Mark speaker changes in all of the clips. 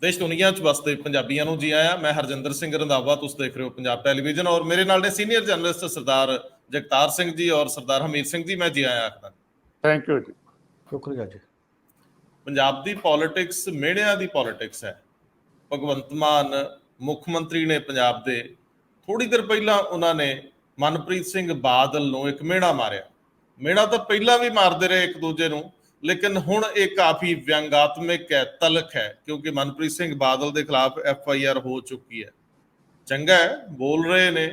Speaker 1: देश दुनिया च वसते पंजाबियों ਨੂੰ ਜੀ ਆਇਆ। मैं हरजिंदर सिंह रंधावा, तुम देख रहे हो पंजाब टैलीविजन और मेरे नाल ने सीनियर जर्नलिस्ट सरदार जगतार सिंह जी और सरदार हमीर सिंह जी। मैं जी आया आखदा।
Speaker 2: थैंक यू जी, शुक्रिया जी।
Speaker 1: पंजाब दी पॉलिटिक्स मेड़ियां दी पॉलिटिक्स है। भगवंत मान मुख मंत्री ने पंजाब दे, थोड़ी देर पहला उन्होंने मनप्रीत सिंह बादल नूं एक मेड़ा मारिया। मेड़ा तो पहला भी मारते रहे एक दूजे नूं, लेकिन हुण ये काफ़ी व्यंगात्मक है, तलख है, क्योंकि मनप्रीत सिंह बादल के खिलाफ FIR हो चुकी है। चंगा है, बोल रहे ने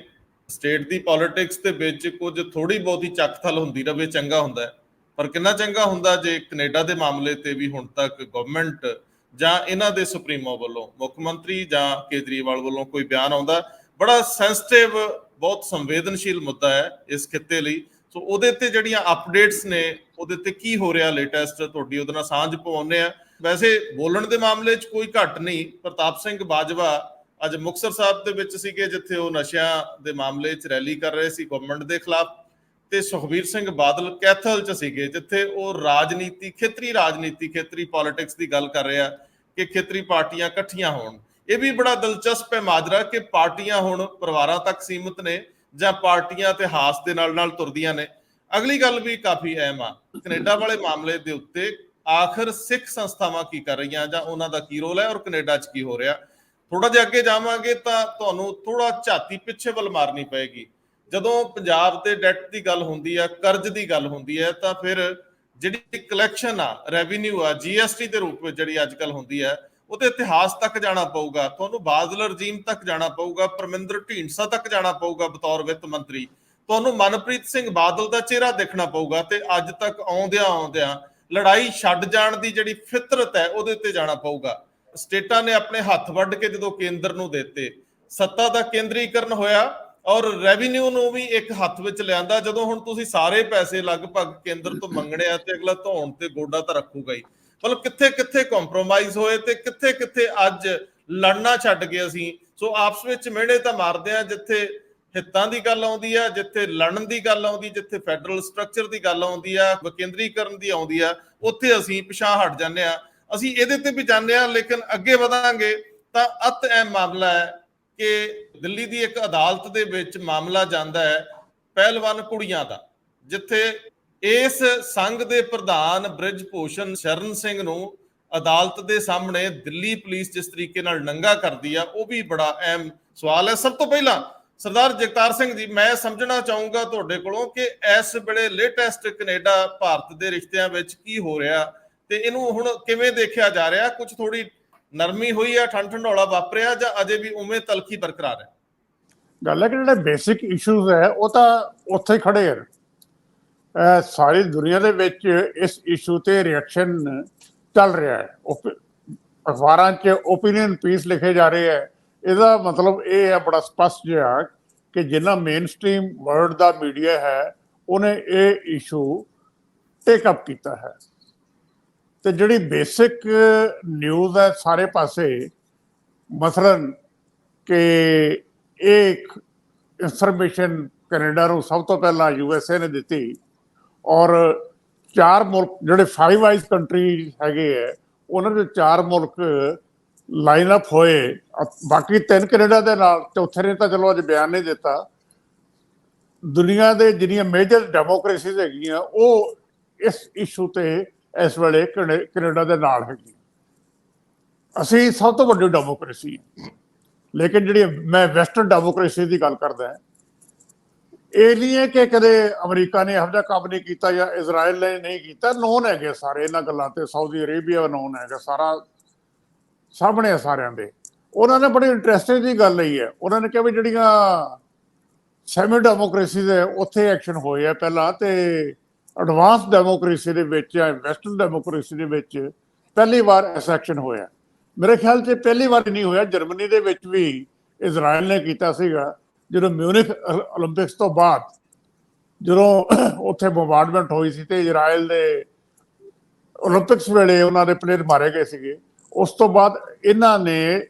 Speaker 1: स्टेट की पॉलिटिक्स के विच कुछ थोड़ी बहुती चक थल होंदी रहे, चंगा हुंदा है। पर कितना चंगा हुंदा जे कनेडा के मामले ते भी हुण तक गवर्नमेंट जां इन्हां दे सुप्रीमो वालों, मुख मंत्री जां केजरीवाल वालों कोई बयान आउंदा। बड़ा सेंसिटिव, बहुत संवेदनशील मुद्दा है इस खिते लई। सो ਉਹਦੇ ਤੇ ਜਿਹੜੀਆਂ ਅਪਡੇਟਸ ਨੇ, ਉਹਦੇ ਤੇ ਕੀ ਹੋ ਰਿਹਾ ਲੇਟੈਸਟ, ਤੁਹਾਡੀ ਉਹਦੇ ਨਾਲ ਸਾਂਝ ਪਾਉਂਦੇ ਆ। ਵੈਸੇ ਬੋਲਣ ਦੇ ਮਾਮਲੇ 'ਚ ਕੋਈ ਘੱਟ ਨਹੀਂ। ਪ੍ਰਤਾਪ ਸਿੰਘ ਬਾਜਵਾ ਅੱਜ ਮੁਕਤਸਰ ਸਾਹਿਬ ਦੇ ਵਿੱਚ ਸੀਗੇ, ਜਿੱਥੇ ਉਹ ਨਸ਼ਿਆਂ ਦੇ ਮਾਮਲੇ 'ਚ ਰੈਲੀ ਕਰ ਰਹੇ ਸੀ ਗਵਰਨਮੈਂਟ ਦੇ ਖਿਲਾਫ, ਤੇ ਸੁਖਬੀਰ ਸਿੰਘ ਬਾਦਲ ਕੈਥਲ 'ਚ ਸੀਗੇ, ਜਿੱਥੇ ਉਹ ਰਾਜਨੀਤੀ, ਖੇਤਰੀ ਪੋਲਿਟਿਕਸ ਦੀ ਗੱਲ ਕਰ ਰਿਹਾ ਕਿ ਖੇਤਰੀ ਪਾਰਟੀਆਂ ਇਕੱਠੀਆਂ ਹੋਣ। ਇਹ ਵੀ ਬੜਾ ਦਿਲਚਸਪ ਹੈ ਮਾਜਰਾ ਕਿ ਪਾਰਟੀਆਂ ਹੁਣ ਪਰਿਵਾਰਾਂ ਤੱਕ ਸੀਮਿਤ ਨੇ ਜਾਂ ਪਾਰਟੀਆਂ ਇਤਿਹਾਸ ਦੇ ਨਾਲ ਤੁਰਦੀਆਂ ਨੇ। ਅਗਲੀ ਗੱਲ ਵੀ ਕਾਫੀ ਅਹਿਮ ਆ, ਕੈਨੇਡਾ ਵਾਲੇ ਮਾਮਲੇ ਦੇ ਉੱਤੇ ਆਖਰ ਸਿੱਖ ਸੰਸਥਾਵਾਂ ਕੀ ਕਰ ਰਹੀਆਂ ਜਾਂ ਉਹਨਾਂ ਦਾ ਕੀ ਰੋਲ ਹੈ ਔਰ ਕੈਨੇਡਾ 'ਚ ਕੀ ਹੋ ਰਿਹਾ। ਥੋੜਾ ਜਿਹਾ ਅੱਗੇ ਜਾਵਾਂਗੇ ਤਾਂ ਤੁਹਾਨੂੰ ਥੋੜਾ ਝਾਤੀ ਪਿੱਛੇ ਵੱਲ ਮਾਰਨੀ ਪਏਗੀ। ਜਦੋਂ ਪੰਜਾਬ ਦੇ ਡੈਟ ਦੀ ਗੱਲ ਹੁੰਦੀ ਆ, ਕਰਜ਼ ਦੀ ਗੱਲ ਹੁੰਦੀ ਹੈ, ਤਾਂ ਫਿਰ ਜਿਹੜੀ ਕਲੈਕਸ਼ਨ ਆ, ਰੈਵਨਿਊ ਆ, GST ਦੇ ਰੂਪ ਵਿੱਚ ਜਿਹੜੀ ਅੱਜ ਕੱਲ੍ਹ ਹੁੰਦੀ ਹੈ, ਉਹਦੇ ਇਤਿਹਾਸ ਤੱਕ ਜਾਣਾ ਪਊਗਾ ਤੁਹਾਨੂੰ, ਬਾਦਲ ਰਜੀਮ ਤੱਕ ਜਾਣਾ ਪਊਗਾ, ਪਰਮਿੰਦਰ ਢੀਂਡਸਾ ਤੱਕ ਜਾਣਾ ਪਊਗਾ ਬਤੌਰ ਵਿੱਤ ਮੰਤਰੀ, ਤੁਹਾਨੂੰ ਮਨਪ੍ਰੀਤ ਸਿੰਘ ਬਾਦਲ ਦਾ ਚਿਹਰਾ ਦੇਖਣਾ ਪਊਗਾ, ਤੇ ਅੱਜ ਤੱਕ ਆਉਂਦਿਆਂ ਲੜਾਈ ਛੱਡ ਜਾਣ ਦੀ ਜਿਹੜੀ ਫਿਤਰਤ ਹੈ ਉਹਦੇ ਉੱਤੇ ਜਾਣਾ ਪਊਗਾ। ਸਟੇਟਾਂ ਨੇ ਆਪਣੇ ਹੱਥ ਵੱਢ ਕੇ ਜਦੋਂ ਕੇਂਦਰ ਨੂੰ ਦਿੱਤੇ, ਸੱਤਾ ਦਾ ਕੇਂਦਰੀਕਰਨ ਹੋਇਆ ਔਰ ਰੈਵਨਿਊ ਨੂੰ ਵੀ ਇੱਕ ਹੱਥ ਵਿੱਚ ਲਿਆਂਦਾ। ਜਦੋਂ ਹੁਣ ਤੁਸੀਂ ਸਾਰੇ ਪੈਸੇ ਲਗਭਗ ਕੇਂਦਰ ਤੋਂ ਮੰਗਣੇ ਆ ਤੇ ਅਗਲਾ ਧੌਣ ਤੇ ਗੋਡਾ ਤਾਂ ਰੱਖੂਗਾ ਹੀ। ਮਤਲਬ ਕਿੱਥੇ ਕੰਪਰੋਮਾਈਜ਼ ਹੋਏ ਤੇ ਕਿੱਥੇ ਅੱਜ ਲੜਨਾ ਛੱਡ ਗਏ ਅਸੀਂ। ਸੋ ਆਪਸ ਵਿੱਚ ਮਿਹਣੇ ਤਾਂ ਮਾਰਦੇ ਆ, ਜਿੱਥੇ ਹਿੱਤਾਂ ਦੀ ਗੱਲ ਆਉਂਦੀ ਆ, ਜਿੱਥੇ ਲੜਨ ਦੀ ਗੱਲ ਆਉਂਦੀ, ਜਿੱਥੇ ਫੈਡਰਲ ਸਟਰਕਚਰ ਦੀ ਗੱਲ ਆਉਂਦੀ ਆ, ਵਿਕੇਂਦਰੀਕਰਨ ਦੀ ਆਉਂਦੀ ਆ, ਉੱਥੇ ਅਸੀਂ ਪਿਛਾਂਹ ਹਟ ਜਾਂਦੇ ਆ। ਅਸੀਂ ਇਹਦੇ ਤੇ ਵੀ ਜਾਂਦੇ ਆ, ਲੇਕਿਨ ਅੱਗੇ ਵਧਾਂਗੇ ਤਾਂ ਅਤ ਅਹਿਮ ਮਾਮਲਾ ਹੈ ਕਿ ਦਿੱਲੀ ਦੀ ਇੱਕ ਅਦਾਲਤ ਦੇ ਵਿੱਚ ਮਾਮਲਾ ਜਾਂਦਾ ਹੈ ਪਹਿਲਵਾਨ ਕੁੜੀਆਂ ਦਾ, ਜਿੱਥੇ ਇਸ ਸੰਘ ਦੇ ਪ੍ਰਧਾਨ ਬ੍ਰਿਜ ਭੂਸ਼ਣ ਸ਼ਰਨ ਸਿੰਘ ਨੂੰ ਅਦਾਲਤ ਦੇ ਸਾਹਮਣੇ ਦਿੱਲੀ ਪੁਲਿਸ ਜਿਸ ਤਰੀਕੇ ਨਾਲ ਨੰਗਾ ਕਰਦੀ ਆ, ਉਹ ਵੀ ਬੜਾ ਅਹਿਮ ਸਵਾਲ ਹੈ। ਸਭ ਤੋਂ ਪਹਿਲਾਂ ਸਰਦਾਰ ਜਗਤਾਰ ਸਿੰਘ ਜੀ, ਮੈਂ ਸਮਝਣਾ ਚਾਹੂੰਗਾ ਤੁਹਾਡੇ ਕੋਲੋਂ ਕਿ ਇਸ ਵੇਲੇ ਲੇਟੈਸਟ ਕੈਨੇਡਾ ਭਾਰਤ ਦੇ ਰਿਸ਼ਤਿਆਂ ਵਿੱਚ ਕੀ ਹੋ ਰਿਹਾ ਤੇ ਇਹਨੂੰ ਹੁਣ ਕਿਵੇਂ ਦੇਖਿਆ ਜਾ ਰਿਹਾ। ਕੁਝ ਥੋੜੀ ਨਰਮੀ ਹੋਈ ਆ, ਠੰਡੌਲਾ ਵਾਪਰਿਆ, ਜਾਂ ਅਜੇ ਵੀ ਉਵੇਂ ਤਲਖੀ ਬਰਕਰਾਰ ਹੈ?
Speaker 2: ਗੱਲ ਹੈ ਕਿ ਜਿਹੜੇ ਬੇਸਿਕ ਇਸ਼ੂਜ਼ ਹੈ ਉਹ ਤਾਂ ਉੱਥੇ ਖੜੇ ਹਨ। ਸਾਰੀ ਦੁਨੀਆ ਦੇ ਵਿੱਚ ਇਸ ਇਸ਼ੂ ਤੇ ਰਿਐਕਸ਼ਨ ਚੱਲ ਰਿਹਾ ਹੈ। ਅਖਬਾਰਾਂ 'ਚ ਓਪੀਨੀਅਨ ਪੀਸ ਲਿਖੇ ਜਾ ਰਹੇ ਹੈ। ਇਹਦਾ ਮਤਲਬ ਇਹ ਹੈ ਬੜਾ ਸਪਸ਼ਟ ਜਿਹਾ ਕਿ ਜਿੰਨਾ ਮੇਨ ਸਟ੍ਰੀਮ ਵਰਲਡ ਦਾ ਮੀਡੀਆ ਹੈ ਉਹਨੇ ਇਹ ਇਸ਼ੂ ਟੇਕ ਅਪ ਕੀਤਾ ਹੈ। ਤੇ ਜਿਹੜੀ ਬੇਸਿਕ ਨਿਊਜ਼ ਹੈ ਸਾਰੇ ਪਾਸੇ, ਮਸਲਨ ਕਿ ਇਹ ਇਨਫੋਰਮੇਸ਼ਨ ਕੈਨੇਡਾ ਨੂੰ ਸਭ ਤੋਂ ਪਹਿਲਾਂ USA ਨੇ ਦਿੱਤੀ ਔਰ 4 ਮੁਲਕ ਜਿਹੜੇ 5 ਆਈਜ਼ ਕੰਟਰੀ ਹੈਗੇ ਹੈ ਉਹਨਾਂ ਦੇ 4 ਮੁਲਕ ਲਾਈਨ ਅਪ ਹੋਏ, ਬਾਕੀ 3 ਕੈਨੇਡਾ ਦੇ ਨਾਲ, ਚੌਥੇ ਨੇ ਤਾਂ ਚਲੋ ਅੱਜ ਬਿਆਨ ਨਹੀਂ ਦਿੱਤਾ। ਦੁਨੀਆ ਦੇ ਜਿਹੜੀਆਂ ਮੇਜਰ ਡੈਮੋਕ੍ਰੇਸੀਜ਼ ਹੈਗੀਆਂ ਉਹ ਇਸ ਇਸ਼ੂ ਤੇ ਇਸ ਵੇਲੇ ਕੈਨੇਡਾ ਦੇ ਨਾਲ ਹੈਗੀ। ਅਸੀਂ ਸਭ ਤੋਂ ਵੱਡੀ ਡੈਮੋਕ੍ਰੇਸੀ ਹਾਂ, ਲੇਕਿਨ ਜਿਹੜੀ ਮੈਂ ਵੈਸਟਰਨ ਡੈਮੋਕ੍ਰੇਸੀ ਦੀ ਗੱਲ ਕਰਦਾ, ਇਹ ਨਹੀਂ ਹੈ ਕਿ ਕਦੇ ਅਮਰੀਕਾ ਨੇ ਇਹੋ ਜਿਹਾ ਕੰਮ ਨਹੀਂ ਕੀਤਾ ਜਾਂ ਇਜ਼ਰਾਈਲ ਨੇ ਨਹੀਂ ਕੀਤਾ। ਨੋਨ ਹੈਗੇ ਸਾਰੇ ਇਹਨਾਂ ਗੱਲਾਂ ਤੇ, ਸਾਊਦੀ ਅਰੇਬੀਆ ਨੋਨ ਹੈਗਾ, ਸਾਰਾ ਸਾਹਮਣੇ ਸਾਰਿਆਂ ਦੇ। ਉਹਨਾਂ ਨੇ ਬੜੀ ਇੰਟਰਸਟਿੰਗ ਦੀ ਗੱਲ ਲਈ ਹੈ। ਉਹਨਾਂ ਨੇ ਕਿਹਾ ਵੀ ਜਿਹੜੀਆਂ ਸੈਮੀ ਡੈਮੋਕ੍ਰੇਸੀ ਦੇ ਉੱਥੇ ਐਕਸ਼ਨ ਹੋਏ ਆ ਪਹਿਲਾਂ, ਤੇ ਐਡਵਾਂਸ ਡੈਮੋਕ੍ਰੇਸੀ ਦੇ ਵਿੱਚ ਜਾਂ ਵੈਸਟਰਨ ਡੈਮੋਕ੍ਰੇਸੀ ਦੇ ਵਿੱਚ ਪਹਿਲੀ ਵਾਰ ਐਸਾ ਐਕਸ਼ਨ ਹੋਇਆ। ਮੇਰੇ ਖਿਆਲ 'ਚ ਪਹਿਲੀ ਵਾਰ ਨਹੀਂ ਹੋਇਆ। ਜਰਮਨੀ ਦੇ ਵਿੱਚ ਵੀ ਇਜ਼ਰਾਈਲ ਨੇ ਕੀਤਾ ਸੀਗਾ, ਜਦੋਂ ਮਿਊਨਿਖ ਓਲੰਪਿਕਸ ਤੋਂ ਬਾਅਦ ਜਦੋਂ ਉੱਥੇ ਬੰਬਾਰਡਮੈਂਟ ਹੋਈ ਸੀ ਤੇ ਇਜ਼ਰਾਈਲ ਦੇ ਓਲੰਪਿਕਸ ਵੇਲੇ ਉਹਨਾਂ ਦੇ ਪਲੇਅਰ ਮਾਰੇ ਗਏ ਸੀਗੇ। ਉਸ ਤੋਂ ਬਾਅਦ ਇਹਨਾਂ ਨੇ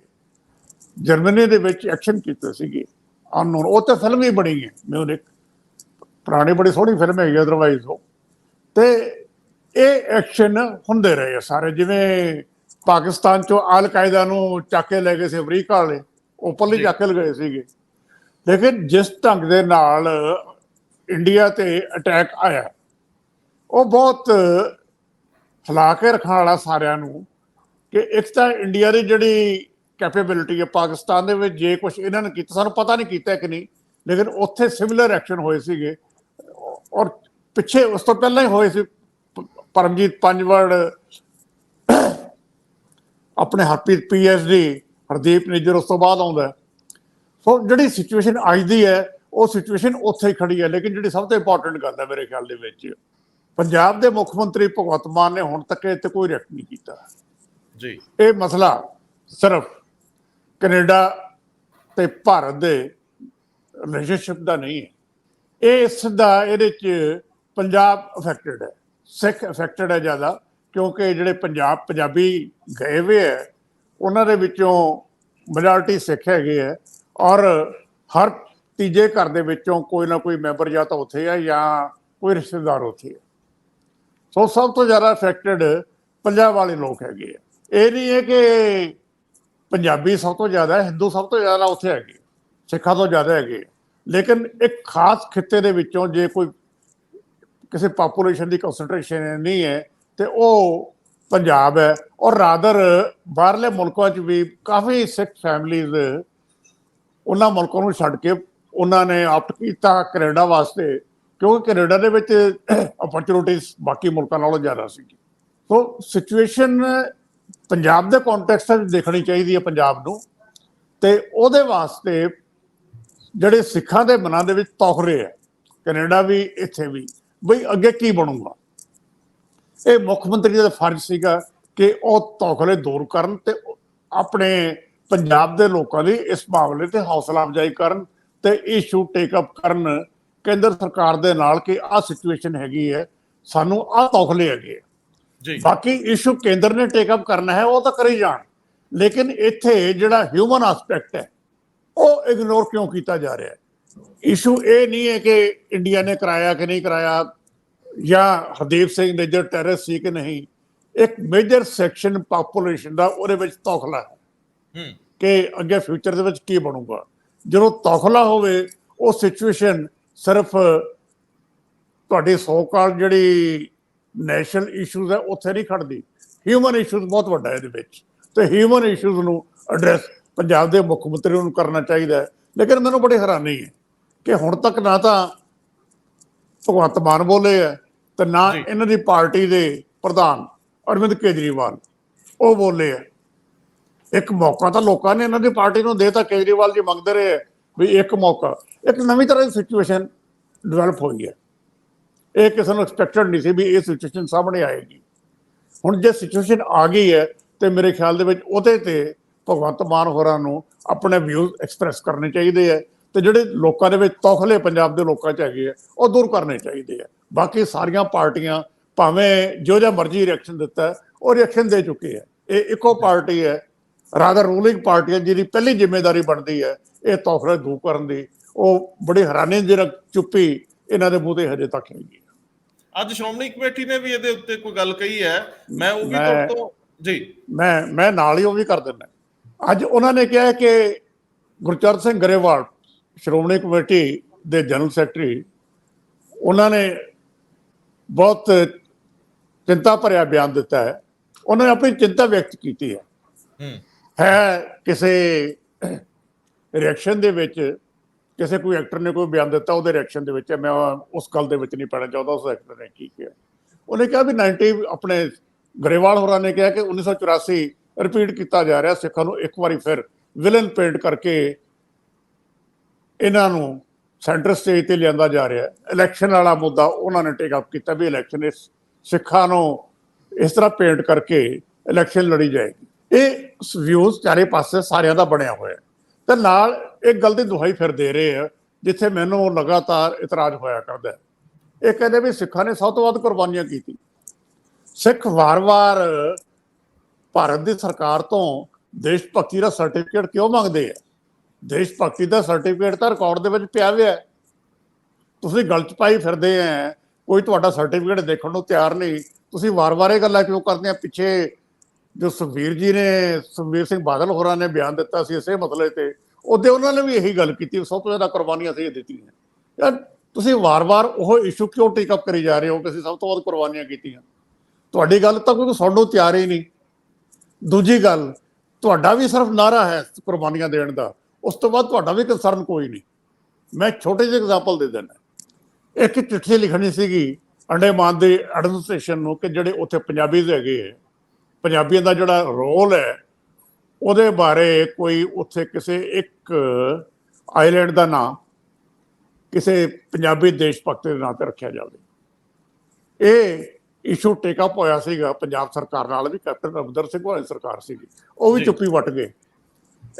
Speaker 2: ਜਰਮਨੀ ਦੇ ਵਿੱਚ ਐਕਸ਼ਨ ਕੀਤੇ ਸੀਗੇ ਅਨਨੋਨ। ਉਹ ਤਾਂ ਫਿਲਮ ਹੀ ਬਣੀ ਹੈ ਮਿਊਨਿਕ, ਪੁਰਾਣੀ ਬੜੀ ਸੋਹਣੀ ਫਿਲਮ ਹੈਗੀ ਅਦਰਵਾਈਜ਼ ਉਹ। ਤੇ ਇਹ ਐਕਸ਼ਨ ਹੁੰਦੇ ਰਹੇ ਸਾਰੇ, ਜਿਵੇਂ ਪਾਕਿਸਤਾਨ ਚੋਂ ਅਲ ਕਾਇਦਾ ਨੂੰ ਚੱਕ ਕੇ ਲੈ ਗਏ ਸੀ ਅਮਰੀਕਾ ਵਾਲੇ, ਓਪਨਲੀ
Speaker 1: ਜੀ।
Speaker 2: ਚੱਕ ਕੇ ਲਗਾਏ ਸੀਗੇ। ਲੇਕਿਨ ਜਿਸ ਢੰਗ ਦੇ ਨਾਲ ਇੰਡੀਆ ਤੇ ਅਟੈਕ ਆਇਆ, ਉਹ ਬਹੁਤ ਹਿਲਾ ਕੇ ਰੱਖਣ ਵਾਲਾ ਸਾਰਿਆਂ ਨੂੰ, ਕਿ ਇੱਕ ਤਾਂ ਇੰਡੀਆ ਦੀ ਜਿਹੜੀ ਕੈਪੇਬਿਲਿਟੀ ਹੈ, ਪਾਕਿਸਤਾਨ ਦੇ ਵਿੱਚ ਜੇ ਕੁਝ ਇਹਨਾਂ ਨੇ ਕੀਤਾ, ਸਾਨੂੰ ਪਤਾ ਨਹੀਂ ਕੀਤਾ ਕਿ ਨਹੀਂ, ਲੇਕਿਨ ਉੱਥੇ ਸਿਮਿਲਰ ਐਕਸ਼ਨ ਹੋਏ ਸੀਗੇ। ਔਰ ਪਿੱਛੇ ਉਸ ਤੋਂ ਪਹਿਲਾਂ ਹੀ ਹੋਏ ਸੀ, ਪਰਮਜੀਤ ਪੰਜਵੜ, ਆਪਣੇ ਹਰਪ੍ਰੀਤ PSD, ਹਰਦੀਪ ਨਿੱਜਰ ਉਸ ਤੋਂ ਬਾਅਦ ਆਉਂਦਾ। ਸੋ ਜਿਹੜੀ ਸਿਚੁਏਸ਼ਨ ਅੱਜ ਦੀ ਹੈ, ਉਹ ਸਿਚੁਏਸ਼ਨ ਉੱਥੇ ਹੀ ਖੜੀ ਹੈ। ਲੇਕਿਨ ਜਿਹੜੀ ਸਭ ਤੋਂ ਇੰਪੋਰਟੈਂਟ ਗੱਲ ਹੈ ਮੇਰੇ ਖਿਆਲ ਦੇ ਵਿੱਚ, ਪੰਜਾਬ ਦੇ ਮੁੱਖ ਮੰਤਰੀ ਭਗਵੰਤ ਮਾਨ ਨੇ ਹੁਣ ਤੱਕ ਇੱਥੇ ਕੋਈ ਰਿਐਕਟ ਨਹੀਂ ਕੀਤਾ
Speaker 1: ਜੀ।
Speaker 2: ਇਹ ਮਸਲਾ ਸਿਰਫ ਕੈਨੇਡਾ ਤੇ ਭਾਰਤ ਦੇ ਰਿਲੇਸ਼ਨਸ਼ਿਪ ਦਾ ਨਹੀਂ ਹੈ, ਇਹ ਇਸ ਦਾ ਇਹਦੇ 'ਚ ਪੰਜਾਬ ਅਫੈਕਟਡ ਹੈ, ਸਿੱਖ ਅਫੈਕਟਡ ਹੈ ਜ਼ਿਆਦਾ, ਕਿਉਂਕਿ ਜਿਹੜੇ ਪੰਜਾਬੀ ਗਏ ਹੋਏ ਹੈ ਉਹਨਾਂ ਦੇ ਵਿੱਚੋਂ ਮੈਜੋਰਟੀ ਸਿੱਖ ਹੈਗੇ ਹੈ, ਔਰ ਹਰ ਤੀਜੇ ਘਰ ਦੇ ਵਿੱਚੋਂ ਕੋਈ ਨਾ ਕੋਈ ਮੈਂਬਰ ਜਾਂ ਤਾਂ ਉੱਥੇ ਹੈ ਜਾਂ ਕੋਈ ਰਿਸ਼ਤੇਦਾਰ ਉੱਥੇ ਹੈ। ਸੋ ਸਭ ਤੋਂ ਜ਼ਿਆਦਾ ਅਫੈਕਟਡ ਪੰਜਾਬ ਵਾਲੇ ਲੋਕ ਹੈਗੇ ਆ। ਇਹ ਨਹੀਂ ਹੈ ਕਿ ਪੰਜਾਬੀ ਸਭ ਤੋਂ ਜ਼ਿਆਦਾ ਹੈ, ਹਿੰਦੂ ਸਭ ਤੋਂ ਜ਼ਿਆਦਾ ਉੱਥੇ ਹੈਗੇ, ਸਿੱਖਾਂ ਤੋਂ ਜ਼ਿਆਦਾ ਹੈਗੇ, ਲੇਕਿਨ ਇੱਕ ਖਾਸ ਖਿੱਤੇ ਦੇ ਵਿੱਚੋਂ ਜੇ ਕੋਈ ਕਿਸੇ ਪਾਪੂਲੇਸ਼ਨ ਦੀ ਕੰਸੈਂਟਰੇਸ਼ਨ ਨਹੀਂ ਹੈ ਤੇ ਉਹ ਪੰਜਾਬ ਹੈ। ਔਰ ਰਾਦਰ ਬਾਹਰਲੇ ਮੁਲਕਾਂ 'ਚ ਵੀ ਕਾਫੀ ਸਿੱਖ ਫੈਮਲੀਜ਼ ਉਹਨਾਂ ਮੁਲਕਾਂ ਨੂੰ ਛੱਡ ਕੇ ਉਹਨਾਂ ਨੇ ਆਪਟ ਕੀਤਾ ਕੈਨੇਡਾ ਵਾਸਤੇ, ਕਿਉਂਕਿ ਕੈਨੇਡਾ ਦੇ ਵਿੱਚ ਅਪਰਚੁਨਿਟੀਜ਼ ਬਾਕੀ ਮੁਲਕਾਂ ਨਾਲੋਂ ਜ਼ਿਆਦਾ ਸੀ। ਸੋ ਸਿਚੁਏਸ਼ਨ ਪੰਜਾਬ ਦੇ ਕੰਟੈਕਸਟ ਵਿੱਚ ਦੇਖਣੀ ਚਾਹੀਦੀ ਹੈ ਪੰਜਾਬ ਨੂੰ, ਤੇ ਉਹਦੇ ਵਾਸਤੇ ਜਿਹੜੇ ਸਿੱਖਾਂ ਦੇ ਮਨਾਂ ਦੇ ਵਿੱਚ ਤੌਖਰੇ ਹੈ, ਕੈਨੇਡਾ ਵੀ ਇੱਥੇ ਵੀ, ਬਈ ਅੱਗੇ ਕੀ ਬਣੂਗਾ। ਇਹ ਮੁੱਖ ਮੰਤਰੀ ਦਾ ਫਰਜ਼ ਸੀਗਾ ਕਿ ਉਹ ਤੌਖਲੇ ਦੂਰ ਕਰਨ ਤੇ ਆਪਣੇ ਪੰਜਾਬ ਦੇ ਲੋਕਾਂ ਦੀ ਇਸ ਮਾਮਲੇ ਤੇ ਹੌਸਲਾ ਅਫਜ਼ਾਈ ਕਰਨ ਤੇ ਇਸ਼ੂ ਟੇਕ ਅਪ ਕਰਨ ਕੇਂਦਰ ਸਰਕਾਰ ਦੇ ਨਾਲ ਕਿ ਆਹ ਸਿਚੁਏਸ਼ਨ ਹੈਗੀ ਹੈ, ਸਾਨੂੰ ਆਹ ਤੌਖਲੇ ਹੈਗੇ
Speaker 1: ਜੀ।
Speaker 2: ਬਾਕੀ ਇਸ਼ੂ ਕੇਂਦਰ ਨੇ ਟੇਕ ਅਪ ਕਰਨਾ ਹੈ ਉਹ ਤਾਂ ਕਰੀ ਜਾਣ, ਲੇਕਿਨ ਇੱਥੇ ਜਿਹੜਾ ਹਿਊਮਨ ਐਸਪੈਕਟ ਹੈ ਉਹ ਇਗਨੋਰ ਕਿਉਂ ਕੀਤਾ ਜਾ ਰਿਹਾ ਹੈ। ਇਸ਼ੂ ਇਹ ਨਹੀਂ ਹੈ ਕਿ ਇੰਡੀਆ ਨੇ ਕਰਾਇਆ ਕਿ ਨਹੀਂ ਕਰਾਇਆ, ਜਾਂ ਹਰਦੀਪ ਸਿੰਘ ਨਿੱਜਰ ਟੈਰਰਿਸਟ ਸੀ ਕਿ ਨਹੀਂ। ਇੱਕ ਮੇਜਰ ਸੈਕਸ਼ਨ ਪਾਪੂਲੇਸ਼ਨ ਦਾ ਉਹਦੇ ਵਿੱਚ ਤੌਖਲਾ ਹੈ ਕਿ ਅੱਗੇ ਫਿਊਚਰ ਦੇ ਵਿੱਚ ਕੀ ਬਣੂਗਾ। ਜਦੋਂ ਤੌਖਲਾ ਹੋਵੇ ਉਹ ਸਿਚੁਏਸ਼ਨ ਸਿਰਫ ਤੁਹਾਡੀ ਸੋ ਕਾਲ ਜਿਹੜੀ ਨੈਸ਼ਨਲ ਇਸ਼ੂਜ਼ ਹੈ ਉੱਥੇ ਨਹੀਂ ਖੜਦੀ, ਹਿਊਮਨ ਇਸ਼ੂਜ਼ ਬਹੁਤ ਵੱਡਾ ਇਹਦੇ ਵਿੱਚ, ਤੇ ਹਿਊਮਨ ਇਸ਼ੂਜ਼ ਨੂੰ ਐਡਰੈਸ ਪੰਜਾਬ ਦੇ ਮੁੱਖ ਮੰਤਰੀ ਨੂੰ ਕਰਨਾ ਚਾਹੀਦਾ ਹੈ। ਲੇਕਿਨ ਮੈਨੂੰ ਬੜੀ ਹੈਰਾਨੀ ਹੈ ਕਿ ਹੁਣ ਤੱਕ ਨਾ ਤਾਂ ਭਗਵੰਤ ਮਾਨ ਬੋਲੇ ਹੈ ਤੇ ਨਾ ਇਹਨਾਂ ਦੀ ਪਾਰਟੀ ਦੇ ਪ੍ਰਧਾਨ ਅਰਵਿੰਦ ਕੇਜਰੀਵਾਲ ਉਹ ਬੋਲੇ ਹੈ। ਇੱਕ ਮੌਕਾ ਤਾਂ ਲੋਕਾਂ ਨੇ ਇਹਨਾਂ ਦੀ ਪਾਰਟੀ ਨੂੰ ਦੇਤਾ, ਕੇਜਰੀਵਾਲ ਜੀ ਮੰਗਦੇ ਰਹੇ ਵੀ ਇੱਕ ਮੌਕਾ। ਇੱਕ ਨਵੀਂ ਤਰ੍ਹਾਂ ਦੀ ਸਿਚੁਏਸ਼ਨ ਡਿਵੈਲਪ ਹੋਈ ਹੈ, ਇਹ ਕਿਸੇ ਨੂੰ ਐਕਸਪੈਕਟਡ ਨਹੀਂ ਸੀ ਵੀ ਇਹ ਸਿਚੁਏਸ਼ਨ ਸਾਹਮਣੇ ਆਏਗੀ। ਹੁਣ ਜੇ ਸਿਚੁਏਸ਼ਨ ਆ ਗਈ ਹੈ ਤੇ ਮੇਰੇ ਖਿਆਲ ਦੇ ਵਿੱਚ ਉਹਦੇ ਤੇ ਭਗਵੰਤ ਮਾਨ ਹੋਰਾਂ ਨੂੰ ਆਪਣੇ ਵਿਊਜ਼ ਐਕਸਪ੍ਰੈਸ ਕਰਨੇ ਚਾਹੀਦੇ ਹੈ, ਤੇ ਜਿਹੜੇ ਲੋਕਾਂ ਦੇ ਵਿੱਚ ਤੌਖਲੇ ਪੰਜਾਬ ਦੇ ਲੋਕਾਂ 'ਚ ਹੈਗੇ ਆ ਉਹ ਦੂਰ ਕਰਨੇ ਚਾਹੀਦੇ ਆ। ਬਾਕੀ ਸਾਰੀਆਂ ਪਾਰਟੀਆਂ ਭਾਵੇਂ ਜੋ ਜਿਹਾ ਮਰਜ਼ੀ ਰਿਐਕਸ਼ਨ ਦਿੱਤਾ ਉਹ ਰਿਐਕਸ਼ਨ ਦੇ ਚੁੱਕੇ ਹੈ। ਇਹ ਇੱਕੋ ਪਾਰਟੀ ਹੈ, ਰਾਦਰ ਰੂਲਿੰਗ ਪਾਰਟੀ ਹੈ, ਜਿਹਦੀ ਪਹਿਲੀ ਜ਼ਿੰਮੇਵਾਰੀ ਬਣਦੀ ਹੈ ਇਹ ਤੌਖਲੇ ਦੂਰ ਕਰਨ ਦੀ। ਉਹ ਬੜੀ ਹੈਰਾਨੀਜਨਕ ਚੁੱਪੀ ਇਹਨਾਂ ਦੇ ਮੂੰਹ ਤੇ ਹਜੇ ਤੱਕ ਹੈਗੀ।
Speaker 1: ਅੱਜ ਸ਼੍ਰੋਮਣੀ ਕਮੇਟੀ ਨੇ ਵੀ ਇਹਦੇ ਉੱਤੇ ਕੋਈ ਗੱਲ ਕਹੀ ਹੈ, ਮੈਂ ਉਹ ਵੀ ਤੁਹਾਡੇ ਤੋਂ ਜੀ
Speaker 2: ਮੈਂ ਨਾਲ ਹੀ ਉਹ ਵੀ ਕਰ ਦਿੰਦਾ। ਅੱਜ ਉਹਨਾਂ ਨੇ ਕਿਹਾ ਕਿ ਗੁਰਚਰਨ ਸਿੰਘ ਗਰੇਵਾਲ ਸ਼੍ਰੋਮਣੀ ਕਮੇਟੀ ਦੇ ਜਨਰਲ ਸੈਕਟਰੀ, ਉਹਨਾਂ ਨੇ ਬਹੁਤ ਚਿੰਤਾ ਭਰਿਆ ਬਿਆਨ ਦਿੱਤਾ ਹੈ। ਉਹਨਾਂ ਨੇ ਆਪਣੀ ਚਿੰਤਾ ਵਿਅਕਤ ਕੀਤੀ ਹੈ ਕਿਸੇ ਰਿਐਕਸ਼ਨ ਦੇ ਵਿੱਚ, ਕਿਸੇ ਕੋਈ ਐਕਟਰ ਨੇ ਕੋਈ ਬਿਆਨ ਦਿੱਤਾ ਉਹਦੇ ਰਿਐਕਸ਼ਨ ਦੇ ਵਿੱਚ, ਮੈਂ ਉਸ ਗੱਲ ਦੇ ਵਿੱਚ ਨਹੀਂ ਪੈਣਾ ਚਾਹੁੰਦਾ ਉਸ ਐਕਟਰ ਨੇ ਕੀ ਕਿਹਾ। ਉਹਨੇ ਕਿਹਾ ਵੀ 90 ਆਪਣੇ ਗਰੇਵਾਲ ਹੋਰਾਂ ਨੇ ਕਿਹਾ ਕਿ 1984 ਰਿਪੀਟ ਕੀਤਾ ਜਾ ਰਿਹਾ, ਸਿੱਖਾਂ ਨੂੰ ਇੱਕ ਵਾਰੀ ਫਿਰ ਵਿਲਨ ਪੇਂਟ ਕਰਕੇ ਇਹਨਾਂ ਨੂੰ ਸੈਂਟਰ ਸਟੇਜ ਤੇ ਲਿਆਂਦਾ ਜਾ ਰਿਹਾ। ਇਲੈਕਸ਼ਨ ਵਾਲਾ ਮੁੱਦਾ ਉਹਨਾਂ ਨੇ ਟੇਕ ਅਪ ਕੀਤਾ ਵੀ ਇਲੈਕਸ਼ਨ ਸਿੱਖਾਂ ਨੂੰ ਇਸ ਤਰ੍ਹਾਂ ਪੇਂਟ ਕਰਕੇ ਇਲੈਕਸ਼ਨ ਲੜੀ ਜਾਏਗੀ। ਇਹ ਵਿਊਜ਼ ਚਾਰੇ ਪਾਸੇ ਸਾਰਿਆਂ ਦਾ ਬਣਿਆ ਹੋਇਆ, ਤੇ ਨਾਲ ਇੱਕ ਗੱਲ ਦੀ ਦੁਹਾਈ ਫਿਰ ਦੇ ਰਹੇ ਆ ਜਿੱਥੇ ਮੈਨੂੰ ਲਗਾਤਾਰ ਇਤਰਾਜ਼ ਹੋਇਆ ਕਰਦਾ। ਇਹ ਕਹਿੰਦੇ ਵੀ ਸਿੱਖਾਂ ਨੇ ਸਭ ਤੋਂ ਵੱਧ ਕੁਰਬਾਨੀਆਂ ਕੀਤੀ। ਸਿੱਖ ਵਾਰ-ਵਾਰ ਭਾਰਤ ਦੀ ਸਰਕਾਰ ਤੋਂ ਦੇਸ਼ ਭਗਤੀ ਦਾ ਸਰਟੀਫਿਕੇਟ ਕਿਉਂ ਮੰਗਦੇ ਆ? ਦੇਸ਼ ਭਗਤੀ ਦਾ ਸਰਟੀਫਿਕੇਟ ਤਾਂ ਰਿਕਾਰਡ ਦੇ ਵਿੱਚ ਪਿਆ ਹੋਇਆ, ਤੁਸੀਂ ਗਲ 'ਚ ਪਾਈ ਫਿਰਦੇ ਆ, ਕੋਈ ਤੁਹਾਡਾ ਸਰਟੀਫਿਕੇਟ ਦੇਖਣ ਨੂੰ ਤਿਆਰ ਨਹੀਂ। ਤੁਸੀਂ ਵਾਰ-ਵਾਰ ਇਹ ਗੱਲਾਂ ਕਿਉਂ ਕਰਦੇ ਆ? ਪਿੱਛੇ ਜੋ ਸੁਖਬੀਰ ਸਿੰਘ ਬਾਦਲ ਹੋਰਾਂ ਨੇ ਬਿਆਨ ਦਿੱਤਾ ਸੀ ਇਸੇ ਮਸਲੇ ਤੇ, ਉਹਦੇ ਉਹਨਾਂ ਨੇ ਵੀ ਇਹੀ ਗੱਲ ਕੀਤੀ, ਸਭ ਤੋਂ ਜ਼ਿਆਦਾ ਕੁਰਬਾਨੀਆਂ ਅਸੀਂ ਦਿੱਤੀਆਂ। ਯਾਰ ਤੁਸੀਂ ਵਾਰ-ਵਾਰ ਉਹ ਇਸ਼ੂ ਕਿਉਂ ਟੇਕ ਅਪ ਕਰੀ ਜਾ ਰਹੇ ਹੋ ਕਿ ਅਸੀਂ ਸਭ ਤੋਂ ਵੱਧ ਕੁਰਬਾਨੀਆਂ ਕੀਤੀਆਂ? ਤੁਹਾਡੀ ਗੱਲ ਤਾਂ ਕੋਈ ਸੁਣਨ ਨੂੰ ਤਿਆਰ ਹੀ ਨਹੀਂ। ਦੂਜੀ ਗੱਲ, ਤੁਹਾਡਾ ਵੀ ਸਿਰਫ ਨਾਰਾ ਹੈ ਕੁਰਬਾਨੀਆਂ ਦੇਣ ਦਾ, ਉਸ ਤੋਂ ਬਾਅਦ ਤੁਹਾਡਾ ਵੀ ਕੰਸਰਨ ਕੋਈ ਨਹੀਂ। ਮੈਂ ਛੋਟੇ ਜਿਹੇ ਐਗਜ਼ਾਮਪਲ ਦੇ ਦਿੰਦਾ। ਇੱਕ ਚਿੱਠੀ ਲਿਖਣੀ ਸੀਗੀ ਅੰਡੇਮਾਨ ਦੀ ਐਡਮਿਨਿਸਟ੍ਰੇਸ਼ਨ ਨੂੰ ਕਿ ਜਿਹੜੇ ਉੱਥੇ ਪੰਜਾਬੀਜ਼ ਹੈਗੇ ਹੈ, ਪੰਜਾਬੀਆਂ ਦਾ ਜਿਹੜਾ ਰੋਲ ਹੈ ਉਹਦੇ ਬਾਰੇ ਕੋਈ ਉੱਥੇ ਕਿਸੇ ਇੱਕ ਆਈਲੈਂਡ ਦਾ ਨਾਂ ਕਿਸੇ ਪੰਜਾਬੀ ਦੇਸ਼ ਭਗਤ ਦੇ ਨਾਂ ਤੇ ਰੱਖਿਆ ਜਾਵੇ। ਇਹ ਇਸ਼ੂ ਟੇਕ ਅਪ ਹੋਇਆ ਸੀਗਾ ਪੰਜਾਬ ਸਰਕਾਰ ਨਾਲ ਵੀ, ਕੈਪਟਨ ਅਮਰਿੰਦਰ ਸਿੰਘ ਵਾਲੀ ਸਰਕਾਰ ਸੀਗੀ, ਉਹ ਵੀ ਚੁੱਪੀ ਵੱਟ ਗਏ।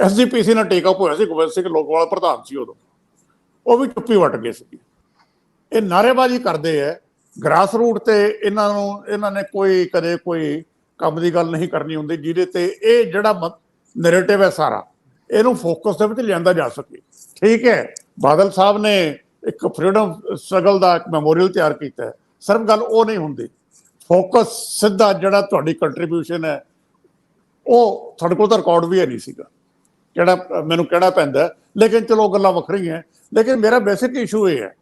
Speaker 2: SGPC ਨਾਲ ਟੇਕ ਅਪ ਹੋਇਆ ਸੀ, ਗੋਬਿੰਦ ਸਿੰਘ ਲੋਕਵਾਲ ਪ੍ਰਧਾਨ ਸੀ ਉਦੋਂ, ਉਹ ਵੀ ਚੁੱਪੀ ਵੱਟ ਗਏ ਸੀ। ਇਹ ਨਾਅਰੇਬਾਜ਼ੀ ਕਰਦੇ ਹੈ, ਗ੍ਰਾਸ ਰੂਟ ਤੇ ਇਹਨਾਂ ਨੇ ਕਦੇ ਕੋਈ ਕੰਮ ਦੀ ਗੱਲ ਨਹੀਂ ਕਰਨੀ ਹੁੰਦੀ ਜਿਹਦੇ ਤੇ ਇਹ ਜਿਹੜਾ ਨੈਰੇਟਿਵ ਹੈ ਸਾਰਾ ਇਹਨੂੰ ਫੋਕਸ ਦੇ ਵਿੱਚ ਲਿਆਂਦਾ ਜਾ ਸਕੇ। ਠੀਕ ਹੈ, ਬਾਦਲ ਸਾਹਿਬ ਨੇ ਇੱਕ ਫਰੀडम ਸਟਰਗਲ ਦਾ ਇੱਕ ਮੈਮੋਰੀਅਲ ਤਿਆਰ ਕੀਤਾ ਹੈ, ਸਿਰਫ ਗੱਲ ਉਹ ਨਹੀਂ ਹੁੰਦੀ। ਫੋਕਸ ਸਿੱਧਾ ਜਿਹੜਾ ਤੁਹਾਡੀ ਕੰਟਰੀਬਿਊਸ਼ਨ ਹੈ ਉਹ ਤੁਹਾਡੇ ਕੋਲ ਤਾਂ ਰਿਕਾਰਡ ਵੀ ਹੈ ਨਹੀਂ ਸੀਗਾ, ਜਿਹੜਾ ਮੈਨੂੰ ਕਹਿਣਾ ਪੈਂਦਾ। ਲੇਕਿਨ ਚਲੋ ਗੱਲਾਂ ਵੱਖਰੀਆਂ। ਲੇਕਿਨ ਮੇਰਾ ਬੇਸਿਕ ਇਸ਼ੂ ਇਹ ਹੈ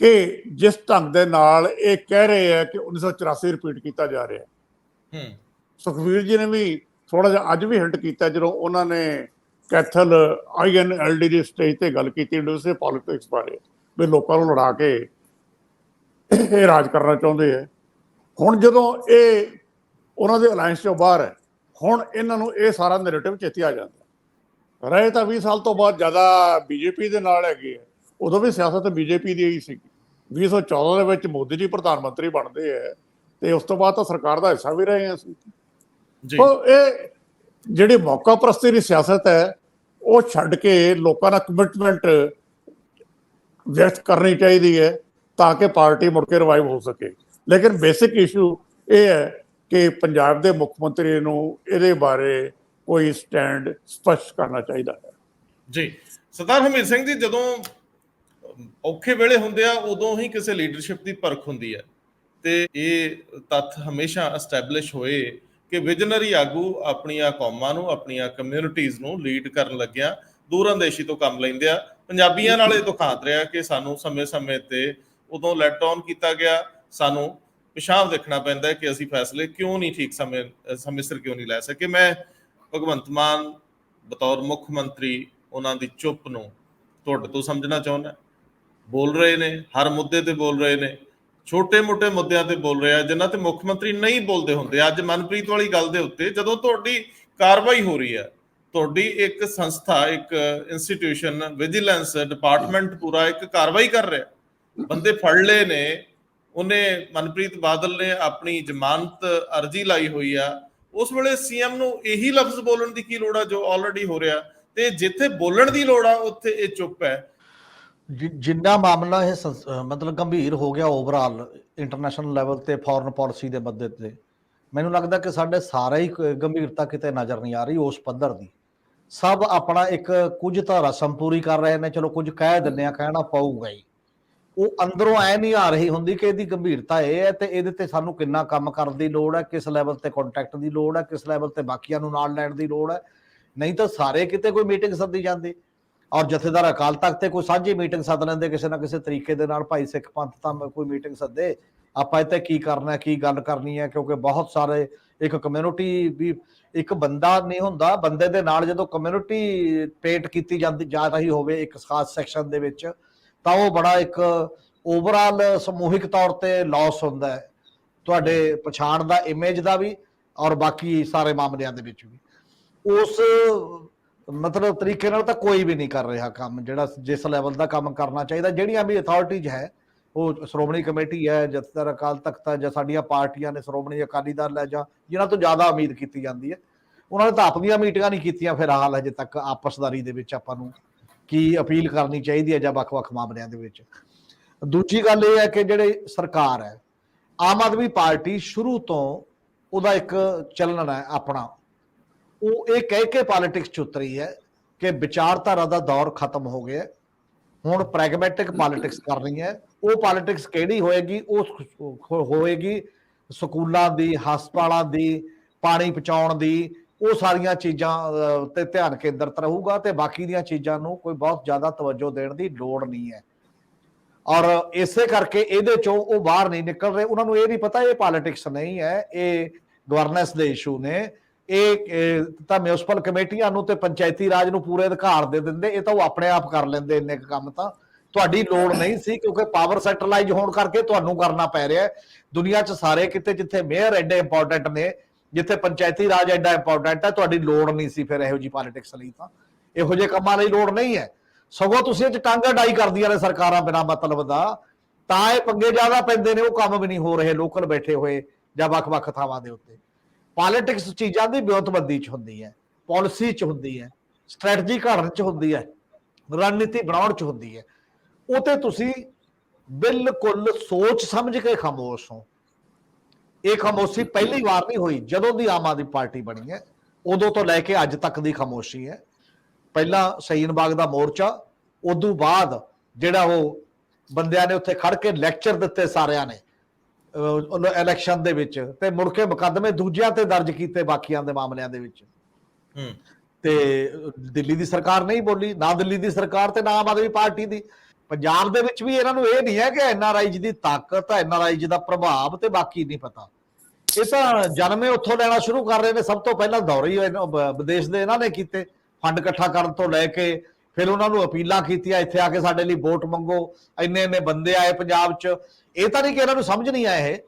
Speaker 2: ਕਿ ਜਿਸ ਢੰਗ ਦੇ ਨਾਲ ਇਹ ਕਹਿ ਰਹੇ ਹੈ ਕਿ 1984 ਰਿਪੀਟ ਕੀਤਾ ਜਾ ਰਿਹਾ ਹੈ। ਸੁਖਬੀਰ ਜੀ ਨੇ ਵੀ ਥੋੜਾ ਜਿਹਾ ਅੱਜ ਵੀ ਹਿੰਟ ਕੀਤਾ ਜਦੋਂ ਉਹਨਾਂ ਨੇ ਕੈਥਲ INLD ਦੀ ਸਟੇਜ ਤੇ ਗੱਲ ਕੀਤੀ ਯੂਨੀਵਰਸਿਟੀ ਪੋਲਿਟਿਕਸ ਬਾਰੇ, ਵੀ ਲੋਕਾਂ ਨੂੰ ਲੜਾ ਕੇ ਇਹ ਰਾਜ ਕਰਨਾ ਚਾਹੁੰਦੇ ਹੈ। ਹੁਣ ਜਦੋਂ ਇਹ ਉਹਨਾਂ ਦੇ ਅਲਾਇੰਸ ਚੋਂ ਬਾਹਰ ਹੈ, ਹੁਣ ਇਹਨਾਂ ਨੂੰ ਇਹ ਸਾਰਾ ਨੈਰੇਟਿਵ ਚੇਤੇ ਆ ਜਾਂਦਾ। ਰਹੇ ਤਾਂ 20 ਸਾਲ ਤੋਂ ਬਾਅਦ ਜ਼ਿਆਦਾ BJP ਦੇ ਨਾਲ ਹੈਗੇ ਹੈ, ਉਦੋਂ ਵੀ ਸਿਆਸਤ BJP ਦੀ ਹੀ ਸੀਗੀ। 2014 ਦੇ ਵਿੱਚ ਮੋਦੀ ਜੀ ਪ੍ਰਧਾਨ ਮੰਤਰੀ ਬਣਦੇ ਹੈ ਤੇ ਉਸ ਤੋਂ ਬਾਅਦ ਤਾਂ ਸਰਕਾਰ ਦਾ ਹਿੱਸਾ ਵੀ ਰਹੇ ਹਾਂ ਅਸੀਂ। ਇਹ ਜਿਹੜੀ ਮੌਕਾ ਪ੍ਰਸਤੀ ਦੀ ਸਿਆਸਤ ਹੈ ਉਹ ਛੱਡ ਕੇ ਲੋਕਾਂ ਨਾਲ ਕਮਿਟਮੈਂਟ ਵਿਅਕਤ ਕਰਨੀ ਚਾਹੀਦੀ ਹੈ ਤਾਂ ਕਿ ਪਾਰਟੀ ਮੁੜ ਕੇ ਰਿਵਾਈਵ ਹੋ ਸਕੇ। ਲੇਕਿਨ ਬੇਸਿਕ ਇਸ਼ੂ ਇਹ ਹੈ ਕਿ ਪੰਜਾਬ ਦੇ ਮੁੱਖ ਮੰਤਰੀ ਨੂੰ ਇਹਦੇ ਬਾਰੇ ਕੋਈ ਸਟੈਂਡ ਸਪਸ਼ਟ ਕਰਨਾ ਚਾਹੀਦਾ ਹੈ।
Speaker 1: ਜੀ ਸਰਦਾਰ ਹਰਮੀਤ ਸਿੰਘ ਜੀ, ਜਦੋਂ ਔਖੇ ਵੇਲੇ ਹੁੰਦੇ ਆ ਉਦੋਂ ਹੀ ਕਿਸੇ ਲੀਡਰਸ਼ਿਪ ਦੀ ਪਰਖ ਹੁੰਦੀ ਹੈ ਤੇ ਇਹ ਤੱਥ ਹਮੇਸ਼ਾ ਐਸਟੈਬਲਿਸ਼ ਹੋਏ ਕਿ ਵਿਜ਼ਨਰੀ ਆਗੂ ਆਪਣੀਆਂ ਕੌਮਾਂ ਨੂੰ, ਆਪਣੀਆਂ ਕਮਿਊਨਿਟੀਜ਼ ਨੂੰ ਲੀਡ ਕਰਨ ਲੱਗਿਆ ਦੂਰਅੰਦੇਸ਼ੀ ਤੋਂ ਕੰਮ ਲੈਂਦੇ ਆ। ਪੰਜਾਬੀਆਂ ਨਾਲ ਇਹ ਦੁਖਾਂਤ ਰਿਹਾ ਕਿ ਸਾਨੂੰ ਸਮੇਂ-ਸਮੇਂ ਤੇ ਉਦੋਂ ਲੈਟ ਆਨ ਕੀਤਾ ਗਿਆ, ਸਾਨੂੰ ਪਿਛਾਂਹ ਦੇਖਣਾ ਪੈਂਦਾ ਕਿ ਅਸੀਂ ਫੈਸਲੇ ਕਿਉਂ ਨਹੀਂ ਠੀਕ ਸਮੇਂ ਸਿਰ ਕਿਉਂ ਨਹੀਂ ਲੈ ਸਕੇ। ਮੈਂ ਭਗਵੰਤ ਮਾਨ ਬਤੌਰ ਮੁੱਖ ਮੰਤਰੀ ਉਹਨਾਂ ਦੀ ਚੁੱਪ ਨੂੰ ਤੁਹਾਡੇ ਤੋਂ ਸਮਝਣਾ ਚਾਹੁੰਦਾ। ਬੋਲ ਰਹੇ ਨੇ, ਹਰ ਮੁੱਦੇ ਤੇ ਬੋਲ ਰਹੇ ਨੇ, ਛੋਟੇ-ਮੋਟੇ ਮੁੱਦਿਆਂ ਤੇ ਬੋਲ ਰਹੇ ਆ ਜਿਨ੍ਹਾਂ ਤੇ ਮੁੱਖ ਮੰਤਰੀ ਨਹੀਂ ਬੋਲਦੇ ਹੁੰਦੇ। ਅੱਜ ਮਨਪ੍ਰੀਤ ਵਾਲੀ ਗੱਲ ਦੇ ਉੱਤੇ ਜਦੋਂ ਤੁਹਾਡੀ ਕਾਰਵਾਈ ਹੋ ਰਹੀ ਹੈ, ਤੁਹਾਡੀ ਇੱਕ ਸੰਸਥਾ, ਇੱਕ ਇੰਸਟੀਟਿਊਸ਼ਨ, ਵਿਜੀਲੈਂਸ ਡਿਪਾਰਟਮੈਂਟ ਪੂਰਾ ਇੱਕ ਕਾਰਵਾਈ ਕਰ ਰਿਹਾ, ਬੰਦੇ ਫੜ ਲਏ ਨੇ, ਉਹਨੇ ਮਨਪ੍ਰੀਤ ਬਾਦਲ ਨੇ ਆਪਣੀ ਜ਼ਮਾਨਤ ਅਰਜੀ ਲਾਈ ਹੋਈ ਆ, ਉਸ ਵੇਲੇ CM ਨੂੰ ਇਹੀ ਲਫ਼ਜ਼ ਬੋਲਣ ਦੀ ਕੀ ਲੋੜ ਆ ਜੋ ਆਲਰੇਡੀ ਹੋ ਰਿਹਾ? ਤੇ ਜਿੱਥੇ ਬੋਲਣ ਦੀ ਲੋੜ ਆ ਉੱਥੇ ਇਹ ਚੁੱਪ ਹੈ।
Speaker 3: ਜਿੰਨਾ ਮਾਮਲਾ ਇਹ ਮਤਲਬ ਗੰਭੀਰ ਹੋ ਗਿਆ ਓਵਰਆਲ ਇੰਟਰਨੈਸ਼ਨਲ ਲੈਵਲ ਤੇ ਫੋਰਨ ਪਾਲਿਸੀ ਦੇ ਮੁੱਦੇ ਤੇ, ਮੈਨੂੰ ਲੱਗਦਾ ਕਿ ਸਾਡੇ ਸਾਰੇ ਹੀ ਗੰਭੀਰਤਾ ਕਿਤੇ ਨਜ਼ਰ ਨਹੀਂ ਆ ਰਹੀ ਉਸ ਪੱਧਰ ਦੀ। ਸਭ ਆਪਣਾ ਇੱਕ ਕੁਝ ਤਾਂ ਰਸਮ ਪੂਰੀ ਕਰ ਰਹੇ ਨੇ, ਚਲੋ ਕੁਝ ਕਹਿ ਦਿੰਦੇ ਆ, ਕਹਿਣਾ ਪਊਗਾ ਹੀ। ਉਹ ਅੰਦਰੋਂ ਐ ਨਹੀਂ ਆ ਰਹੀ ਹੁੰਦੀ ਕਿ ਇਹਦੀ ਗੰਭੀਰਤਾ ਇਹ ਹੈ ਤੇ ਇਹਦੇ ਤੇ ਸਾਨੂੰ ਕਿੰਨਾ ਕੰਮ ਕਰਨ ਦੀ ਲੋੜ ਹੈ, ਕਿਸ ਲੈਵਲ ਤੇ ਕੰਟੈਕਟ ਦੀ ਲੋੜ ਹੈ, ਕਿਸ ਲੈਵਲ ਤੇ ਬਾਕੀਆਂ ਨੂੰ ਨਾਲ ਲੈਣ ਦੀ ਲੋੜ ਹੈ। ਨਹੀਂ ਤਾਂ ਸਾਰੇ ਕਿਤੇ ਕੋਈ ਮੀਟਿੰਗ ਸੱਦੀ ਜਾਂਦੀ ਔਰ ਜਥੇਦਾਰ ਅਕਾਲ ਤਖਤ ਤੇ ਕੋਈ ਸਾਂਝੀ ਮੀਟਿੰਗ ਸੱਦ ਲੈਂਦੇ ਕਿਸੇ ਨਾ ਕਿਸੇ ਤਰੀਕੇ ਦੇ ਨਾਲ, ਭਾਈ ਸਿੱਖ ਪੰਥ ਤਾਂ ਕੋਈ ਮੀਟਿੰਗ ਸੱਦੇ, ਆਪਾਂ ਇੱਥੇ ਕੀ ਕਰਨਾ, ਕੀ ਗੱਲ ਕਰਨੀ ਹੈ। ਕਿਉਂਕਿ ਬਹੁਤ ਸਾਰੇ ਇੱਕ ਕਮਿਊਨਿਟੀ ਵੀ ਇੱਕ ਬੰਦਾ ਨਹੀਂ ਹੁੰਦਾ, ਬੰਦੇ ਦੇ ਨਾਲ ਜਦੋਂ ਕਮਿਊਨਿਟੀ ਪੇਂਟ ਕੀਤੀ ਜਾ ਰਹੀ ਹੋਵੇ ਇੱਕ ਖਾਸ ਸੈਕਸ਼ਨ ਦੇ ਵਿੱਚ, ਤਾਂ ਉਹ ਬੜਾ ਇੱਕ ਓਵਰਆਲ ਸਮੂਹਿਕ ਤੌਰ ਤੇ ਲਾਸ ਹੁੰਦਾ ਹੈ ਤੁਹਾਡੇ ਪਛਾਣ ਦਾ, ਇਮੇਜ ਦਾ ਵੀ ਔਰ ਬਾਕੀ ਸਾਰੇ ਮਾਮਲਿਆਂ ਦੇ ਵਿੱਚ ਵੀ। ਉਸ ਮਤਲਬ ਤਰੀਕੇ ਨਾਲ ਤਾਂ ਕੋਈ ਵੀ ਨਹੀਂ ਕਰ ਰਿਹਾ ਕੰਮ ਜਿਹੜਾ ਜਿਸ ਲੈਵਲ ਦਾ ਕੰਮ ਕਰਨਾ ਚਾਹੀਦਾ। ਜਿਹੜੀਆਂ ਵੀ ਅਥਾਰਟੀਜ਼ ਹੈ, ਉਹ ਸ਼੍ਰੋਮਣੀ ਕਮੇਟੀ ਹੈ, ਜਥੇਦਾਰ ਅਕਾਲ ਤਖਤ ਹੈ, ਜਾਂ ਸਾਡੀਆਂ ਪਾਰਟੀਆਂ ਨੇ, ਸ਼੍ਰੋਮਣੀ ਅਕਾਲੀ ਦਲ ਹੈ, ਜਾਂ ਜਿਨ੍ਹਾਂ ਤੋਂ ਜ਼ਿਆਦਾ ਉਮੀਦ ਕੀਤੀ ਜਾਂਦੀ ਹੈ, ਉਹਨਾਂ ਨੇ ਤਾਂ ਆਪਣੀਆਂ ਮੀਟਿੰਗਾਂ ਨਹੀਂ ਕੀਤੀਆਂ ਫਿਲਹਾਲ ਹਜੇ ਤੱਕ ਆਪਸਦਾਰੀ ਦੇ ਵਿੱਚ। ਆਪਾਂ ਨੂੰ ਕੀ ਅਪੀਲ ਕਰਨੀ ਚਾਹੀਦੀ ਹੈ ਜਾਂ ਵੱਖ-ਵੱਖ ਮਾਮਲਿਆਂ ਦੇ ਵਿੱਚ। ਦੂਜੀ ਗੱਲ ਇਹ ਹੈ ਕਿ ਜਿਹੜੇ ਸਰਕਾਰ ਹੈ, ਆਮ ਆਦਮੀ ਪਾਰਟੀ ਸ਼ੁਰੂ ਤੋਂ ਉਹਦਾ ਇੱਕ ਚੱਲਣ ਹੈ ਆਪਣਾ, ਉਹ ਇਹ ਕਹਿ ਕੇ ਪੋਲਿਟਿਕਸ ਚ ਉਤਰੀ ਹੈ ਕਿ ਵਿਚਾਰਧਾਰਾ ਦਾ ਦੌਰ ਖਤਮ ਹੋ ਗਿਆ, ਹੁਣ ਪ੍ਰੈਗਮੈਟਿਕ ਪੋਲਿਟਿਕਸ ਕਰਨੀ ਹੈ। ਉਹ ਪੋਲਿਟਿਕਸ ਕਿਹੜੀ ਹੋਏਗੀ? ਉਹ ਹੋਏਗੀ ਸਕੂਲਾਂ ਦੀ, ਹਸਪਤਾਲਾਂ ਦੀ, ਪਾਣੀ ਪਹੁੰਚਾਉਣ ਦੀ, ਉਹ ਸਾਰੀਆਂ ਚੀਜ਼ਾਂ ਤੇ ਧਿਆਨ ਕੇਂਦਰਿਤ ਰਹੂਗਾ ਤੇ ਬਾਕੀ ਦੀਆਂ ਚੀਜ਼ਾਂ ਨੂੰ ਕੋਈ ਬਹੁਤ ਜ਼ਿਆਦਾ ਤਵੱਜੋ ਦੇਣ ਦੀ ਲੋੜ ਨਹੀਂ ਹੈ। ਔਰ ਇਸੇ ਕਰਕੇ ਇਹਦੇ ਚੋਂ ਉਹ ਬਾਹਰ ਨਹੀਂ ਨਿਕਲ ਰਹੇ। ਉਹਨਾਂ ਨੂੰ ਇਹ ਨਹੀਂ ਪਤਾ ਇਹ ਪੋਲਿਟਿਕਸ ਨਹੀਂ ਹੈ, ਇਹ ਗਵਰਨੈਂਸ ਦੇ ਇਸ਼ੂ ਨੇ। ਇਹ ਤਾਂ ਮਿਊਨਿਸਪਲ ਕਮੇਟੀਆਂ ਨੂੰ ਤੇ ਪੰਚਾਇਤੀ ਰਾਜ ਨੂੰ ਪੂਰੇ ਅਧਿਕਾਰ ਦੇ ਦਿੰਦੇ, ਇਹ ਤਾਂ ਉਹ ਆਪਣੇ ਆਪ ਕਰ ਲੈਂਦੇ ਇੰਨੇ ਕੰਮ ਤਾਂ ਤੁਹਾਡੀ ਲੋੜ ਨਹੀਂ ਸੀ, ਕਿਉਂਕਿ ਪਾਵਰ ਸੈਂਟਰਲਾਈਜ਼ ਹੋਣ ਕਰਕੇ ਤੁਹਾਨੂੰ ਕਰਨਾ ਪੈ ਰਿਹਾ ਹੈ। ਦੁਨੀਆ 'ਚ ਸਾਰੇ ਕਿਤੇ ਜਿੱਥੇ ਮੇਅਰ ਐਡੇ ਇੰਪੋਰਟੈਂਟ ਨੇ, ਜਿੱਥੇ ਪੰਚਾਇਤੀ ਰਾਜ ਐਡਾ ਇੰਪੋਰਟੈਂਟ ਹੈ, ਤੁਹਾਡੀ ਲੋੜ ਨਹੀਂ ਸੀ ਫਿਰ ਇਹੋ ਜਿਹੀ ਪੋਲਿਟਿਕਸ ਲਈ। ਤਾਂ ਇਹੋ ਜਿਹੇ ਕੰਮਾਂ ਲਈ ਲੋੜ ਨਹੀਂ ਹੈ, ਸਗੋਂ ਤੁਸੀਂ ਇਹ 'ਚ ਟਾਂਗਾ ਡਾਈ ਕਰਦੀਆਂ ਨੇ ਸਰਕਾਰਾਂ ਬਿਨਾਂ ਮਤਲਬ ਦਾ, ਤਾਂ ਇਹ ਪੰਗੇ ਜ਼ਿਆਦਾ ਪੈਂਦੇ ਨੇ। ਉਹ ਕੰਮ ਵੀ ਨਹੀਂ ਹੋ ਰਹੇ ਲੋਕਲ ਬੈਠੇ ਹੋਏ ਜਾਂ ਵੱਖ-ਵੱਖ ਥਾਵਾਂ ਦੇ ਉੱਤੇ। ਪੋਲਿਟਿਕਸ ਚੀਜ਼ਾਂ ਦੀ ਵਿਉਂਤਬੰਦੀ 'ਚ ਹੁੰਦੀ ਹੈ, ਪਾਲਿਸੀ 'ਚ ਹੁੰਦੀ ਹੈ, ਸਟ੍ਰੈਟਜੀ ਘੜਨ 'ਚ ਹੁੰਦੀ ਹੈ, ਰਣਨੀਤੀ ਬਣਾਉਣ 'ਚ ਹੁੰਦੀ ਹੈ। ਉਹ ਤੇ ਤੁਸੀਂ ਬਿਲਕੁਲ ਸੋਚ ਸਮਝ ਕੇ ਖਾਮੋਸ਼ ਹੋ। ਇਹ ਖਾਮੋਸ਼ੀ ਪਹਿਲੀ ਵਾਰ ਨਹੀਂ ਹੋਈ, ਜਦੋਂ ਦੀ ਆਮ ਆਦਮੀ ਪਾਰਟੀ ਬਣੀ ਹੈ ਉਦੋਂ ਤੋਂ ਲੈ ਕੇ ਅੱਜ ਤੱਕ ਦੀ ਖਾਮੋਸ਼ੀ ਹੈ। ਪਹਿਲਾਂ ਸ਼ਹੀਨ ਬਾਗ ਦਾ ਮੋਰਚਾ, ਉਦੋਂ ਬਾਅਦ ਜਿਹੜਾ ਉਹ ਬੰਦਿਆਂ ਨੇ ਉੱਥੇ ਖੜ ਕੇ ਲੈਕਚਰ ਦਿੱਤੇ ਸਾਰਿਆਂ ਨੇ ਇਲੈਕਸ਼ਨ ਦੇ ਵਿੱਚ, ਤੇ ਮੁੜ ਕੇ ਮੁਕੱਦਮੇ ਦੂਜਿਆਂ ਤੇ ਦਰਜ ਕੀਤੇ ਬਾਕੀਆਂ ਦੇ ਮਾਮਲਿਆਂ ਦੇ ਵਿੱਚ। ਤੇ ਦਿੱਲੀ ਦੀ ਸਰਕਾਰ ਨਹੀਂ ਬੋਲੀ, ਨਾ ਦਿੱਲੀ ਦੀ ਸਰਕਾਰ ਤੇ ਨਾ ਆਮ ਆਦਮੀ ਪਾਰਟੀ ਦੀ। ਪੰਜਾਬ ਦੇ ਵਿੱਚ ਵੀ ਇਹਨਾਂ ਨੂੰ ਇਹ ਨਹੀਂ ਹੈ ਕਿ NRI ਦੀ ਤਾਕਤ, NRI ਦਾ ਪ੍ਰਭਾਵ ਤੇ ਬਾਕੀ ਨਹੀਂ ਪਤਾ। ਇਹ ਤਾਂ ਜਨਮੇ ਉੱਥੋਂ ਲੈਣਾ ਸ਼ੁਰੂ ਕਰ ਰਹੇ ਨੇ। ਸਭ ਤੋਂ ਪਹਿਲਾਂ ਦੌਰੇ ਹੀ ਵਿਦੇਸ਼ ਦੇ ਇਹਨਾਂ ਨੇ ਕੀਤੇ, ਫੰਡ ਇਕੱਠਾ ਕਰਨ ਤੋਂ ਲੈ ਕੇ ਫਿਰ ਉਹਨਾਂ ਨੂੰ ਅਪੀਲਾਂ ਕੀਤੀਆਂ ਇੱਥੇ ਆ ਕੇ ਸਾਡੇ ਲਈ ਵੋਟ ਮੰਗੋ, ਇੰਨੇ ਬੰਦੇ ਆਏ ਪੰਜਾਬ 'ਚ। ਇਹ ਤਾਂ ਨਹੀਂ ਕਿ ਇਹਨਾਂ ਨੂੰ ਸਮਝ ਨਹੀਂ ਆਇਆ ਇਹ,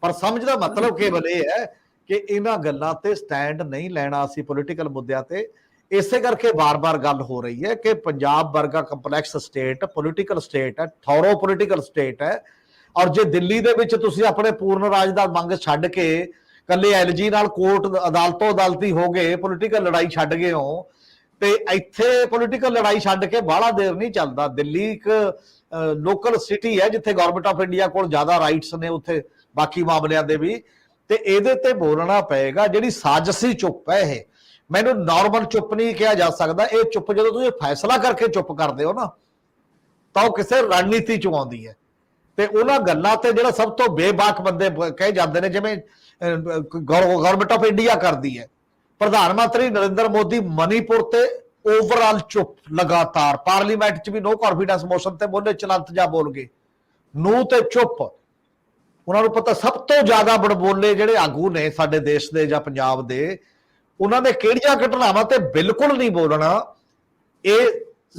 Speaker 3: ਪਰ ਸਮਝ ਦਾ ਮਤਲਬ ਕੇਵਲ ਇਹ ਹੈ ਕਿ ਇਹਨਾਂ ਗੱਲਾਂ ਤੇ ਸਟੈਂਡ ਨਹੀਂ ਲੈਣਾ ਅਸੀਂ ਪੋਲੀਟੀਕਲ ਮੁੱਦਿਆਂ ਤੇ। ਇਸੇ ਕਰਕੇ ਬਾਰ-ਬਾਰ ਗੱਲ ਹੋ ਰਹੀ ਹੈ ਕਿ ਪੰਜਾਬ ਵਰਗਾ ਕੰਪਲੈਕਸ ਸਟੇਟ, ਪੋਲੀਟੀਕਲ ਸਟੇਟ ਹੈ, ਥੋਰੋ ਪੋਲੀਟੀਕਲ ਸਟੇਟ ਹੈ। ਔਰ ਜੇ ਦਿੱਲੀ ਦੇ ਵਿੱਚ ਤੁਸੀਂ ਆਪਣੇ ਪੂਰਨ ਰਾਜ ਦਾ ਮੰਗ ਛੱਡ ਕੇ ਕੱਲੇ LG ਨਾਲ ਕੋਰਟ ਅਦਾਲਤੋਂ ਅਦਾਲਤੀ ਹੋ ਗਏ, ਪੋਲੀਟੀਕਲ ਲੜਾਈ ਛੱਡ ਗਏ ਹੋ, ਤੇ ਇੱਥੇ ਪੋਲੀਟੀਕਲ ਲੜਾਈ ਛੱਡ ਕੇ ਬਾਹਲਾ ਦੇਰ ਨਹੀਂ ਚੱਲਦਾ। ਦਿੱਲੀ ਇੱਕ ਲੋਕਲ ਸਿਟੀ ਹੈ ਜਿੱਥੇ ਗਵਰਨਮੈਂਟ ਆਫ ਇੰਡੀਆ ਕੋਲ ਜ਼ਿਆਦਾ ਰਾਈਟਸ ਨੇ, ਉੱਥੇ ਬਾਕੀ ਮਾਮਲਿਆਂ ਦੇ ਵੀ। ਤੇ ਇਹਦੇ ਤੇ ਬੋਲਣਾ ਪਏਗਾ। ਜਿਹੜੀ ਸਾਜ਼ਿਸ਼ੀ ਚੁੱਪ ਹੈ, ਇਹ ਮੈਨੂੰ ਨਾਰਮਲ ਚੁੱਪ ਨਹੀਂ ਕਿਹਾ ਜਾ ਸਕਦਾ। ਇਹ ਚੁੱਪ ਜਦੋਂ ਤੁਸੀਂ ਫੈਸਲਾ ਕਰਕੇ ਚੁੱਪ ਕਰਦੇ ਹੋ ਨਾ, ਤਾਂ ਉਹ ਕਿਸੇ ਰਣਨੀਤੀ ਚੋਂ ਆਉਂਦੀ ਹੈ। ਤੇ ਉਹਨਾਂ ਗੱਲਾਂ ਤੇ ਜਿਹੜਾ ਸਭ ਤੋਂ ਬੇਬਾਕ ਬੰਦੇ ਕਹੇ ਜਾਂਦੇ ਨੇ, ਜਿਵੇਂ ਗਵਰਨਮੈਂਟ ਆਫ ਇੰਡੀਆ ਕਰਦੀ ਹੈ। ਪ੍ਰਧਾਨ ਮੰਤਰੀ ਨਰਿੰਦਰ ਮੋਦੀ ਮਨੀਪੁਰ ਤੇ ਓਵਰਆਲ ਚੁੱਪ, ਲਗਾਤਾਰ ਪਾਰਲੀਮੈਂਟ 'ਚ ਵੀ ਨੋ ਕੌਨਫੀਡੈਂਸ ਮੋਸ਼ਨ ਤੇ ਬੋਲੇ, ਚਲੰਤ ਜਾ ਬੋਲ ਗਏ, ਨੂੰ ਤੇ ਚੁੱਪ। ਉਹਨਾਂ ਨੂੰ ਪਤਾ ਸਭ ਤੋਂ ਜ਼ਿਆਦਾ ਬੜਬੋਲੇ ਜਿਹੜੇ ਆਗੂ ਨੇ ਸਾਡੇ ਦੇਸ਼ ਦੇ ਜਾਂ ਪੰਜਾਬ ਦੇ, ਉਹਨਾਂ ਨੇ ਕਿਹੜੀਆਂ ਘਟਨਾਵਾਂ ਤੇ ਬਿਲਕੁਲ ਨਹੀਂ ਬੋਲਣਾ। ਇਹ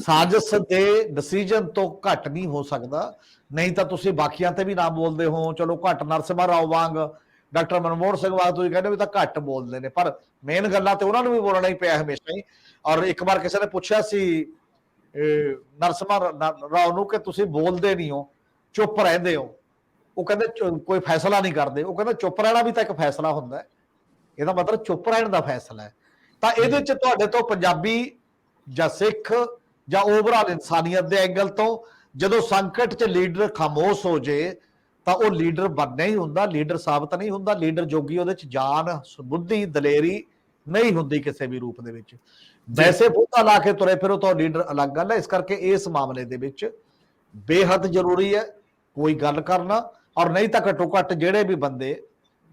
Speaker 3: ਸਾਜ਼ਿਸ਼ ਦੇ ਡਿਸੀਜਨ ਤੋਂ ਘੱਟ ਨਹੀਂ ਹੋ ਸਕਦਾ। ਨਹੀਂ ਤਾਂ ਤੁਸੀਂ ਬਾਕੀਆਂ ਤੇ ਵੀ ਨਾ ਬੋਲਦੇ ਹੋ, ਚਲੋ ਘੱਟ ਨਰਸਿਮਹਾ ਰਾਓ ਵਾਂਗ, ਡਾਕਟਰ ਮਨਮੋਹਨ ਸਿੰਘ ਵਾਂਗ ਤੁਸੀਂ ਕਹਿੰਦੇ ਵੀ ਤਾਂ ਘੱਟ ਬੋਲਦੇ ਨੇ, ਪਰ ਮੇਨ ਗੱਲਾਂ ਤੇ ਉਹਨਾਂ ਨੂੰ ਵੀ ਬੋਲਣਾ ਹੀ ਪਿਆ ਹਮੇਸ਼ਾ ਹੀ। ਔਰ ਇੱਕ ਵਾਰ ਕਿਸੇ ਨੇ ਪੁੱਛਿਆ ਸੀ ਨਰਸਿਮਹਾ ਰਾਓ ਨੂੰ ਕਿ ਤੁਸੀਂ ਬੋਲਦੇ ਨਹੀਂ ਹੋ, ਚੁੱਪ ਰਹਿੰਦੇ ਹੋ। ਉਹ ਕਹਿੰਦੇ ਕੋਈ ਫੈਸਲਾ ਨਹੀਂ ਕਰਦੇ। ਉਹ ਕਹਿੰਦਾ ਚੁੱਪ ਰਹਿਣਾ ਵੀ ਤਾਂ ਇੱਕ ਫੈਸਲਾ ਹੁੰਦਾ ਹੈ, ਇਹਦਾ ਮਤਲਬ ਚੁੱਪ ਰਹਿਣ ਦਾ ਫੈਸਲਾ ਹੈ। ਤਾਂ ਇਹਦੇ 'ਚ ਤੁਹਾਡੇ ਤੋਂ ਪੰਜਾਬੀ ਜਾਂ ਸਿੱਖ ਜਾਂ ਓਵਰਆਲ ਇਨਸਾਨੀਅਤ ਦੇ ਐਂਗਲ ਤੋਂ ਜਦੋਂ ਸੰਕਟ 'ਚ ਲੀਡਰ ਖਾਮੋਸ਼ ਹੋ ਜੇ ਤਾਂ ਉਹ ਲੀਡਰ ਬਣਨਾ ਹੀ ਹੁੰਦਾ, ਲੀਡਰ ਸਾਬਤ ਨਹੀਂ ਹੁੰਦਾ। ਲੀਡਰ ਜੋਗੀ ਉਹਦੇ 'ਚ ਜਾਨ, ਬੁੱਧੀ, ਦਲੇਰੀ ਨਹੀਂ ਹੁੰਦੀ ਕਿਸੇ ਵੀ ਰੂਪ ਦੇ ਵਿੱਚ। ਵੈਸੇ ਬੋਤਾ ਲਾ ਕੇ ਤੁਰੇ ਫਿਰੋ ਤਾਂ ਲੀਡਰ ਅਲੱਗ ਗੱਲ ਹੈ। ਇਸ ਕਰਕੇ ਇਸ ਮਾਮਲੇ ਦੇ ਵਿੱਚ ਬੇਹੱਦ ਜ਼ਰੂਰੀ ਹੈ ਕੋਈ ਗੱਲ ਕਰਨਾ। ਔਰ ਨਹੀਂ ਤਾਂ ਘੱਟੋ ਘੱਟ ਜਿਹੜੇ ਵੀ ਬੰਦੇ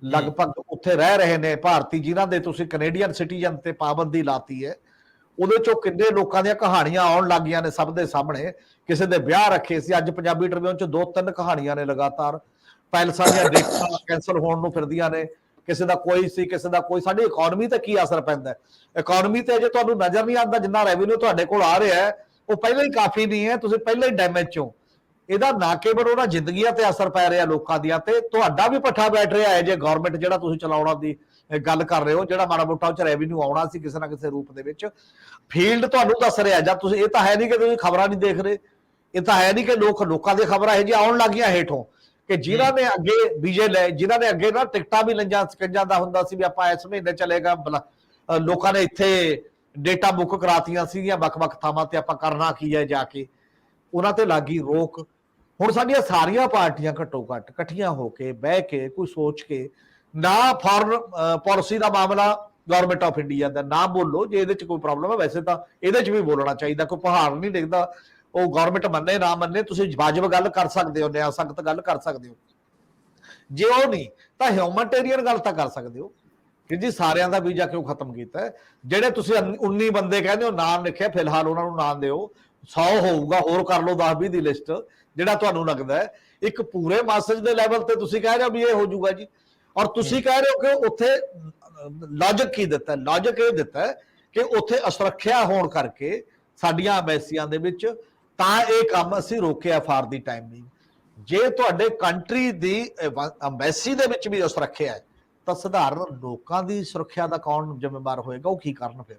Speaker 3: ਲਗਭਗ ਉੱਥੇ ਰਹਿ ਰਹੇ ਨੇ ਭਾਰਤੀ, ਜਿਨ੍ਹਾਂ ਦੇ ਤੁਸੀਂ ਕੈਨੇਡੀਅਨ ਸਿਟੀਜ਼ਨ ਤੇ ਪਾਬੰਦੀ ਲਾਤੀ ਹੈ, ਉਹਦੇ ਚੋਂ ਕਿੰਨੇ ਲੋਕਾਂ ਦੀਆਂ ਕਹਾਣੀਆਂ ਆਉਣ ਲੱਗ ਗਈਆਂ ਨੇ ਸਭ ਦੇ ਸਾਹਮਣੇ। ਕਿਸੇ ਦੇ ਵਿਆਹ ਰੱਖੇ ਸੀ, ਅੱਜ ਪੰਜਾਬੀ ਟ੍ਰਿਬਿਊਨ 'ਚ 2-3 ਕਹਾਣੀਆਂ ਨੇ ਲਗਾਤਾਰ, ਪੈਲਸਾਂ ਦੀਆਂ ਡੇਟਾਂ ਕੈਂਸਲ ਹੋਣ ਨੂੰ ਫਿਰਦੀਆਂ ਨੇ, ਕਿਸੇ ਦਾ ਕੋਈ ਸੀ, ਕਿਸੇ ਦਾ ਕੋਈ। ਸਾਡੀ ਇਕਨੋਮੀ ਤੇ ਕੀ ਅਸਰ ਪੈਂਦਾ? ਇਕਨੋਮੀ ਤੇ ਜੇ ਤੁਹਾਨੂੰ ਨਜ਼ਰ ਨਹੀਂ ਆਉਂਦਾ, ਜਿੰਨਾ ਰੈਵਨਿਊ ਤੁਹਾਡੇ ਕੋਲ ਆ ਰਿਹਾ ਹੈ ਉਹ ਪਹਿਲਾਂ ਹੀ ਕਾਫੀ ਨਹੀਂ ਹੈ, ਤੁਸੀਂ ਪਹਿਲਾਂ ਹੀ ਡੈਮੇਜ ਚੋਂ। ਇਹਦਾ ਨਾ ਕੇਵਲ ਉਹਨਾਂ ਜ਼ਿੰਦਗੀਆਂ ਤੇ ਅਸਰ ਪੈ ਰਿਹਾ ਲੋਕਾਂ ਦੀਆਂ, ਤੇ ਤੁਹਾਡਾ ਵੀ ਪੱਠਾ ਬੈਠ ਰਿਹਾ ਹੈ ਜੇ ਗਵਰਨਮੈਂਟ ਜਿਹੜਾ ਤੁਸੀਂ ਚਲਾਉਣਾ ਦੀ ਗੱਲ ਕਰ ਰਹੇ ਹੋ, ਜਿਹੜਾ ਮਾੜਾ ਮੋਟਾ ਉਹ 'ਚ ਰੈਵਨਿਊ ਆਉਣਾ ਸੀ ਕਿਸੇ ਨਾ ਕਿਸੇ ਰੂਪ ਦੇ ਵਿੱਚ, ਫੀਲਡ ਤੁਹਾਨੂੰ ਦੱਸ ਰਿਹਾ। ਜਾਂ ਤੁਸੀਂ, ਇਹ ਤਾਂ ਹੈ ਨਹੀਂ ਕਿ ਤੁਸੀਂ ਖਬਰਾਂ ਨਹੀਂ ਦੇਖ ਰਹੇ, ਇਹ ਤਾਂ ਹੈ ਨਹੀਂ ਕਿ ਲੋਕਾਂ ਦੀਆਂ ਖਬਰਾਂ ਇਹ ਜੀ ਆਉਣ ਲੱਗ ਗਈਆਂ ਹੇਠੋਂ, ਕਿ ਜਿਨ੍ਹਾਂ ਨੇ ਅੱਗੇ ਵੀਜ਼ੇ ਲੈ, ਜਿਨ੍ਹਾਂ ਨੇ ਅੱਗੇ ਨਾ ਟਿਕਟਾਂ ਵੀ ਲਈਆਂ, ਜਾਂਦਾ ਹੁੰਦਾ ਸੀ ਵੀ ਆਪਾਂ ਇਸ ਮਹੀਨੇ ਚਲੇਗਾ, ਲੋਕਾਂ ਨੇ ਇੱਥੇ ਡੇਟਾ ਬੁੱਕ ਕਰਾਤੀਆਂ ਸੀਗੀਆਂ ਵੱਖ-ਵੱਖ ਥਾਵਾਂ ਤੇ, ਆਪਾਂ ਕਰਨਾ ਕੀ ਹੈ ਜਾ ਕੇ, ਉਹਨਾਂ ਤੇ ਲੱਗੀ ਰੋਕ। ਹੁਣ ਸਾਡੀਆਂ ਸਾਰੀਆਂ ਪਾਰਟੀਆਂ ਘੱਟੋ ਘੱਟ ਇਕੱਠੀਆਂ ਹੋ ਕੇ ਬਹਿ ਕੇ ਕੋਈ ਸੋਚ ਕੇ, ਨਾ ਫੋਰਨ ਪਾਲਿਸੀ ਦਾ ਮਾਮਲਾ ਗਵਰਨਮੈਂਟ ਆਫ ਇੰਡੀਆ ਦਾ ਨਾ ਬੋਲੋ ਜੇ ਇਹਦੇ 'ਚ ਕੋਈ ਪ੍ਰੋਬਲਮ ਹੈ। ਵੈਸੇ ਤਾਂ ਇਹਦੇ 'ਚ ਵੀ ਬੋਲਣਾ ਚਾਹੀਦਾ, ਕੋਈ ਪਹਾੜ ਨਹੀਂ ਡਿੱਗਦਾ। ਉਹ ਗਵਰਨਮੈਂਟ ਮੰਨੇ ਨਾ ਮੰਨੇ, ਤੁਸੀਂ ਵਾਜਬ ਗੱਲ ਕਰ ਸਕਦੇ ਹੋ, ਨਿਆਂ ਸਖਤ ਗੱਲ ਕਰ ਸਕਦੇ ਹੋ। ਜੇ ਉਹ ਨਹੀਂ ਤਾਂ ਹਿਊਮਨਟੇਰੀਅਨ ਗੱਲ ਤਾਂ ਕਰ ਸਕਦੇ ਹੋ। ਜੀ ਸਾਰਿਆਂ ਦਾ ਵੀਜ਼ਾ ਕਿਉਂ ਖਤਮ ਕੀਤਾ ਹੈ? ਜਿਹੜੇ ਤੁਸੀਂ 19 ਬੰਦੇ ਕਹਿੰਦੇ ਹੋ ਨਾਮ ਲਿਖਿਆ, ਫਿਲਹਾਲ ਉਹਨਾਂ ਨੂੰ ਨਾਮ ਦਿਓ, 100 ਹੋਊਗਾ, ਹੋਰ ਕਰ ਲਓ 10-20 ਦੀ ਲਿਸਟ, ਜਿਹੜਾ ਤੁਹਾਨੂੰ ਲੱਗਦਾ ਹੈ। ਇੱਕ ਪੂਰੇ ਮਾਸਜ ਦੇ ਲੈਵਲ ਤੇ ਤੁਸੀਂ ਕਹਿ ਰਹੇ ਹੋ ਵੀ ਇਹ ਹੋ ਜਾਊਗਾ ਜੀ, ਔਰ ਤੁਸੀਂ ਕਹਿ ਰਹੇ ਹੋ ਕਿ ਉੱਥੇ ਲੌਜਿਕ ਕੀ ਦਿੱਤਾ? ਲੌਜਿਕ ਇਹ ਦਿੱਤਾ ਹੈ ਕਿ ਉੱਥੇ ਅਸੁਰੱਖਿਆ ਹੋਣ ਕਰਕੇ ਸਾਡੀਆਂ ਐਮਬੈਸੀਆਂ ਦੇ ਵਿੱਚ ਤਾਂ ਇਹ ਕੰਮ ਅਸੀਂ ਰੋਕਿਆ ਫਾਰ ਦੀ ਟਾਈਮ। ਜੇ ਤੁਹਾਡੇ ਕੰਟਰੀ ਦੀ ਐਮਬੈਸੀ ਦੇ ਵਿੱਚ ਵੀ ਅਸੁਰੱਖਿਆ ਹੈ ਤਾਂ ਸਧਾਰਨ ਲੋਕਾਂ ਦੀ ਸੁਰੱਖਿਆ ਦਾ ਕੌਣ ਜ਼ਿੰਮੇਵਾਰ ਹੋਏਗਾ? ਉਹ ਕੀ ਕਰਨ ਫਿਰ?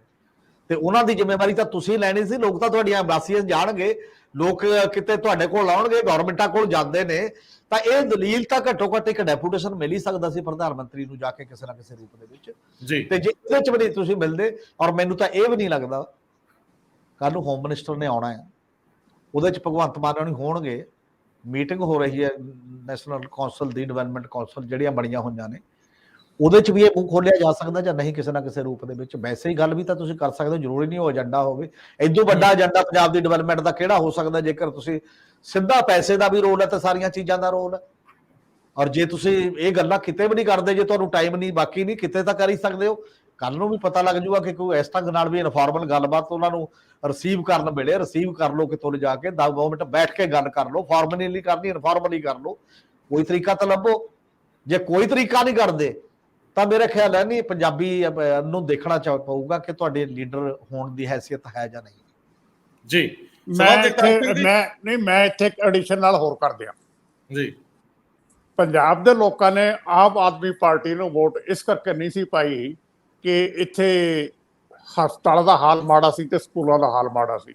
Speaker 3: ਤੇ ਉਹਨਾਂ ਦੀ ਜ਼ਿੰਮੇਵਾਰੀ ਤਾਂ ਤੁਸੀਂ ਲੈਣੀ ਸੀ। ਲੋਕ ਤਾਂ ਤੁਹਾਡੀਆਂ ਐਮਬੈਸੀਆਂ ਜਾਣਗੇ, ਲੋਕ ਕਿਤੇ ਤੁਹਾਡੇ ਕੋਲ ਆਉਣਗੇ, ਗਵਰਨਮੈਂਟਾਂ ਕੋਲ ਜਾਂਦੇ ਨੇ, ਤਾਂ ਇਹ ਦਲੀਲ ਤਾਂ ਘੱਟੋ ਘੱਟ ਇੱਕ ਡੈਪੂਟੇਸ਼ਨ ਮਿਲ ਹੀ ਸਕਦਾ ਸੀ ਪ੍ਰਧਾਨ ਮੰਤਰੀ ਨੂੰ ਜਾ ਕੇ ਕਿਸੇ ਨਾ ਕਿਸੇ ਰੂਪ ਦੇ ਵਿੱਚ
Speaker 1: ਜੀ।
Speaker 3: ਤੇ ਜੇ ਇਹਦੇ ਚ ਵੀ ਨਹੀਂ ਤੁਸੀਂ ਮਿਲਦੇ, ਔਰ ਮੈਨੂੰ ਤਾਂ ਇਹ ਵੀ ਨਹੀਂ ਲੱਗਦਾ ਕੱਲ ਨੂੰ ਹੋਮ ਮਿਨਿਸਟਰ ਨੇ ਆਉਣਾ ਹੈ, ਉਹਦੇ ਚ ਭਗਵੰਤ ਮਾਨ ਨਹੀਂ ਹੋਣਗੇ, ਮੀਟਿੰਗ ਹੋ ਰਹੀ ਹੈ ਨੈਸ਼ਨਲ ਕੌਂਸਲ ਦੀ, ਡਿਵੈਲਪਮੈਂਟ ਕੌਂਸਲ ਜਿਹੜੀਆਂ ਬਣੀਆਂ ਹੋਈਆਂ ਨੇ, ਉਹਦੇ ਚ ਵੀ ਇਹ ਮੂੰਹ ਖੋਲਿਆ ਜਾ ਸਕਦਾ ਜਾਂ ਨਹੀਂ ਕਿਸੇ ਨਾ ਕਿਸੇ ਰੂਪ ਦੇ ਵਿੱਚ। ਵੈਸੇ ਹੀ ਗੱਲ ਵੀ ਤਾਂ ਤੁਸੀਂ ਕਰ ਸਕਦੇ ਹੋ, ਜ਼ਰੂਰੀ ਨਹੀਂ ਉਹ ਏਜੰਡਾ ਹੋਵੇ। ਇਦੋਂ ਵੱਡਾ ਏਜੰਡਾ ਪੰਜਾਬ ਦੀ ਡਿਵੈਲਪਮੈਂਟ ਦਾ ਕਿਹੜਾ ਹੋ ਸਕਦਾ ਜੇਕਰ ਤੁਸੀਂ ਸਿੱਧਾ ਪੈਸੇ ਦਾ ਵੀ ਰੋਲ ਹੈ ਤੇ ਸਾਰੀਆਂ ਚੀਜ਼ਾਂ ਦਾ ਰੋਲ ਹੈ। ਔਰ ਜੇ ਤੁਸੀਂ ਇਹ ਗੱਲਾਂ ਕਿਤੇ ਵੀ ਨਹੀਂ ਕਰਦੇ, ਜੇ ਤੁਹਾਨੂੰ ਟਾਈਮ ਨਹੀਂ ਬਾਕੀ ਨਹੀਂ, ਕਿਤੇ ਤਾਂ ਕਰ ਹੀ ਸਕਦੇ ਹੋ। ਕੱਲ ਨੂੰ ਵੀ ਪਤਾ ਲੱਗ ਜੂਗਾ ਕਿ ਕੋਈ ਇਸ ਢੰਗ ਨਾਲ ਵੀ ਇਨਫਾਰਮਲ ਗੱਲਬਾਤ ਉਹਨਾਂ ਨੂੰ ਰਿਸੀਵ ਕਰਨ ਵੇਲੇ ਰਿਸੀਵ ਕਰ ਲਓ, ਕਿਤੋਂ ਲਿਜਾ ਕੇ 10 ਮਿੰਟ ਬੈਠ ਕੇ ਗੱਲ ਕਰ ਲਓ, ਫਾਰਮਲੀ ਕਰਨੀ ਇਨਫਾਰਮਲੀ ਕਰ ਲਓ, ਕੋਈ ਤਰੀਕਾ ਤਾਂ ਲੱਭੋ। ਜੇ ਕੋਈ ਤਰੀਕਾ ਨਹੀਂ ਕਰਦੇ ਤਾਂ ਮੇਰੇ ਖਿਆਲ ਹੈ ਨਹੀਂ ਪੰਜਾਬੀ ਨੂੰ ਦੇਖਣਾ ਪਊਗਾ ਕਿ ਤੁਹਾਡੇ ਲੀਡਰ ਹੋਣ ਦੀ ਹੈਸੀਅਤ ਹੈ ਜਾਂ ਨਹੀਂ।
Speaker 1: ਜੀ
Speaker 2: ਮੈਂ ਇੱਥੇ ਇੱਕ ਐਡੀਸ਼ਨ ਨਾਲ ਹੋਰ ਕਰ ਦਿਆਂ
Speaker 1: ਜੀ।
Speaker 2: ਪੰਜਾਬ ਦੇ ਲੋਕਾਂ ਨੇ ਆਮ ਆਦਮੀ ਪਾਰਟੀ ਨੂੰ ਵੋਟ ਇਸ ਕਰਕੇ ਨਹੀਂ ਸੀ ਪਾਈ ਕਿ ਇੱਥੇ ਹਸਪਤਾਲਾਂ ਦਾ ਹਾਲ ਮਾੜਾ ਸੀ ਤੇ ਸਕੂਲਾਂ ਦਾ ਹਾਲ ਮਾੜਾ ਸੀ।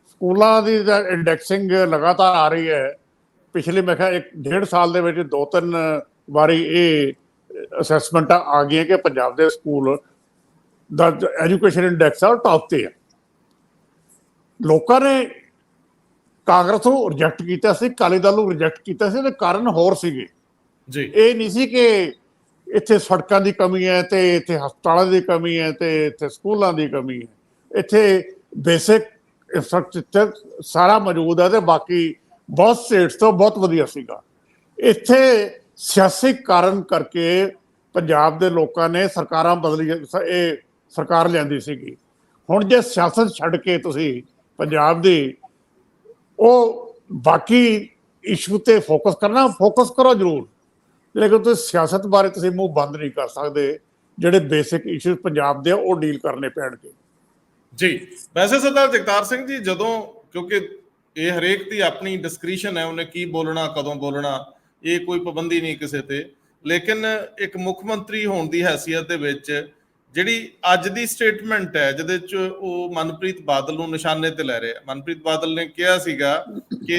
Speaker 2: ਸਕੂਲਾਂ ਦੀ ਇੰਡੈਕਸਿੰਗ ਲਗਾਤਾਰ ਆ ਰਹੀ ਹੈ। ਪਿਛਲੇ ਮੈਂ ਕਿਹਾ 1.5 ਸਾਲ ਦੇ ਵਿੱਚ 2-3 ਵਾਰੀ ਇਹ ਅਸੈਸਮੈਂਟਾਂ ਆ ਗਈਆਂ ਕਿ ਪੰਜਾਬ ਦੇ ਸਕੂਲ ਦਾ ਐਜੂਕੇਸ਼ਨ ਇੰਡੈਕਸ ਆ ਟੌਪ ਤੇ ਆ। ਲੋਕਾਂ ਨੇ ਕਾਂਗਰਸ ਨੂੰ ਰਿਜੈਕਟ ਕੀਤਾ ਸੀ, ਅਕਾਲੀ ਦਲ ਨੂੰ ਰਿਜੈਕਟ ਕੀਤਾ ਸੀ, ਤੇ ਕਾਰਨ ਹੋਰ ਸੀਗੇ
Speaker 1: ਜੀ।
Speaker 2: ਇਹ ਨਹੀਂ ਸੀ ਕਿ ਇੱਥੇ ਸੜਕਾਂ ਦੀ ਕਮੀ ਹੈ ਤੇ ਇੱਥੇ ਹਸਪਤਾਲਾਂ ਦੀ ਕਮੀ ਹੈ ਤੇ ਇੱਥੇ ਸਕੂਲਾਂ ਦੀ ਕਮੀ ਹੈ। ਇੱਥੇ ਬੇਸਿਕ ਇੰਫਰਾਸਟ੍ਰਕਚਰ ਸਾਰਾ ਮੌਜੂਦ ਹੈ ਤੇ ਬਾਕੀ ਬਹੁਤ ਸਟੇਟਸ ਤੋਂ ਬਹੁਤ ਵਧੀਆ ਸੀਗਾ। ਇੱਥੇ ਸਿਆਸੀ ਕਾਰਨ ਕਰਕੇ ਪੰਜਾਬ ਦੇ ਲੋਕਾਂ ਨੇ ਸਰਕਾਰਾਂ ਬਦਲੀ, ਇਹ ਸਰਕਾਰ ਲਿਆਂਦੀ ਸੀਗੀ। ਹੁਣ ਜੇ ਸਿਆਸਤ ਛੱਡ ਕੇ ਤੁਸੀਂ ਪੰਜਾਬ ਦੀ ਉਹ ਬਾਕੀ ਇਸ਼ੂ ਤੇ ਫੋਕਸ ਕਰਨਾ, ਫੋਕਸ ਕਰੋ ਜ਼ਰੂਰ, ਲੇਕਿਨ ਤੁਸੀਂ ਸਿਆਸਤ ਬਾਰੇ ਤੁਸੀਂ ਮੂੰਹ ਬੰਦ ਨਹੀਂ ਕਰ ਸਕਦੇ। ਜਿਹੜੇ ਬੇਸਿਕ ਇਸ਼ੂ ਪੰਜਾਬ ਦੇ ਉਹ ਡੀਲ ਕਰਨੇ ਪੈਣਗੇ। ਜੀ
Speaker 1: ਵੈਸੇ ਸਰਦਾਰ ਜਗਤਾਰ ਸਿੰਘ ਜੀ, ਜਦੋਂ ਕਿਉਂਕਿ ਇਹ ਹਰੇਕ ਦੀ ਆਪਣੀ ਡਿਸਕ੍ਰਿਸ਼ਨ ਹੈ, ਉਹਨੇ ਕੀ ਬੋਲਣਾ, ਕਦੋਂ ਬੋਲਣਾ, ਇਹ ਕੋਈ ਪਾਬੰਦੀ ਨਹੀਂ ਕਿਸੇ ਤੇ, ਲੇਕਿਨ ਇੱਕ ਮੁੱਖ ਮੰਤਰੀ ਹੋਣ ਦੀ ਹੈਸੀਅਤ ਦੇ ਵਿੱਚ ਜਿਹੜੀ ਅੱਜ ਦੀ ਸਟੇਟਮੈਂਟ ਹੈ ਜਿਹਦੇ ਚ ਉਹ ਮਨਪ੍ਰੀਤ ਬਾਦਲ ਨੂੰ ਨਿਸ਼ਾਨੇ ਤੇ ਲੈ ਰਿਹਾ। ਮਨਪ੍ਰੀਤ ਬਾਦਲ ਨੇ ਕਿਹਾ ਸੀਗਾ ਕਿ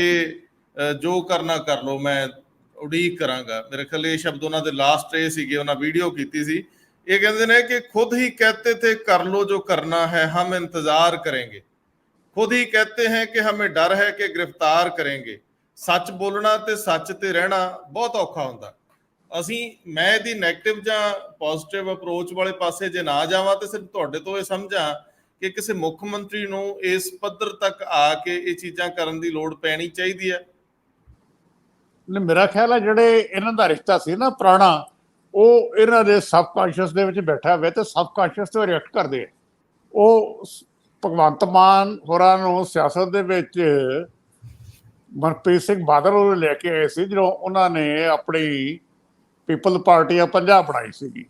Speaker 1: ਜੋ ਕਰਨਾ ਕਰ ਲਓ, ਮੈਂ ਉਡੀਕ ਕਰਾਂਗਾ। ਮੇਰੇ ਖਿਆਲ ਇਹ ਸ਼ਬਦ ਉਹਨਾਂ ਦੇ ਲਾਸਟ ਇਹ ਸੀਗੇ, ਉਹਨਾਂ ਵੀਡੀਓ ਕੀਤੀ ਸੀ। ਇਹ ਕਹਿੰਦੇ ਨੇ ਕਿ ਖੁਦ ਹੀ कहते थे कर लो जो करना है, हम इंतजार करेंगे, खुद ही कहते हैं कि हमें डर है कि गिरफ्तार करेंगे, सच बोलना ते सच ते रहना बहुत औखा ਹੁੰਦਾ। ਅਸੀਂ ਮੈਂ ਇਹਦੀ ਨੈਗੇਟਿਵ ਜਾਂ ਪੋਜ਼ਿਟਿਵ ਅਪਰੋਚ ਵਾਲੇ ਪਾਸੇ ਜੇ ਨਾ ਜਾਵਾਂ ਤੇ ਸਿਰਫ ਤੁਹਾਡੇ ਤੋਂ ਇਹ ਸਮਝਾਂ ਕਿ ਕਿਸੇ ਮੁੱਖ ਮੰਤਰੀ ਨੂੰ ਇਸ ਪੱਧਰ ਤੱਕ ਆ ਕੇ ਇਹ ਚੀਜ਼ਾਂ ਕਰਨ ਦੀ ਲੋੜ ਪੈਣੀ ਚਾਹੀਦੀ ਹੈ।
Speaker 2: ਮੇਰਾ ਖਿਆਲ ਹੈ ਜਿਹੜੇ ਇਹਨਾਂ ਦਾ ਰਿਸ਼ਤਾ ਸੀ ਨਾ ਪੁਰਾਣਾ, ਉਹ ਇਹਨਾਂ ਦੇ ਸਬਕੌਂਸ਼ੀਅਸ ਦੇ ਵਿੱਚ ਬੈਠਾ ਹੋਇਆ ਤੇ ਸਬਕੌਂਸ਼ੀਅਸ ਤੋਂ ਰਿਐਕਟ ਕਰਦੇ ਆ। ਉਹ ਭਗਵੰਤ ਮਾਨ ਹੋਰਾਂ ਨੂੰ ਸਿਆਸਤ ਦੇ ਵਿੱਚ ਮਨਪ੍ਰੀਤ ਸਿੰਘ ਬਾਦਲ ਉਹ ਲੈ ਕੇ ਆਏ ਸੀ ਜਦੋਂ ਉਹਨਾਂ ਨੇ ਆਪਣੀ ਪੀਪਲ ਪਾਰਟੀ ਆ ਪੰਜਾਬ ਬਣਾਈ ਸੀਗੀ,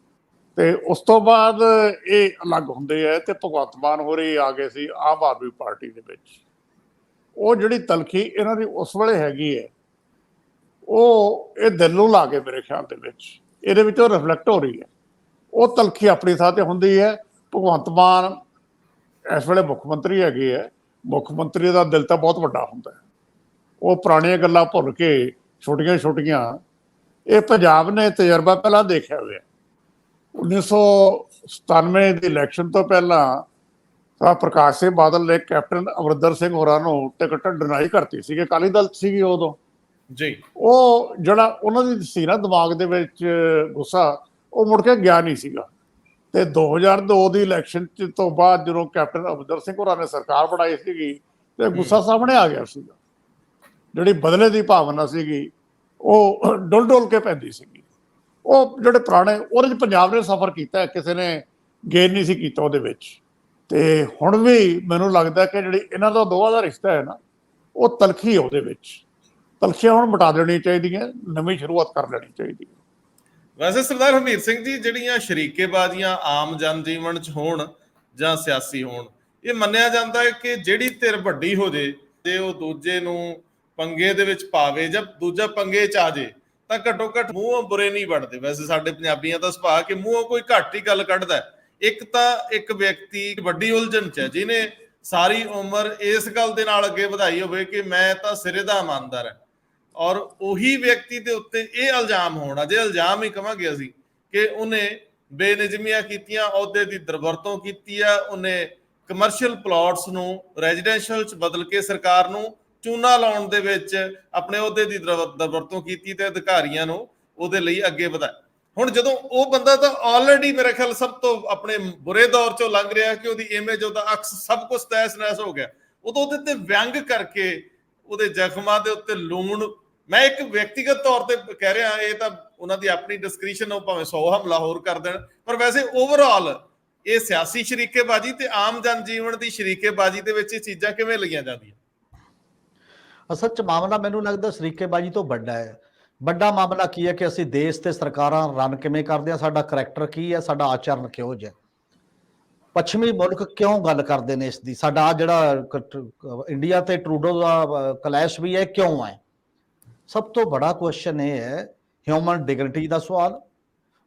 Speaker 2: ਤੇ ਉਸ ਤੋਂ ਬਾਅਦ ਇਹ ਅਲੱਗ ਹੁੰਦੇ ਆ ਤੇ ਭਗਵੰਤ ਮਾਨ ਹੋਰੇ ਆ ਗਏ ਸੀ ਆਮ ਆਦਮੀ ਪਾਰਟੀ ਦੇ ਵਿੱਚ। ਉਹ ਜਿਹੜੀ ਤਲਖੀ ਇਹਨਾਂ ਦੀ ਉਸ ਵੇਲੇ ਹੈਗੀ ਹੈ, ਉਹ ਇਹ ਦਿਲ ਨੂੰ ਲਾ ਕੇ ਮੇਰੇ ਖਿਆਲ ਦੇ ਵਿੱਚ ਇਹਦੇ ਵਿੱਚ ਉਹ ਰਿਫਲੈਕਟ ਹੋ ਰਹੀ ਹੈ। ਉਹ ਤਲਖੀ ਆਪਣੀ ਥਾਂ ਤੇ ਹੁੰਦੀ ਹੈ। ਭਗਵੰਤ ਮਾਨ ਇਸ ਵੇਲੇ ਮੁੱਖ ਮੰਤਰੀ ਹੈਗੇ ਹੈ, ਮੁੱਖ ਮੰਤਰੀ ਦਾ ਦਿਲ ਤਾਂ ਬਹੁਤ ਵੱਡਾ ਹੁੰਦਾ ਹੈ। ਉਹ ਪੁਰਾਣੀਆਂ ਗੱਲਾਂ ਭੁੱਲ ਕੇ ਛੋਟੀਆਂ ਛੋਟੀਆਂ, ਇਹ ਪੰਜਾਬ ਨੇ ਤਜਰਬਾ ਪਹਿਲਾਂ ਦੇਖਿਆ ਹੋਇਆ। 1997 ਦੀ ਇਲੈਕਸ਼ਨ ਤੋਂ ਪਹਿਲਾਂ ਪ੍ਰਕਾਸ਼ ਸਿੰਘ ਬਾਦਲ ਨੇ ਕੈਪਟਨ ਅਮਰਿੰਦਰ ਸਿੰਘ ਹੋਰਾਂ ਨੂੰ ਟਿਕਟ ਡਿਨਾਈ ਕਰਤੀ ਸੀਗੀ, ਅਕਾਲੀ ਦਲ ਸੀਗੀ ਉਦੋਂ ਜੀ। ਉਹ ਜਿਹੜਾ ਉਹਨਾਂ ਦੀ ਸੀ ਨਾ ਦਿਮਾਗ ਦੇ ਵਿੱਚ ਗੁੱਸਾ, ਉਹ ਮੁੜ ਕੇ ਗਿਆ ਨਹੀਂ ਸੀਗਾ। ਤੇ 2002 ਦੀ ਇਲੈਕਸ਼ਨ ਤੋਂ ਬਾਅਦ ਜਦੋਂ ਕੈਪਟਨ ਅਮਰਿੰਦਰ ਸਿੰਘ ਹੋਰਾਂ ਨੇ ਸਰਕਾਰ ਬਣਾਈ ਸੀਗੀ ਤੇ ਗੁੱਸਾ ਸਾਹਮਣੇ ਆ ਗਿਆ ਸੀਗਾ। ਜਿਹੜੀ ਬਦਲੇ ਦੀ ਭਾਵਨਾ ਸੀਗੀ ਉਹ ਡੁੱਲ ਡੁੱਲ ਕੇ ਪੈਂਦੀ ਸੀਗੀ। ਉਹ ਜਿਹੜੇ ਪੁਰਾਣੇ ਉਹਦੇ 'ਚ ਪੰਜਾਬ ਨੇ ਸਫ਼ਰ ਕੀਤਾ, ਕਿਸੇ ਨੇ ਗੇਨ ਨਹੀਂ ਸੀ ਕੀਤਾ ਉਹਦੇ ਵਿੱਚ। ਤੇ ਹੁਣ ਵੀ ਮੈਨੂੰ ਲੱਗਦਾ ਕਿ ਜਿਹੜੀ ਇਹਨਾਂ ਦਾ ਦੋਵਾਂ ਦਾ ਰਿਸ਼ਤਾ ਹੈ ਨਾ, ਉਹ ਤਲਖੀ ਹੈ ਉਹਦੇ ਵਿੱਚ। ਤਲਖੀਆਂ ਹੁਣ ਮਿਟਾ ਦੇਣੀਆਂ ਚਾਹੀਦੀਆਂ, ਨਵੀਂ ਸ਼ੁਰੂਆਤ ਕਰ ਲੈਣੀ ਚਾਹੀਦੀ ਹੈ।
Speaker 1: ਵੈਸੇ ਸਰਦਾਰ ਹਰਮੀਤ ਸਿੰਘ ਜੀ, ਜਿਹੜੀਆਂ ਸ਼ਰੀਕੇਬਾਜ਼ੀਆਂ ਆਮ ਜਨ ਜੀਵਨ 'ਚ ਹੋਣ ਜਾਂ ਸਿਆਸੀ ਹੋਣ, ਇਹ ਮੰਨਿਆ ਜਾਂਦਾ ਹੈ ਕਿ ਜਿਹੜੀ ਧਿਰ ਵੱਡੀ ਹੋ ਜੇ ਤੇ ਉਹ ਦੂਜੇ ਨੂੰ ਪੰਗੇ ਦੇ ਵਿੱਚ ਪਾਵੇ ਜਾਂ ਦੂਜਾ ਪੰਗੇ 'ਚ ਆ ਜੇ ਤਾਂ ਘੱਟੋ ਘੱਟ ਮੂੰਹੋਂ ਬੁਰੇ ਨਹੀਂ ਬਣਦੇ। ਵੈਸੇ ਸਾਡੇ ਪੰਜਾਬੀਆਂ ਦਾ ਸੁਭਾਅ ਕਿ ਮੂੰਹੋਂ ਕੋਈ ਘੱਟ ਹੀ ਗੱਲ ਕੱਢਦਾ। ਇੱਕ ਤਾਂ ਇੱਕ ਵਿਅਕਤੀ ਵੱਡੀ ਉਲਝਣ 'ਚ ਹੈ ਜਿਹਨੇ ਸਾਰੀ ਉਮਰ ਇਸ ਗੱਲ ਦੇ ਨਾਲ ਅੱਗੇ ਵਧਾਈ ਹੋਵੇ ਕਿ ਮੈਂ ਤਾਂ ਸਿਰੇ ਦਾ ਇਮਾਨਦਾਰ ਹੈ, ਔਰ ਉਹੀ ਵਿਅਕਤੀ ਦੇ ਉੱਤੇ ਇਹ ਇਲਜ਼ਾਮ ਹੋਣਾ, ਜੇ ਇਲਜ਼ਾਮ ਹੀ ਕਵਾਂਗੇ ਅਸੀਂ ਕਿ ਉਹਨੇ ਬੇਨਿਯਮੀਆਂ ਕੀਤੀਆਂ, ਅਹੁਦੇ ਦੀ ਦੁਰਵਰਤੋਂ ਕੀਤੀ ਆ, ਉਹਨੇ ਕਮਰਸ਼ੀਅਲ ਪਲਾਟਸ ਨੂੰ ਰੈਜ਼ੀਡੈਂਸ਼ੀਅਲ 'ਚ ਬਦਲ ਕੇ ਸਰਕਾਰ ਨੂੰ ਚੂਨਾ ਲਾਉਣ ਦੇ ਵਿੱਚ ਆਪਣੇ ਅਹੁਦੇ ਦੀ ਦੁਰਵਰਤੋਂ ਕੀਤੀ ਤੇ ਅਧਿਕਾਰੀਆਂ ਨੂੰ ਉਹਦੇ ਲਈ ਅੱਗੇ ਵਧਾਇਆ। ਹੁਣ ਜਦੋਂ ਉਹ ਬੰਦਾ ਤਾਂ ਆਲਰੇਡੀ ਮੇਰੇ ਖਿਆਲ ਸਭ ਤੋਂ ਆਪਣੇ ਬੁਰੇ ਦੌਰ 'ਚੋਂ ਲੰਘ ਰਿਹਾ ਕਿ ਉਹਦੀ ਇਮੇਜ, ਉਹਦਾ ਅਕਸ ਸਭ ਕੁਝ ਤਹਿਸ ਨਹਿਸ ਹੋ ਗਿਆ, ਉਦੋਂ ਉਹਦੇ ਤੇ ਵਿਅੰਗ ਕਰਕੇ ਉਹਦੇ ਜ਼ਖਮਾਂ ਦੇ ਉੱਤੇ ਲੂਣ, ਮੈਂ ਇੱਕ ਵਿਅਕਤੀਗਤ ਤੌਰ ਤੇ ਕਹਿ ਰਿਹਾ, ਇਹ ਤਾਂ ਉਹਨਾਂ ਦੀ ਆਪਣੀ ਡਿਸਕ੍ਰਿਪਸ਼ਨ, ਉਹ ਭਾਵੇਂ 100 ਹਮਲਾ ਹੋਰ ਕਰ ਦੇਣ, ਪਰ ਵੈਸੇ ਓਵਰਆਲ ਇਹ ਸਿਆਸੀ ਸ਼ਰੀਕੇਬਾਜ਼ੀ ਤੇ ਆਮ ਜਨ ਜੀਵਨ ਦੀ ਸ਼ਰੀਕੇਬਾਜ਼ੀ ਦੇ ਵਿੱਚ ਇਹ ਚੀਜ਼ਾਂ ਕਿਵੇਂ ਲਈਆਂ ਜਾਂਦੀਆਂ?
Speaker 3: ਅਸਲ 'ਚ ਮਾਮਲਾ ਮੈਨੂੰ ਲੱਗਦਾ ਸ਼ਰੀਕੇਬਾਜ਼ੀ ਤੋਂ ਵੱਡਾ ਹੈ। ਵੱਡਾ ਮਾਮਲਾ ਕੀ ਹੈ ਕਿ ਅਸੀਂ ਦੇਸ਼ ਤੇ ਸਰਕਾਰਾਂ ਰਨ ਕਿਵੇਂ ਕਰਦੇ ਹਾਂ, ਸਾਡਾ ਕਰੈਕਟਰ ਕੀ ਹੈ, ਸਾਡਾ ਆਚਰਨ ਕਿਹੋ ਜਿਹਾ। ਪੱਛਮੀ ਮੁਲਕ ਕਿਉਂ ਗੱਲ ਕਰਦੇ ਨੇ ਇਸ ਦੀ, ਸਾਡਾ ਜਿਹੜਾ ਇੰਡੀਆ ਤੇ ਟਰੂਡੋ ਦਾ ਕਲੈਸ਼ ਵੀ ਹੈ, ਕਿਉਂ ਹੈ? ਸਭ ਤੋਂ ਬੜਾ ਕੁਐਸਚਨ ਇਹ ਹੈ ਹਿਊਮਨ ਡਿਗਨਿਟੀ ਦਾ ਸਵਾਲ।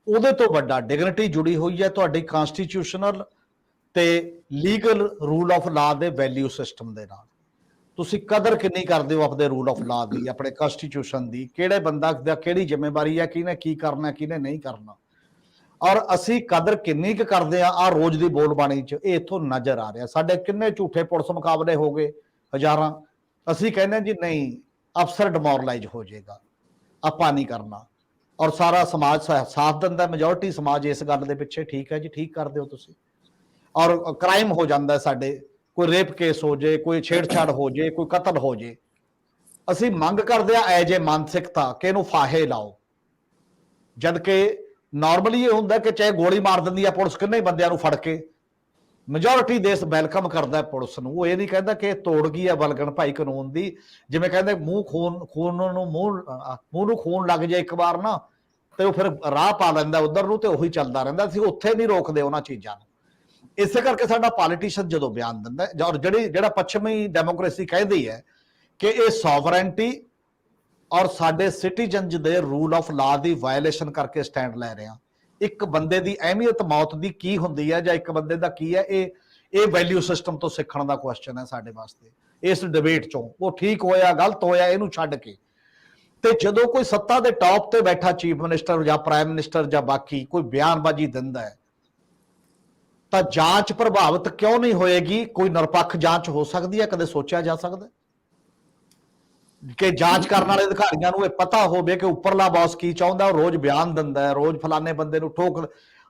Speaker 3: ਉਹਦੇ ਤੋਂ ਵੱਡਾ ਡਿਗਨਿਟੀ ਜੁੜੀ ਹੋਈ ਹੈ ਤੁਹਾਡੀ ਕਨਸਟੀਟਿਊਸ਼ਨਲ ਤੇ ਲੀਗਲ ਰੂਲ ਆਫ ਲਾ ਦੇ ਵੈਲਿਊ ਸਿਸਟਮ ਦੇ ਨਾਲ। ਤੁਸੀਂ ਕਦਰ ਕਿੰਨੀ ਕਰਦੇ ਹੋ ਆਪਣੇ ਰੂਲ ਆਫ ਲਾ ਦੀ, ਆਪਣੇ ਕਨਸਟੀਟਿਊਸ਼ਨ ਦੀ, ਕਿਹੜੇ ਬੰਦਾ ਦਾ ਕਿਹੜੀ ਜ਼ਿੰਮੇਵਾਰੀ ਹੈ, ਕਿਹਨੇ ਕੀ ਕਰਨਾ ਕਿਹਨੇ ਨਹੀਂ ਕਰਨਾ, ਔਰ ਅਸੀਂ ਕਦਰ ਕਿੰਨੀ ਕੁ ਕਰਦੇ ਆ। ਆ ਰੋਜ਼ ਦੀ ਬੋਲਬਾਣੀ 'ਚ ਇਹ ਇੱਥੋਂ ਨਜ਼ਰ ਆ ਰਿਹਾ। ਸਾਡੇ ਕਿੰਨੇ ਝੂਠੇ ਪੁਲਿਸ ਮੁਕਾਬਲੇ ਹੋ ਗਏ, ਹਜ਼ਾਰਾਂ। ਅਸੀਂ ਕਹਿੰਦੇ ਜੀ ਨਹੀਂ, ਅਫਸਰ ਡਿਮੋਰਲਾਈਜ਼ ਹੋ ਜਾਏਗਾ, ਆਪਾਂ ਨਹੀਂ ਕਰਨਾ, ਔਰ ਸਾਰਾ ਸਮਾਜ ਸਾਥ ਦਿੰਦਾ, ਮੈਜੋਰਿਟੀ ਸਮਾਜ ਇਸ ਗੱਲ ਦੇ ਪਿੱਛੇ। ਠੀਕ ਹੈ ਜੀ, ਠੀਕ ਕਰਦੇ ਹੋ ਤੁਸੀਂ। ਔਰ ਕ੍ਰਾਈਮ ਹੋ ਜਾਂਦਾ ਸਾਡੇ, ਕੋਈ ਰੇਪ ਕੇਸ ਹੋ ਜੇ, ਕੋਈ ਛੇੜਛਾੜ ਹੋ ਜੇ, ਕੋਈ ਕਤਲ ਹੋ ਜੇ, ਅਸੀਂ ਮੰਗ ਕਰਦੇ ਆ ਐਜ ਏ ਮਾਨਸਿਕਤਾ ਕਿ ਇਹਨੂੰ ਫਾਹੇ ਲਾਓ। ਜਦ ਕਿ ਨਾਰਮਲੀ ਇਹ ਹੁੰਦਾ ਕਿ ਚਾਹੇ ਗੋਲੀ ਮਾਰ ਦਿੰਦੀ ਆ ਪੁਲਿਸ ਕਿੰਨੇ ਬੰਦਿਆਂ ਨੂੰ ਫੜ ਕੇ, ਮੈਜੋਰਿਟੀ ਦੇਸ਼ ਵੈਲਕਮ ਕਰਦਾ ਪੁਲਿਸ ਨੂੰ। ਉਹ ਇਹ ਨਹੀਂ ਕਹਿੰਦਾ ਕਿ ਤੋੜ ਗਈ ਆ ਬਲਗਣ ਭਾਈ ਕਾਨੂੰਨ ਦੀ। ਜਿਵੇਂ ਕਹਿੰਦੇ ਮੂੰਹ ਨੂੰ ਖੂਨ ਲੱਗ ਜਾਏ ਇੱਕ ਵਾਰ ਨਾ, ਤੇ ਉਹ ਫਿਰ ਰਾਹ ਪਾ ਲੈਂਦਾ ਉਧਰ ਨੂੰ, ਤੇ ਉਹੀ ਚੱਲਦਾ ਰਹਿੰਦਾ। ਅਸੀਂ ਉੱਥੇ ਨਹੀਂ ਰੋਕਦੇ ਉਹਨਾਂ ਚੀਜ਼ਾਂ ਨੂੰ। ਇਸੇ ਕਰਕੇ ਸਾਡਾ ਪੋਲੀਟੀਸ਼ੀਅਨ ਜਦੋਂ ਬਿਆਨ ਦਿੰਦਾ, ਔਰ ਜਿਹੜਾ ਪੱਛਮੀ ਡੈਮੋਕ੍ਰੇਸੀ ਕਹਿੰਦੀ ਹੈ ਕਿ ਇਹ ਸੋਵਰੈਂਟੀ ਔਰ ਸਾਡੇ ਸਿਟੀਜ਼ਨਸ ਦੇ rule of law the violation ਕਰਕੇ ਸਟੈਂਡ ਲੈ ਰਹੇ ਆ। ਇੱਕ ਬੰਦੇ ਦੀ ਅਹਿਮੀਅਤ ਮੌਤ ਦੀ ਕੀ ਹੁੰਦੀ ਹੈ ਜਾਂ ਇੱਕ ਬੰਦੇ ਦਾ ਕੀ ਹੈ, ਇਹ ਵੈਲਿਊ ਸਿਸਟਮ ਤੋਂ ਸਿੱਖਣ ਦਾ ਕੁਐਸਚਨ ਹੈ ਸਾਡੇ ਵਾਸਤੇ ਇਸ ਡਿਬੇਟ ਚੋਂ। ਉਹ ਠੀਕ ਹੋਇਆ ਗਲਤ ਹੋਇਆ ਇਹਨੂੰ ਛੱਡ ਕੇ, ਤੇ ਜਦੋਂ ਕੋਈ ਸੱਤਾ ਦੇ ਟੌਪ ਤੇ ਬੈਠਾ ਚੀਫ ਮਿਨਿਸਟਰ ਜਾਂ ਪ੍ਰਾਈਮ ਮਿਨਿਸਟਰ ਜਾਂ ਬਾਕੀ ਕੋਈ ਬਿਆਨਬਾਜ਼ੀ ਦਿੰਦਾ ਹੈ, ਤਾਂ ਜਾਂਚ ਪ੍ਰਭਾਵਿਤ ਕਿਉਂ ਨਹੀਂ ਹੋਏਗੀ? ਕੋਈ ਨਿਰਪੱਖ ਜਾਂਚ ਹੋ ਸਕਦੀ ਹੈ? ਕਦੇ ਸੋਚਿਆ ਜਾ ਸਕਦਾ ਕਿ ਜਾਂਚ ਕਰਨ ਵਾਲੇ ਅਧਿਕਾਰੀਆਂ ਨੂੰ ਇਹ ਪਤਾ ਹੋਵੇ ਕਿ ਉੱਪਰਲਾ ਬੌਸ ਕੀ ਚਾਹੁੰਦਾ? ਉਹ ਰੋਜ਼ ਬਿਆਨ ਦਿੰਦਾ ਹੈ, ਰੋਜ਼ ਫਲਾਣੇ ਬੰਦੇ ਨੂੰ ਠੋਕ,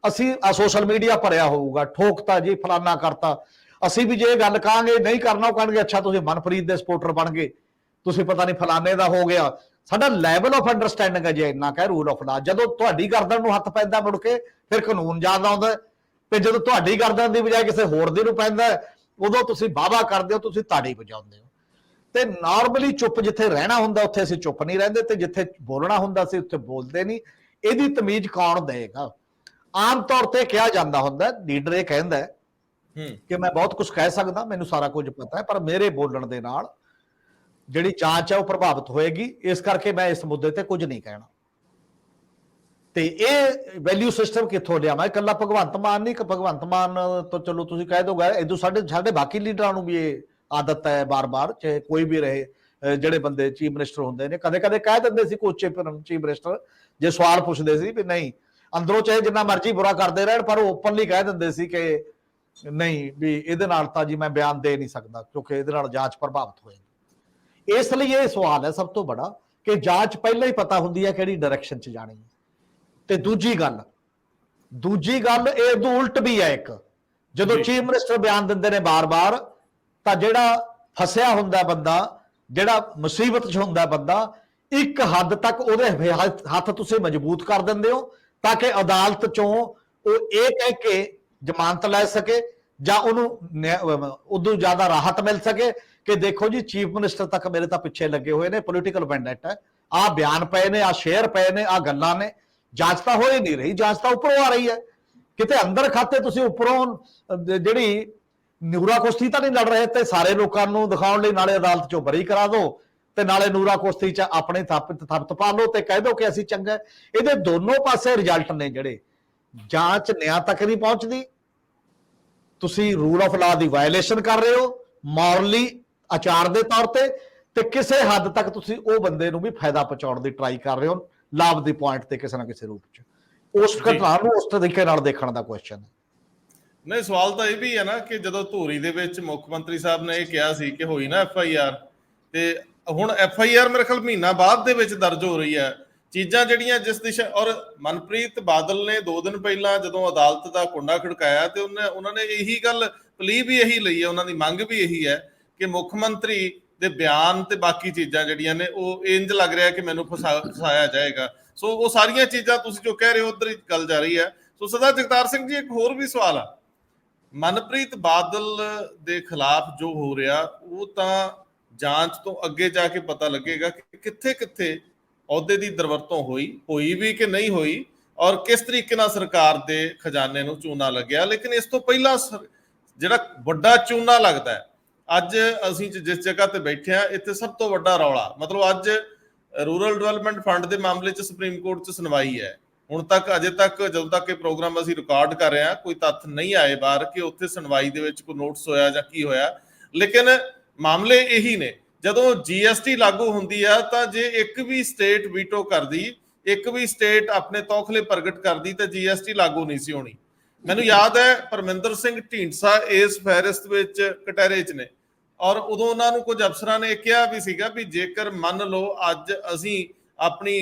Speaker 3: ਅਸੀਂ ਸੋਸ਼ਲ ਮੀਡੀਆ ਭਰਿਆ ਹੋਊਗਾ, ਠੋਕਤਾ ਜੀ, ਫਲਾਨਾ ਕਰਤਾ। ਅਸੀਂ ਵੀ ਜੇ ਇਹ ਗੱਲ ਕਹਾਂਗੇ ਨਹੀਂ ਕਰਨਾ, ਉਹ ਕਹਿਣਗੇ ਅੱਛਾ ਤੁਸੀਂ ਮਨਪ੍ਰੀਤ ਦੇ ਸਪੋਰਟਰ ਬਣ ਗਏ, ਤੁਸੀਂ ਪਤਾ ਨਹੀਂ ਫਲਾਣੇ ਦਾ ਹੋ ਗਿਆ। ਸਾਡਾ ਲੈਵਲ ਆਫ ਅੰਡਰਸਟੈਂਡਿੰਗ ਹੈ ਜੇ ਇੰਨਾ ਕਹਿ ਰੂਲ ਆਫ ਲਾ। ਜਦੋਂ ਤੁਹਾਡੀ ਗਰਦਨ ਨੂੰ ਹੱਥ ਪੈਂਦਾ ਮੁੜ ਕੇ ਫਿਰ ਕਾਨੂੰਨ ਯਾਦ ਆਉਂਦਾ, ਤੇ ਜਦੋਂ ਤੁਹਾਡੀ ਗਰਦਨ ਦੀ ਬਜਾਏ ਕਿਸੇ ਹੋਰ ਦੀ ਨੂੰ ਪੈਂਦਾ ਉਦੋਂ ਤੁਸੀਂ ਵਾਹਵਾ ਕਰਦੇ ਹੋ, ਤੁਸੀਂ ਤਾੜੀ ਵਜਾਉਂਦੇ ਹੋ। ਤੇ ਨਾਰਮਲੀ ਚੁੱਪ ਜਿੱਥੇ ਰਹਿਣਾ ਹੁੰਦਾ ਉੱਥੇ ਅਸੀਂ ਚੁੱਪ ਨਹੀਂ ਰਹਿੰਦੇ, ਤੇ ਜਿੱਥੇ ਬੋਲਣਾ ਹੁੰਦਾ ਸੀ ਉੱਥੇ ਬੋਲਦੇ ਨਹੀਂ। ਇਹਦੀ ਤਮੀਜ਼ ਕੌਣ ਦੇਗਾ? ਆਮ ਤੌਰ ਤੇ ਕਿਹਾ ਜਾਂਦਾ ਹੁੰਦਾ, ਲੀਡਰ ਇਹ ਕਹਿੰਦਾ ਕਿ ਮੈਂ ਬਹੁਤ ਕੁਝ ਕਹਿ ਸਕਦਾ, ਮੈਨੂੰ ਸਾਰਾ ਕੁਝ ਪਤਾ ਹੈ, ਪਰ ਮੇਰੇ ਬੋਲਣ ਦੇ ਨਾਲ ਜਿਹੜੀ ਜਾਂਚ ਹੈ ਉਹ ਪ੍ਰਭਾਵਿਤ ਹੋਏਗੀ, ਇਸ ਕਰਕੇ ਮੈਂ ਇਸ ਮੁੱਦੇ ਤੇ ਕੁਝ ਨਹੀਂ ਕਹਿਣਾ। ਤੇ ਇਹ ਵੈਲਿਊ ਸਿਸਟਮ ਕਿੱਥੋਂ ਲਿਆ? ਮੈਂ ਇਕੱਲਾ ਭਗਵੰਤ ਮਾਨ ਨਹੀਂ, ਭਗਵੰਤ ਮਾਨ ਤੋਂ ਚਲੋ ਤੁਸੀਂ ਕਹਿ ਦੋਗੇ, ਇਦੋਂ ਸਾਡੇ ਬਾਕੀ ਲੀਡਰਾਂ ਨੂੰ ਵੀ ਇਹ ਆਦਤ ਹੈ ਬਾਰ-ਬਾਰ, ਚਾਹੇ ਕੋਈ ਵੀ ਰਹੇ, ਜਿਹੜੇ ਬੰਦੇ ਚੀਫ ਮਿਨਿਸਟਰ ਹੁੰਦੇ ਨੇ, ਕਦੇ-ਕਦੇ ਕਹਿ ਦਿੰਦੇ ਸੀ ਕੁਝ ਚੀਫ ਮਿਨਿਸਟਰ ਜੇ ਸਵਾਲ ਪੁੱਛਦੇ ਸੀ ਵੀ ਨਹੀਂ, ਅੰਦਰੋਂ ਚਾਹੇ ਜਿੰਨਾ ਮਰਜ਼ੀ ਬੁਰਾ ਕਰਦੇ ਰਹਿਣ, ਪਰ ਉਹ ਓਪਨਲੀ ਕਹਿ ਦਿੰਦੇ ਸੀ ਕਿ ਨਹੀਂ ਵੀ ਇਹਦੇ ਨਾਲ ਤਾਂ ਜੀ ਮੈਂ ਬਿਆਨ ਦੇ ਨਹੀਂ ਸਕਦਾ ਕਿਉਂਕਿ ਇਹਦੇ ਨਾਲ ਜਾਂਚ ਪ੍ਰਭਾਵਿਤ ਹੋਏਗੀ। ਇਸ ਲਈ ਇਹ ਸਵਾਲ ਹੈ ਸਭ ਤੋਂ ਬੜਾ ਕਿ ਜਾਂਚ ਪਹਿਲਾਂ ਹੀ ਪਤਾ ਹੁੰਦੀ ਹੈ ਕਿਹੜੀ ਡਾਇਰੈਕਸ਼ਨ 'ਚ ਜਾਣੀ ਹੈ। ਤੇ ਦੂਜੀ ਗੱਲ ਇਹ ਤੋਂ ਉਲਟ ਵੀ ਹੈ। ਇੱਕ ਜਦੋਂ ਚੀਫ ਮਿਨਿਸਟਰ ਬਿਆਨ ਦਿੰਦੇ ਨੇ ਬਾਰ-ਬਾਰ, ਤਾਂ ਜਿਹੜਾ ਫਸਿਆ ਹੁੰਦਾ ਬੰਦਾ, ਜਿਹੜਾ ਮੁਸੀਬਤ 'ਚ ਹੁੰਦਾ ਬੰਦਾ, ਇੱਕ ਹੱਦ ਤੱਕ ਉਹਦੇ ਹੱਥ ਤੁਸੀਂ ਮਜ਼ਬੂਤ ਕਰ ਦਿੰਦੇ ਹੋ ਤਾਂ ਕਿ ਅਦਾਲਤ ਚੋਂ ਉਹ ਇਹ ਕਹਿ ਕੇ ਜ਼ਮਾਨਤ ਲੈ ਸਕੇ ਜਾਂ ਉਹਨੂੰ ਉਦੋਂ ਜ਼ਿਆਦਾ ਰਾਹਤ ਮਿਲ ਸਕੇ ਕਿ ਦੇਖੋ ਜੀ ਚੀਫ ਮਿਨਿਸਟਰ ਤੱਕ ਮੇਰੇ ਤਾਂ ਪਿੱਛੇ ਲੱਗੇ ਹੋਏ ਨੇ, ਪੋਲੀਟੀਕਲ ਵੈਂਡੇਟਾ ਹੈ, ਆਹ ਬਿਆਨ ਪਏ ਨੇ, ਆਹ ਸ਼ੇਅਰ ਪਏ ਨੇ, ਆਹ ਗੱਲਾਂ ਨੇ, ਜਾਂਚ ਤਾਂ ਹੋ ਹੀ ਨਹੀਂ ਰਹੀ, ਜਾਂਚ ਤਾਂ ਉੱਪਰੋਂ ਆ ਰਹੀ ਹੈ। ਕਿਤੇ ਅੰਦਰ ਖਾਤੇ ਤੁਸੀਂ ਉੱਪਰੋਂ ਜਿਹੜੀ ਨੂਰਾ ਕੁਸ਼ਤੀ ਤਾਂ ਨਹੀਂ ਲੜ ਰਹੇ ਤੇ ਸਾਰੇ ਲੋਕਾਂ ਨੂੰ ਦਿਖਾਉਣ ਲਈ ਨਾਲੇ ਅਦਾਲਤ ਚੋਂ ਬਰੀ ਕਰਾ ਦਿਓ ਤੇ ਨਾਲੇ ਨੂਰਾ ਕੁਸ਼ਤੀ ਚ ਆਪਣੇ ਥੱਪਤ ਪਾ ਲਓ ਤੇ ਕਹਿ ਦਿਓ ਕਿ ਅਸੀਂ ਚੰਗਾ। ਇਹਦੇ ਦੋਨੋਂ ਪਾਸੇ ਰਿਜ਼ਲਟ ਨੇ ਜਿਹੜੇ, ਜਾਂਚ ਨਿਆਂ ਤੱਕ ਨਹੀਂ ਪਹੁੰਚਦੀ, ਤੁਸੀਂ rule of law the violation ਕਰ ਰਹੇ ਹੋ ਮੋਰਲੀ ਆਚਾਰ ਦੇ ਤੌਰ ਤੇ ਕਿਸੇ ਹੱਦ ਤੱਕ ਤੁਸੀਂ ਉਹ ਬੰਦੇ ਨੂੰ ਵੀ ਫਾਇਦਾ ਪਹੁੰਚਾਉਣ ਦੀ ਟਰਾਈ ਕਰ ਰਹੇ ਹੋ ਲਾਭ ਦੀ ਪੁਆਇੰਟ ਤੇ ਕਿਸੇ ਨਾ ਕਿਸੇ ਰੂਪ ਚ। ਉਸ ਘਟਨਾ ਨੂੰ ਉਸ ਤਰੀਕੇ ਨਾਲ ਦੇਖਣ ਦਾ ਕੁਐਸਚਨ ਹੈ।
Speaker 1: ਨਹੀਂ, ਸਵਾਲ ਤਾਂ ਇਹ ਵੀ ਹੈ ਨਾ ਕਿ ਜਦੋਂ ਧੂਰੀ ਦੇ ਵਿੱਚ ਮੁੱਖ ਮੰਤਰੀ ਸਾਹਿਬ ਨੇ ਇਹ ਕਿਹਾ ਸੀ ਕਿ ਹੋਈ ਨਾ FIR, ਤੇ ਹੁਣ FIR ਮੇਰੇ ਖਿਆਲ ਮਹੀਨਾ ਬਾਅਦ ਦੇ ਵਿੱਚ ਦਰਜ ਹੋ ਰਹੀ ਹੈ। ਚੀਜ਼ਾਂ ਜਿਹੜੀਆਂ ਜਿਸ ਦਿਸ਼ਾ, ਔਰ ਮਨਪ੍ਰੀਤ ਬਾਦਲ ਨੇ 2 ਦਿਨ ਪਹਿਲਾਂ ਜਦੋਂ ਅਦਾਲਤ ਦਾ ਕੁੰਡਾ ਖੜਕਾਇਆ ਤੇ ਉਹਨਾਂ ਨੇ ਇਹੀ ਗੱਲ ਪਲੀ ਵੀ ਇਹੀ ਲਈ ਹੈ, ਉਹਨਾਂ ਦੀ ਮੰਗ ਵੀ ਇਹੀ ਹੈ ਕਿ ਮੁੱਖ ਮੰਤਰੀ ਦੇ ਬਿਆਨ ਤੇ ਬਾਕੀ ਚੀਜ਼ਾਂ ਜਿਹੜੀਆਂ ਨੇ ਉਹ ਇੰਜ ਲੱਗ ਰਿਹਾ ਕਿ ਮੈਨੂੰ ਫਸਾਇਆ ਜਾਏਗਾ। ਸੋ ਉਹ ਸਾਰੀਆਂ ਚੀਜ਼ਾਂ ਤੁਸੀਂ ਜੋ ਕਹਿ ਰਹੇ ਹੋ ਉਧਰ ਹੀ ਗੱਲ ਜਾ ਰਹੀ ਹੈ। ਸੋ ਸਰਦਾਰ ਜਗਤਾਰ ਸਿੰਘ ਜੀ, ਇੱਕ ਹੋਰ ਵੀ ਸਵਾਲ ਆ, ਮਨਪ੍ਰੀਤ ਬਾਦਲ ਦੇ ਖਿਲਾਫ ਜੋ ਹੋ ਰਿਹਾ ਉਹ ਤਾਂ ਜਾਂਚ ਤੋਂ ਅੱਗੇ ਜਾ ਕੇ ਪਤਾ ਲੱਗੇਗਾ ਕਿ ਕਿੱਥੇ ਕਿੱਥੇ ਅਹੁਦੇ ਦੀ ਦੁਰਵਰਤੋਂ ਹੋਈ ਵੀ ਕਿ ਨਹੀਂ ਹੋਈ, ਔਰ ਕਿਸ ਤਰੀਕੇ ਨਾਲ ਸਰਕਾਰ ਦੇ ਖਜ਼ਾਨੇ ਨੂੰ ਚੂਨਾ ਲੱਗਿਆ। ਲੇਕਿਨ ਇਸ ਤੋਂ ਪਹਿਲਾਂ ਜਿਹੜਾ ਵੱਡਾ ਚੂਨਾ ਲੱਗਦਾ ਹੈ, ਅੱਜ ਅਸੀਂ ਜਿਸ ਜਗ੍ਹਾ ਤੇ ਬੈਠੇ ਹਾਂ ਇੱਥੇ ਸਭ ਤੋਂ ਵੱਡਾ ਰੌਲਾ, ਮਤਲਬ ਅੱਜ ਰੂਰਲ ਡਿਵੈਲਪਮੈਂਟ ਫੰਡ ਦੇ ਮਾਮਲੇ 'ਚ ਸੁਪਰੀਮ ਕੋਰਟ 'ਚ ਸੁਣਵਾਈ ਹੈ। ਹੁਣ ਤੱਕ ਅਜੇ ਤੱਕ ਜਦੋਂ ਤੱਕ ਇਹ ਪ੍ਰੋਗਰਾਮ ਅਸੀਂ ਰਿਕਾਰਡ ਕਰ ਰਹੇ ਹਾਂ ਕੋਈ ਤੱਥ ਨਹੀਂ ਆਏ ਬਾਹਰ ਕਿ ਉੱਥੇ ਸੁਣਵਾਈ ਦੇ ਵਿੱਚ ਕੋਈ ਨੋਟਿਸ ਹੋਇਆ ਜਾਂ ਕੀ ਹੋਇਆ। ਲੇਕਿਨ ਮਾਮਲੇ ਇਹੀ ਨੇ, ਜਦੋਂ GST ਲਾਗੂ ਹੁੰਦੀ ਆ ਤਾਂ ਜੇ ਇੱਕ ਵੀ ਸਟੇਟ ਵੀਟੋ ਕਰਦੀ, ਇੱਕ ਵੀ ਸਟੇਟ ਆਪਣੇ ਤੌਖਲੇ ਪ੍ਰਗਟ ਕਰਦੀ ਤਾਂ GST ਲਾਗੂ ਨਹੀਂ ਸੀ ਹੋਣੀ। ਮੈਨੂੰ ਯਾਦ ਹੈ ਪਰਮਿੰਦਰ ਸਿੰਘ ਢੀਂਡਸਾ ਇਸ ਫਹਿਰਿਸਤ ਵਿੱਚ ਕਟਹਿਰੇ 'ਚ ਨੇ, ਔਰ ਉਦੋਂ ਉਹਨਾਂ ਨੂੰ ਕੁਝ ਅਫਸਰਾਂ ਨੇ ਕਿਹਾ ਵੀ ਸੀਗਾ ਵੀ ਜੇਕਰ ਮੰਨ ਲਓ ਅੱਜ ਅਸੀਂ ਆਪਣੀ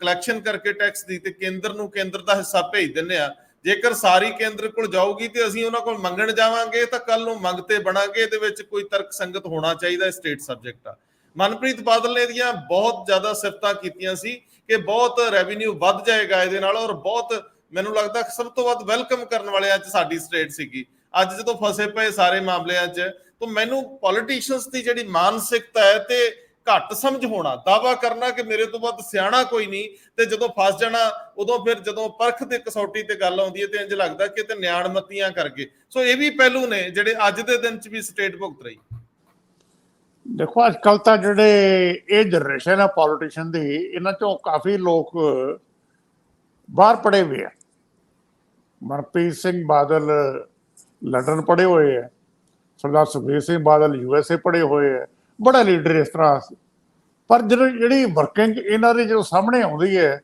Speaker 1: ਕਲੈਕਸ਼ਨ ਕਰਕੇ ਟੈਕਸ ਦੀ ਤੇ ਕੇਂਦਰ ਨੂੰ ਕੇਂਦਰ ਦਾ ਹਿੱਸਾ ਭੇਜ ਦਿੰਦੇ ਆ, ਜੇਕਰ ਸਾਰੀ ਕੇਂਦਰ ਕੋਲ ਜਾਊਗੀ ਤੇ ਅਸੀਂ ਉਹਨਾਂ ਕੋਲ ਮੰਗਣ ਜਾਵਾਂਗੇ ਤਾਂ ਕੱਲ ਨੂੰ ਮੰਗਤੇ ਬਣਾਂਗੇ। ਇਹਦੇ ਵਿੱਚ ਕੋਈ ਤਰਕ ਸੰਗਤ ਹੋਣਾ ਚਾਹੀਦਾ, ਸਟੇਟ ਸਬਜੈਕਟ ਆ। ਮਨਪ੍ਰੀਤ ਬਾਦਲ ਨੇ ਇਹਦੀਆਂ ਬਹੁਤ ਜ਼ਿਆਦਾ ਸਿਫਤਾਂ ਕੀਤੀਆਂ ਸੀ ਕਿ ਬਹੁਤ ਰੈਵਨਿਊ ਵੱਧ ਜਾਏਗਾ ਇਹਦੇ ਨਾਲ, ਔਰ ਬਹੁਤ ਮੈਨੂੰ ਲੱਗਦਾ ਸਭ ਤੋਂ ਵੱਧ ਵੈਲਕਮ ਕਰਨ ਵਾਲਿਆਂ 'ਚ ਸਾਡੀ ਸਟੇਟ ਸੀਗੀ। ਅੱਜ ਜਦੋਂ ਫਸੇ ਪਏ ਸਾਰੇ ਮਾਮਲਿਆਂ 'ਚ, ਤਾਂ ਮੈਨੂੰ ਪੋਲੀਟੀਸ਼ੀਅਨਸ ਦੀ ਜਿਹੜੀ ਮਾਨਸਿਕਤਾ ਹੈ ਤੇ ਘੱਟ ਸਮਝ ਹੋਣਾ, ਦਾਵਾ ਕਰਨਾ ਕਿ ਮੇਰੇ ਤੋਂ ਵੱਧ ਸਿਆਣਾ ਕੋਈ ਨਹੀਂ, ਤੇ ਜਦੋਂ ਫਸ ਜਾਣਾ ਉਦੋਂ ਫਿਰ ਜਦੋਂ ਪਰਖ ਤੇ ਕਸੌਟੀ ਤੇ ਗੱਲ ਆਉਂਦੀ ਹੈ ਤੇ ਇੰਜ ਲੱਗਦਾ ਕਿ ਤੇ ਨਿਆਣਮਤੀਆਂ ਕਰਕੇ। ਸੋ ਇਹ ਵੀ ਪਹਿਲੂ ਨੇ ਜਿਹੜੇ ਅੱਜ ਦੇ ਦਿਨ 'ਚ ਵੀ ਸਟੇਟ ਭੁਗਤ ਰਹੀ।
Speaker 2: ਦੇਖੋ, ਅੱਜ ਕੱਲ੍ਹ ਤਾਂ ਜਿਹੜੇ ਇਹ ਜਨਰੇਸ਼ਨ ਹੈ ਪੋਲੀਟੀਸ਼ੀਅਨ ਦੀ, ਇਹਨਾਂ ਚੋਂ ਕਾਫੀ ਲੋਕ ਬਾਹਰ ਪੜ੍ਹੇ ਹੋਏ ਆ। ਮਨਪ੍ਰੀਤ ਸਿੰਘ ਬਾਦਲ ਲੰਡਨ ਪੜ੍ਹੇ ਹੋਏ ਹੈ, ਸਰਦਾਰ ਸੁਖਬੀਰ ਸਿੰਘ ਬਾਦਲ USA ਪੜ੍ਹੇ ਹੋਏ ਹੈ, ਬੜਾ ਲੀਡਰ ਇਸ ਤਰ੍ਹਾਂ। ਪਰ ਜਦੋਂ ਜਿਹੜੀ ਵਰਕਿੰਗ ਇਹਨਾਂ ਦੇ ਜਦੋਂ ਸਾਹਮਣੇ ਆਉਂਦੀ ਹੈ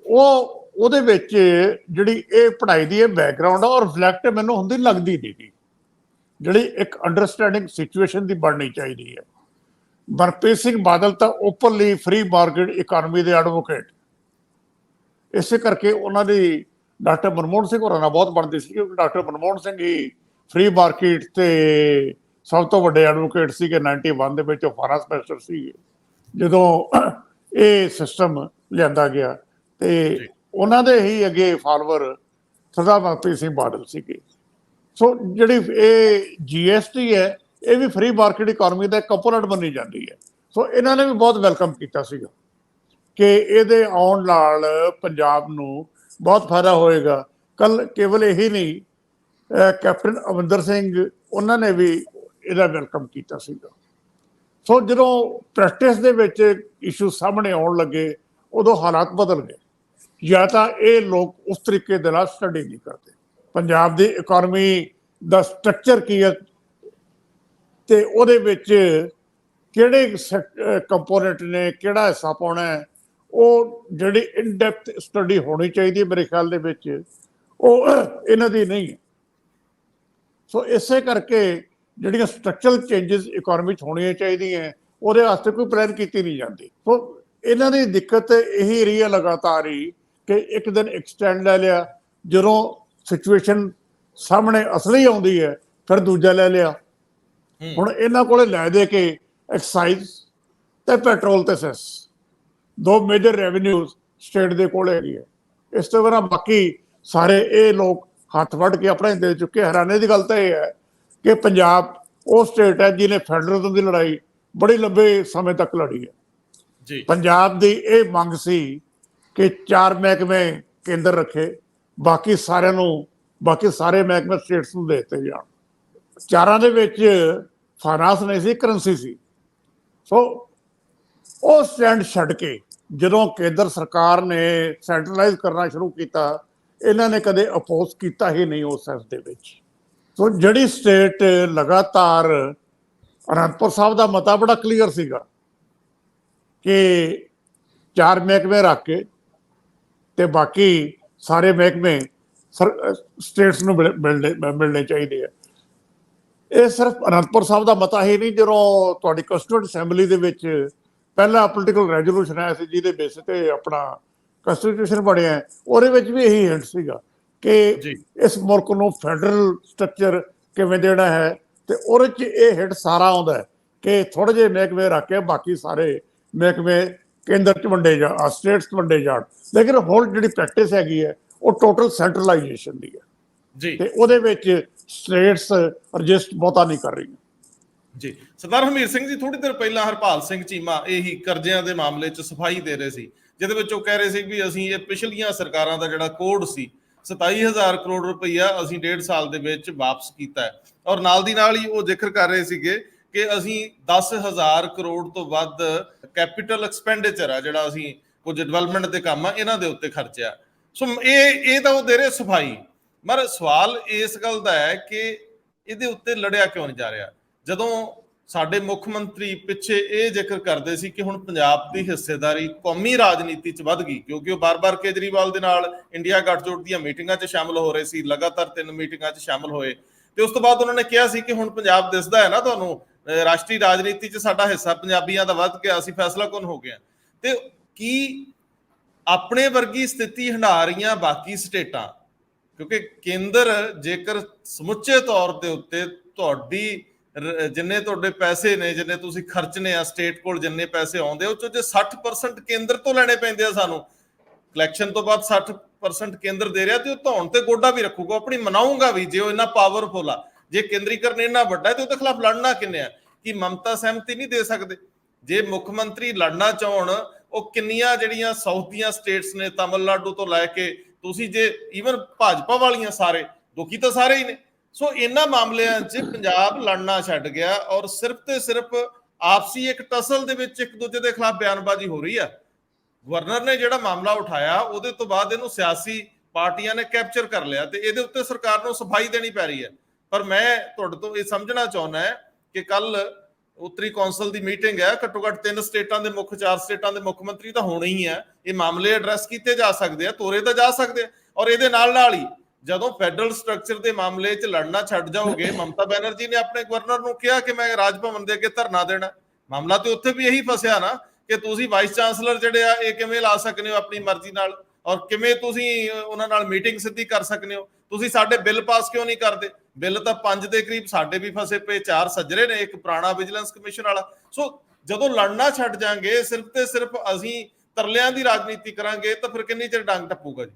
Speaker 2: ਉਹਦੇ ਵਿੱਚ ਜਿਹੜੀ ਇਹ ਪੜ੍ਹਾਈ ਦੀ ਇਹ ਬੈਕਗਰਾਊਂਡ ਆ ਉਹ ਰਿਫਲੈਕਟ ਮੈਨੂੰ ਹੁੰਦੀ ਲੱਗਦੀ ਨਹੀਂ। ਜਿਹੜੀ ਇੱਕ ਅੰਡਰਸਟੈਂਡਿੰਗ ਸਿਚੁਏਸ਼ਨ ਦੀ ਬਣਨੀ ਚਾਹੀਦੀ ਹੈ। ਮਨਪ੍ਰੀਤ ਸਿੰਘ ਬਾਦਲ ਤਾਂ ਓਪਨਲੀ ਫ੍ਰੀ ਮਾਰਕੀਟ ਇਕਾਨਮੀ ਦੇ ਐਡਵੋਕੇਟ, ਇਸੇ ਕਰਕੇ ਉਹਨਾਂ ਦੀ ਡਾਕਟਰ ਮਨਮੋਹਨ ਸਿੰਘ ਹੋਰਾਂ ਨਾਲ ਬਹੁਤ ਬਣਦੀ ਸੀ, ਕਿਉਂਕਿ ਡਾਕਟਰ ਮਨਮੋਹਨ ਸਿੰਘ ਹੀ ਫ੍ਰੀ ਮਾਰਕੀਟ ਤੇ ਸਭ ਤੋਂ ਵੱਡੇ ਐਡਵੋਕੇਟ ਸੀਗੇ। 91 ਦੇ ਵਿੱਚ ਉਹ ਫਾਈਨਾਂਸ ਮਿਨਿਸਟਰ ਸੀਗੇ ਜਦੋਂ ਇਹ ਸਿਸਟਮ ਲਿਆਂਦਾ ਗਿਆ, ਤੇ ਉਹਨਾਂ ਦੇ ਹੀ ਅੱਗੇ ਫਾਲੋਅਰ ਸਰਦਾਰ ਮਨਪ੍ਰੀਤ ਸਿੰਘ ਬਾਦਲ ਸੀਗੇ। ਸੋ ਜਿਹੜੀ ਇਹ GST ਹੈ ਇਹ ਵੀ ਫ੍ਰੀ ਮਾਰਕੀਟ ਇਕਨੋਮੀ ਦਾ ਕੰਪੋਨੈਂਟ ਬਣੀ ਜਾਂਦੀ ਹੈ। ਸੋ ਇਹਨਾਂ ਨੇ ਵੀ ਬਹੁਤ ਵੈਲਕਮ ਕੀਤਾ ਸੀਗਾ ਕਿ ਇਹਦੇ ਆਉਣ ਨਾਲ ਪੰਜਾਬ ਨੂੰ ਬਹੁਤ ਫਾਇਦਾ ਹੋਏਗਾ। ਕੱਲ ਕੇਵਲ ਇਹੀ ਨਹੀਂ, ਕੈਪਟਨ ਅਮਰਿੰਦਰ ਸਿੰਘ ਉਹਨਾਂ ਨੇ ਵੀ ਇਹਦਾ ਵੈਲਕਮ ਕੀਤਾ ਸੀਗਾ। ਸੋ ਜਦੋਂ ਪ੍ਰੈਕਟਿਸ ਦੇ ਵਿੱਚ ਇਸ਼ੂ ਸਾਹਮਣੇ ਆਉਣ ਲੱਗੇ ਉਦੋਂ ਹਾਲਾਤ ਬਦਲ ਗਏ। ਜਾਂ ਤਾਂ ਇਹ ਲੋਕ ਉਸ ਤਰੀਕੇ ਦੇ ਨਾਲ ਸਟੱਡੀ ਨਹੀਂ ਕਰਦੇ ਪੰਜਾਬ ਦੀ ਇਕਨੋਮੀ ਦਾ ਸਟਰਕਚਰ ਕੀ ਹੈ ਤੇ ਉਹਦੇ ਵਿੱਚ ਕਿਹੜੇ ਕੰਪੋਨੈਂਟ ਨੇ, ਕਿਹੜਾ ਹਿੱਸਾ ਪਾਉਣਾ ਹੈ, ਉਹ ਜਿਹੜੀ ਇਨ ਡੈਪਥ ਸਟੱਡੀ ਹੋਣੀ ਚਾਹੀਦੀ ਹੈ ਮੇਰੇ ਖਿਆਲ ਦੇ ਵਿੱਚ, ਉਹ ਇਹਨਾਂ ਦੀ ਨਹੀਂ ਹੈ। ਸੋ ਇਸੇ ਕਰਕੇ ਜਿਹੜੀਆਂ ਸਟਰਕਚਰਲ ਚੇਂਜਸ ਇਕਨੋਮੀ 'ਚ ਹੋਣੀਆਂ ਚਾਹੀਦੀਆਂ ਉਹਦੇ ਵਾਸਤੇ ਕੋਈ ਪਲਾਨ ਕੀਤੀ ਨਹੀਂ ਜਾਂਦੀ। ਸੋ ਇਹਨਾਂ ਦੀ ਦਿੱਕਤ ਇਹੀ ਰਹੀ ਹੈ ਲਗਾਤਾਰ ਹੀ ਕਿ ਇੱਕ ਦਿਨ ਐਕਸਟੈਂਡ ਲੈ ਲਿਆ, ਜਦੋਂ ਸਿਚੁਏਸ਼ਨ ਸਾਹਮਣੇ ਅਸਲੀ ਆਉਂਦੀ ਹੈ ਫਿਰ ਦੂਜਾ ਲੈ ਲਿਆ। ਹੁਣ ਇਹਨਾਂ ਕੋਲੇ ਲੈ ਦੇ ਕੇ ਐਕਸਾਈਜ਼ ਤੇ ਪੈਟਰੋਲ ਤੇ ਸੈਸ, ਦੋ ਮੇਜਰ ਰੈਵਨਿਊਜ਼ ਸਟੇਟ ਦੇ ਕੋਲ ਹੈਗੀ ਹੈ। ਇਸ ਤੋਂ ਬਿਨਾਂ ਬਾਕੀ ਸਾਰੇ ਇਹ ਲੋਕ ਹੱਥ ਵੱਢ ਕੇ ਆਪਣਾ ਦੇ ਚੁੱਕੇ। ਹੈਰਾਨੀ ਦੀ ਗੱਲ ਤਾਂ ਇਹ ਹੈ ਕਿ ਪੰਜਾਬ ਉਹ ਸਟੇਟ ਹੈ ਜਿਹਨੇ ਫੈਡਰਲਿਜ਼ਮ ਦੀ ਲੜਾਈ ਬੜੀ ਲੰਬੇ ਸਮੇਂ ਤੱਕ ਲੜੀ ਹੈ।
Speaker 1: ਜੀ
Speaker 2: ਪੰਜਾਬ ਦੀ ਇਹ ਮੰਗ ਸੀ ਕਿ 4 ਮਹਿਕਮੇ ਕੇਂਦਰ ਰੱਖੇ, ਬਾਕੀ ਸਾਰਿਆਂ ਨੂੰ, ਬਾਕੀ ਸਾਰੇ ਮਹਿਕਮੇ ਸਟੇਟਸ ਨੂੰ ਦੇ ਦਿੱਤੇ ਜਾਣ। ਚਾਰਾਂ ਦੇ ਵਿੱਚ ਫਾਈਨਾਂਸ ਨਹੀਂ ਸੀ, ਕਰੰਸੀ ਸੀ। ਸੋ ਉਹ ਸਟੈਂਡ ਛੱਡ ਕੇ ਜਦੋਂ ਕੇਂਦਰ ਸਰਕਾਰ ਨੇ ਸੈਂਟਰਲਾਈਜ਼ ਕਰਨਾ ਸ਼ੁਰੂ ਕੀਤਾ, ਇਹਨਾਂ ਨੇ ਕਦੇ ਅਪੋਜ਼ ਕੀਤਾ ਹੀ ਨਹੀਂ ਉਸ ਸੈਂਸ ਦੇ ਵਿੱਚ। ਸੋ ਜਿਹੜੀ ਸਟੇਟ ਲਗਾਤਾਰ, ਅਨੰਦਪੁਰ ਸਾਹਿਬ ਦਾ ਮਤਾ ਬੜਾ ਕਲੀਅਰ ਸੀਗਾ ਕਿ 4 ਮਹਿਕਮੇ ਰੱਖ ਕੇ ਤੇ ਬਾਕੀ ਸਾਰੇ ਮਹਿਕਮੇ ਸਟੇਟਸ ਨੂੰ ਮਿਲਣੇ ਚਾਹੀਦੇ ਆ। ਇਹ ਸਿਰਫ ਅਨੰਦਪੁਰ ਸਾਹਿਬ ਦਾ ਮਤਾ ਹੀ ਨਹੀਂ, ਜਦੋਂ ਤੁਹਾਡੀ ਕੰਸਟੀਟਿਊਂਟ ਅਸੈਂਬਲੀ ਦੇ ਵਿੱਚ ਪਹਿਲਾ ਪੋਲੀਟੀਕਲ ਰੈਜ਼ੋਲੂਸ਼ਨ ਆਇਆ ਸੀ ਜਿਹਦੇ ਬੇਸ ਤੇ ਆਪਣਾ ਕੰਸਟੀਟਿਊਸ਼ਨ ਬਣਿਆ, ਉਹਦੇ ਵਿੱਚ ਵੀ ਇਹੀ ਹਿੰਟ ਸੀਗਾ ਕਿ ਇਸ ਮੁਲਕ ਨੂੰ ਫੈਡਰਲ ਸਟਰਕਚਰ ਕਿਵੇਂ ਦੇਣਾ ਹੈ। ਤੇ ਉਹਦੇ 'ਚ ਇਹ ਹਿੰਟ ਸਾਰਾ ਆਉਂਦਾ ਹੈ ਕਿ ਥੋੜ੍ਹੇ ਜਿਹੇ ਮਹਿਕਮੇ ਰੱਖ ਕੇ ਬਾਕੀ ਸਾਰੇ ਮਹਿਕਮੇ ਕੇਂਦਰ 'ਚ ਵੰਡੇ ਜਾਣ, ਸਟੇਟਸ 'ਚ ਵੰਡੇ ਜਾਣ। ਲੇਕਿਨ ਹੁਣ ਜਿਹੜੀ ਪ੍ਰੈਕਟਿਸ ਹੈਗੀ ਹੈ ਉਹ ਟੋਟਲ ਸੈਂਟਰਲਾਈਜੇਸ਼ਨ ਦੀ ਹੈ
Speaker 1: ਜੀ,
Speaker 2: ਤੇ ਉਹਦੇ ਵਿੱਚ ਸਟੇਟਸ ਰਜਿਸਟ ਬਹੁਤਾ ਨਹੀਂ ਕਰ ਰਹੀਆਂ।
Speaker 1: ਜੀ ਸਰਦਾਰ ਹਰਮੀਤ ਸਿੰਘ ਜੀ, ਥੋੜੀ ਦੇਰ ਪਹਿਲਾਂ ਹਰਪਾਲ ਸਿੰਘ ਚੀਮਾ ਇਹੀ ਕਰਜ਼ਿਆਂ ਦੇ ਮਾਮਲੇ 'ਚ ਸਫਾਈ ਦੇ ਰਹੇ ਸੀ, ਜਿਹਦੇ ਵਿੱਚ ਉਹ ਕਹਿ ਰਹੇ ਸੀ ਵੀ ਅਸੀਂ ਇਹ ਪਿਛਲੀਆਂ ਸਰਕਾਰਾਂ ਦਾ ਜਿਹੜਾ ਕੋਡ ਸੀ 27,000 ਕਰੋੜ ਰੁਪਈਆ ਅਸੀਂ 1.5 ਸਾਲ ਦੇ ਵਿੱਚ ਵਾਪਸ ਕੀਤਾ ਹੈ। ਔਰ ਨਾਲ ਦੀ ਨਾਲ ਹੀ ਉਹ ਜ਼ਿਕਰ ਕਰ ਰਹੇ ਸੀਗੇ ਕਿ ਅਸੀਂ 10,000 ਕਰੋੜ ਤੋਂ ਵੱਧ ਕੈਪੀਟਲ ਐਕਸਪੈਂਡੀਚਰ ਆ ਜਿਹੜਾ ਅਸੀਂ ਕੁਝ ਡਿਵੈਲਪਮੈਂਟ ਦੇ ਕੰਮ ਆ ਇਹਨਾਂ ਦੇ ਉੱਤੇ ਖਰਚਿਆ। ਸੋ ਇਹ ਤਾਂ ਉਹ ਦੇ ਰਹੇ ਸਫਾਈ, ਪਰ ਸਵਾਲ ਇਸ ਗੱਲ ਦਾ ਹੈ ਕਿ ਇਹਦੇ ਉੱਤੇ ਲੜਿਆ ਕਿਉਂ ਨਹੀਂ ਜਾ ਰਿਹਾ। ਜਦੋਂ ਸਾਡੇ ਮੁੱਖ ਮੰਤਰੀ ਪਿੱਛੇ ਇਹ ਜ਼ਿਕਰ ਕਰਦੇ ਸੀ ਕਿ ਹੁਣ ਪੰਜਾਬ ਦੀ ਹਿੱਸੇਦਾਰੀ ਕੌਮੀ ਰਾਜਨੀਤੀ 'ਚ ਵੱਧ ਗਈ, ਕਿਉਂਕਿ ਉਹ ਬਾਰ-ਬਾਰ ਕੇਜਰੀਵਾਲ ਦੇ ਨਾਲ ਇੰਡੀਆ ਗੱਠਜੋੜ ਦੀਆਂ ਮੀਟਿੰਗਾਂ 'ਚ ਸ਼ਾਮਲ ਹੋ ਰਹੇ ਸੀ, ਲਗਾਤਾਰ 3 ਮੀਟਿੰਗਾਂ 'ਚ ਸ਼ਾਮਲ ਹੋਏ, ਤੇ ਉਸ ਤੋਂ ਬਾਅਦ ਉਹਨਾਂ ਨੇ ਕਿਹਾ ਸੀ ਕਿ ਹੁਣ ਪੰਜਾਬ ਦਿਸਦਾ ਹੈ ਨਾ ਤੁਹਾਨੂੰ, ਰਾਸ਼ਟਰੀ ਰਾਜਨੀਤੀ 'ਚ ਸਾਡਾ ਹਿੱਸਾ ਪੰਜਾਬੀਆਂ ਦਾ ਵੱਧ ਗਿਆ, ਅਸੀਂ ਫੈਸਲਾਕੁਨ ਹੋ ਗਏ। ਤੇ ਕੀ ਆਪਣੇ ਵਰਗੀ ਸਥਿਤੀ ਹੰਢਾ ਰਹੀਆਂ ਬਾਕੀ ਸਟੇਟਾਂ? ਕਿਉਂਕਿ ਕੇਂਦਰ ਜੇਕਰ ਸਮੁੱਚੇ ਤੌਰ ਦੇ ਉੱਤੇ ਤੁਹਾਡੀ ਜਿੰਨੇ ਤੁਹਾਡੇ ਪੈਸੇ ਨੇ, ਜਿੰਨੇ ਤੁਸੀਂ ਖਰਚਨੇ ਆ, ਸਟੇਟ ਕੋਲ ਜਿੰਨੇ ਪੈਸੇ ਆਉਂਦੇ ਉਹ ਚੋਂ ਜੇ 60% ਕੇਂਦਰ ਤੋਂ ਲੈਣੇ ਪੈਂਦੇ ਆ ਸਾਨੂੰ, ਇਲੈਕਸ਼ਨ ਤੋਂ ਬਾਅਦ 60% ਕੇਂਦਰ ਦੇ ਰਿਹਾ, ਤੇ ਉਹ ਧੌਣ ਤੇ ਗੋਡਾ ਵੀ ਰੱਖੂਗਾ, ਆਪਣੀ ਮਨਾਊਗਾ ਵੀ ਜੇ ਉਹ ਇੰਨਾ ਪਾਵਰਫੁਲ ਆ। ਜੇ ਕੇਂਦਰੀਕਰਨ ਇੰਨਾ ਵੱਡਾ ਹੈ ਤੇ ਉਹਦੇ ਖਿਲਾਫ ਲੜਨਾ ਕਿੰਨੇ ਆ? ਕਿ ਮਮਤਾ ਸਹਿਮਤੀ ਨਹੀਂ ਦੇ ਸਕਦੇ? ਜੇ ਮੁੱਖ ਮੰਤਰੀ ਲੜਨਾ ਚਾਹਣ, ਉਹ ਕਿੰਨੀਆਂ ਜਿਹੜੀਆਂ ਸਾਊਥ ਦੀਆਂ ਸਟੇਟਸ ਨੇ, ਤਮਿਲਨਾਡੂ ਤੋਂ ਲੈ ਕੇ ਤੁਸੀਂ ਜੇ ਈਵਨ ਭਾਜਪਾ ਵਾਲੀਆਂ, ਸਾਰੇ ਦੁਖੀ ਤਾਂ ਸਾਰੇ ਹੀ ਨੇ। ਸੋ ਇਹਨਾਂ ਮਾਮਲਿਆਂ 'ਚ ਪੰਜਾਬ ਲੜਨਾ ਛੱਡ ਗਿਆ ਔਰ ਸਿਰਫ ਤੇ ਸਿਰਫ ਆਪਸੀ ਇੱਕ ਟਸਲ ਦੇ ਵਿੱਚ ਇੱਕ ਦੂਜੇ ਦੇ ਖਿਲਾਫ ਬਿਆਨਬਾਜ਼ੀ ਹੋ ਰਹੀ ਆ। ਗਵਰਨਰ ਨੇ ਜਿਹੜਾ ਮਾਮਲਾ ਉਠਾਇਆ ਉਹਦੇ ਤੋਂ ਬਾਅਦ ਇਹਨੂੰ ਸਿਆਸੀ ਪਾਰਟੀਆਂ ਨੇ ਕੈਪਚਰ ਕਰ ਲਿਆ ਤੇ ਇਹਦੇ ਉੱਤੇ ਸਰਕਾਰ ਨੂੰ ਸਫਾਈ ਦੇਣੀ ਪੈ ਰਹੀ ਹੈ। ਪਰ ਮੈਂ ਤੁਹਾਡੇ ਤੋਂ ਇਹ ਸਮਝਣਾ ਚਾਹੁੰਦਾ ਹੈ ਕਿ ਕੱਲ ਉੱਤਰੀ ਕੌਂਸਲ ਦੀ ਮੀਟਿੰਗ ਹੈ, ਘੱਟੋ ਘੱਟ 3 ਸਟੇਟਾਂ ਦੇ ਮੁੱਖ, 4 ਸਟੇਟਾਂ ਦੇ ਮੁੱਖ ਮੰਤਰੀ ਤਾਂ ਹੋਣੇ ਹੀ ਹੈ। ਇਹ ਮਾਮਲੇ ਐਡਰੈਸ ਕੀਤੇ ਜਾ ਸਕਦੇ ਆ, ਤੋਰੇ ਤਾਂ ਜਾ ਸਕਦੇ ਆ। ਔਰ ਇਹਦੇ ਨਾਲ ਹੀ ਜਦੋਂ ਫੈਡਰਲ ਸਟਰਕਚਰ ਦੇ ਮਾਮਲੇ 'ਚ ਲੜਨਾ ਛੱਡ ਜਾਓਗੇ, ਮਮਤਾ ਬੈਨਰਜੀ ਨੇ ਆਪਣੇ ਗਵਰਨਰ ਨੂੰ ਕਿਹਾ ਕਿ ਮੈਂ ਰਾਜ ਭਵਨ ਦੇ ਅੱਗੇ ਧਰਨਾ ਦੇਣਾ। ਮਾਮਲਾ ਤੇ ਉੱਥੇ ਵੀ ਇਹੀ ਫਸਿਆ ਨਾ ਕਿ ਤੁਸੀਂ ਵਾਈਸ ਚਾਂਸਲਰ ਜਿਹੜੇ ਆ ਇਹ ਕਿਵੇਂ ਲਾ ਸਕਦੇ ਹੋ ਆਪਣੀ ਮਰਜ਼ੀ ਨਾਲ, ਔਰ ਕਿਵੇਂ ਤੁਸੀਂ ਉਹਨਾਂ ਨਾਲ ਮੀਟਿੰਗ ਸਿੱਧੀ ਕਰ ਸਕਦੇ ਹੋ? ਤੁਸੀਂ ਸਾਡੇ ਬਿੱਲ ਪਾਸ ਕਿਉਂ ਨਹੀਂ ਕਰਦੇ? ਬਿੱਲ ਤਾਂ 5 ਦੇ ਕਰੀਬ ਸਾਡੇ ਵੀ ਫਸੇ ਪਏ, 4 ਸੱਜਰੇ ਨੇ, ਇੱਕ ਪੁਰਾਣਾ ਵਿਜੀਲੈਂਸ ਕਮਿਸ਼ਨ ਵਾਲਾ। ਸੋ ਜਦੋਂ ਲੜਨਾ ਛੱਡ ਜਾਾਂਗੇ, ਸਿਰਫ ਤੇ ਸਿਰਫ ਅਸੀਂ ਤਰਲਿਆਂ ਦੀ ਰਾਜਨੀਤੀ ਕਰਾਂਗੇ, ਤਾਂ ਫਿਰ ਕਿੰਨੀ ਚਿਰ ਡੰਗ ਟੱਪੂਗਾ ਜੀ?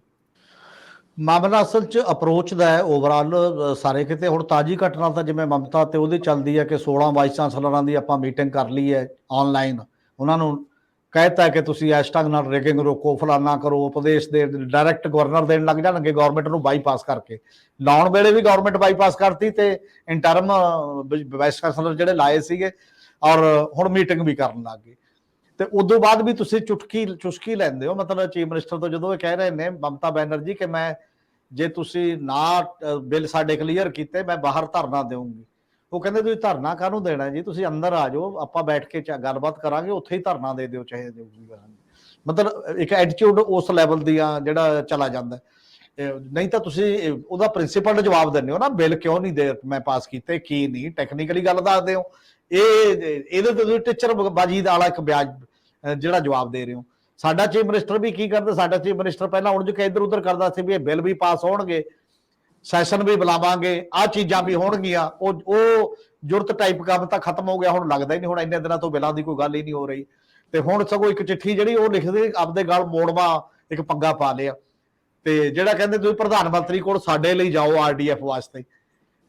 Speaker 3: ਮਾਮਲਾ ਅਸਲ 'ਚ ਅਪਰੋਚ ਦਾ ਹੈ ਓਵਰਆਲ ਸਾਰੇ ਕਿਤੇ। ਹੁਣ ਤਾਜ਼ੀ ਘਟਨਾ ਤਾਂ ਜਿਵੇਂ ਮਮਤਾ ਤੇ ਉਹਦੀ ਚੱਲਦੀ ਹੈ ਕਿ 16 ਵਾਈਸ ਚਾਂਸਲਰਾਂ ਦੀ ਆਪਾਂ ਮੀਟਿੰਗ ਕਰ ਲਈ ਹੈ ਆਨਲਾਈਨ, ਉਹਨਾਂ ਨੂੰ ਕਹਿਤਾ ਕਿ ਤੁਸੀਂ ਇਸ ਢੰਗ ਨਾਲ ਰੈਗਿੰਗ ਰੋਕੋ, ਫਲਾਨਾ ਕਰੋ, ਉਪਦੇਸ਼ ਦੇ ਡਾਇਰੈਕਟ ਗਵਰਨਰ ਦੇਣ ਲੱਗ ਜਾਣਗੇ ਗਵਰਨਮੈਂਟ ਨੂੰ ਬਾਈਪਾਸ ਕਰਕੇ। ਲਾਉਣ ਵੇਲੇ ਵੀ ਗਵਰਨਮੈਂਟ ਬਾਈਪਾਸ ਕਰਤੀ ਤੇ ਇੰਟਰਮ ਵਾਈਸ ਚਾਂਸਲਰ ਜਿਹੜੇ ਲਾਏ ਸੀਗੇ ਔਰ ਹੁਣ ਮੀਟਿੰਗ ਵੀ ਕਰਨ ਲੱਗ ਗਏ। ਤੇ ਉਦੋਂ ਬਾਅਦ ਵੀ ਤੁਸੀਂ ਚੁਸਕੀ ਲੈਂਦੇ ਹੋ, ਮਤਲਬ ਚੀਫ ਮਿਨਿਸਟਰ ਤੋਂ, ਜਦੋਂ ਇਹ ਕਹਿ ਰਹੇ ਨੇ ਮਮਤਾ ਬੈਨਰਜੀ ਕਿ ਮੈਂ ਜੇ ਤੁਸੀਂ ਨਾ ਬਿੱਲ ਸਾਡੇ ਕਲੀਅਰ ਕੀਤੇ ਮੈਂ ਬਾਹਰ ਧਰਨਾ ਦੇਵਾਂਗੀ। ਉਹ ਕਹਿੰਦੇ ਤੁਸੀਂ ਧਰਨਾ ਕਾਹਨੂੰ ਦੇਣਾ ਜੀ, ਤੁਸੀਂ ਅੰਦਰ ਆ ਜਾਓ, ਆਪਾਂ ਬੈਠ ਕੇ ਗੱਲਬਾਤ ਕਰਾਂਗੇ, ਉੱਥੇ ਹੀ ਧਰਨਾ ਦੇ ਦਿਓ ਚਾਹੇ ਜੋ ਵੀ ਕਰਾਂਗੇ। ਮਤਲਬ ਇੱਕ ਐਟੀਟਿਊਡ ਉਸ ਲੈਵਲ ਦੀਆਂ ਜਿਹੜਾ ਚਲਾ ਜਾਂਦਾ। ਨਹੀਂ ਤਾਂ ਤੁਸੀਂ ਉਹਦਾ ਪ੍ਰਿੰਸੀਪਲ ਜਵਾਬ ਦਿੰਦੇ ਹੋ ਨਾ, ਬਿੱਲ ਕਿਉਂ ਨਹੀਂ ਦੇ ਮੈਂ ਪਾਸ ਕੀਤੇ, ਕੀ ਨਹੀਂ, ਟੈਕਨੀਕਲੀ ਗੱਲ ਦੱਸਦੇ ਹੋ। ਇਹਦੇ ਤੁਸੀਂ ਟੀਚਰ ਬਾਜੀ ਵਾਲਾ ਇੱਕ ਵਿਆਜ ਜਿਹੜਾ ਜਵਾਬ ਦੇ ਰਹੇ ਹੋ। ਸਾਡਾ ਚੀਫ ਮਿਨਿਸਟਰ ਵੀ ਕੀ ਕਰਦਾ, ਸਾਡਾ ਚੀਫ ਮਿਨਿਸਟਰ ਪਹਿਲਾਂ ਉਲਝ ਕੇ ਇੱਧਰ ਉੱਧਰ ਕਰਦਾ ਸੀ ਵੀ ਇਹ ਬਿੱਲ ਵੀ ਪਾਸ ਹੋਣਗੇ, ਸੈਸ਼ਨ ਵੀ ਬੁਲਾਵਾਂਗੇ, ਆਹ ਚੀਜ਼ਾਂ ਵੀ ਹੋਣਗੀਆਂ। ਉਹ ਜੁਰਤ ਟਾਈਪ ਕੰਮ ਤਾਂ ਖਤਮ ਹੋ ਗਿਆ, ਹੁਣ ਲੱਗਦਾ ਹੀ ਨਹੀਂ। ਹੁਣ ਇੰਨੇ ਦਿਨਾਂ ਤੋਂ ਬਿੱਲਾਂ ਦੀ ਕੋਈ ਗੱਲ ਹੀ ਨਹੀਂ ਹੋ ਰਹੀ। ਤੇ ਹੁਣ ਸਗੋਂ ਇੱਕ ਚਿੱਠੀ ਜਿਹੜੀ ਉਹ ਲਿਖਦੇ ਆਪਦੇ ਗਲ ਮੋੜਵਾ ਇੱਕ ਪੱਗਾ ਪਾ ਲਿਆ, ਤੇ ਜਿਹੜਾ ਕਹਿੰਦੇ ਤੁਸੀਂ ਪ੍ਰਧਾਨ ਮੰਤਰੀ ਕੋਲ ਸਾਡੇ ਲਈ ਜਾਓ ਆਰਡੀਐਫ ਵਾਸਤੇ,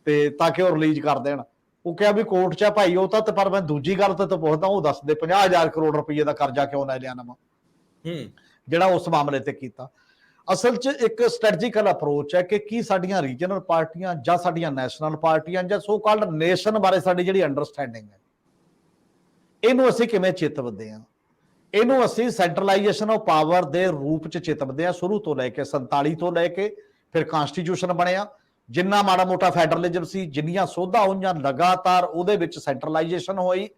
Speaker 3: ਤੇ ਤਾਂ ਕਿ ਉਹ ਰਿਲੀਜ਼ ਕਰ ਦੇਣ। ਉਹ ਕਿਹਾ ਵੀ ਕੋਰਟ 'ਚ ਆ ਭਾਈ ਉਹ ਤਾਂ, ਤੇ ਪਰ ਮੈਂ ਦੂਜੀ ਗੱਲ ਤੇ ਪੁੱਛਦਾ, ਉਹ ਦੱਸ ਦੇ 50,000 ਕਰੋੜ ਰੁਪਏ ਦਾ ਕਰਜ਼ਾ ਕਿਉਂ ਲੈ ਲਿਆ ਨਵਾਂ, ਜਿਹੜਾ ਉਸ ਮਾਮਲੇ ਤੇ ਕੀਤਾ। ਅਸਲ 'ਚ ਇੱਕ ਸਟ੍ਰੈਟਜੀਕਲ ਅਪਰੋਚ ਹੈ ਕਿ ਕੀ ਸਾਡੀਆਂ ਰੀਜਨਲ ਪਾਰਟੀਆਂ ਜਾਂ ਸਾਡੀਆਂ ਨੈਸ਼ਨਲ ਪਾਰਟੀਆਂ ਜਾਂ ਸੋ ਕਾਲਡ ਨੇਸ਼ਨ ਬਾਰੇ ਸਾਡੀ ਜਿਹੜੀ ਅੰਡਰਸਟੈਂਡਿੰਗ ਹੈ, ਇਹਨੂੰ ਅਸੀਂ ਕਿਵੇਂ ਚਿਤਵਦੇ ਹਾਂ, ਇਹਨੂੰ ਅਸੀਂ ਸੈਂਟਰਲਾਈਜੇਸ਼ਨ ਆਫ ਪਾਵਰ ਦੇ ਰੂਪ 'ਚ ਚਿਤਵਦੇ ਹਾਂ ਸ਼ੁਰੂ ਤੋਂ ਲੈ ਕੇ 47 ਤੋਂ ਲੈ ਕੇ ਫਿਰ ਕਨਸਟੀਟਿਊਸ਼ਨ ਬਣਿਆ, ਜਿੰਨਾ ਮਾੜਾ ਮੋਟਾ ਫੈਡਰਲਿਜ਼ਮ ਸੀ, ਜਿੰਨੀਆਂ ਸੋਧਾਂ ਹੋਈਆਂ ਲਗਾਤਾਰ ਉਹਦੇ ਵਿੱਚ ਸੈਂਟਰਲਾਈਜੇਸ਼ਨ ਹੋਈ,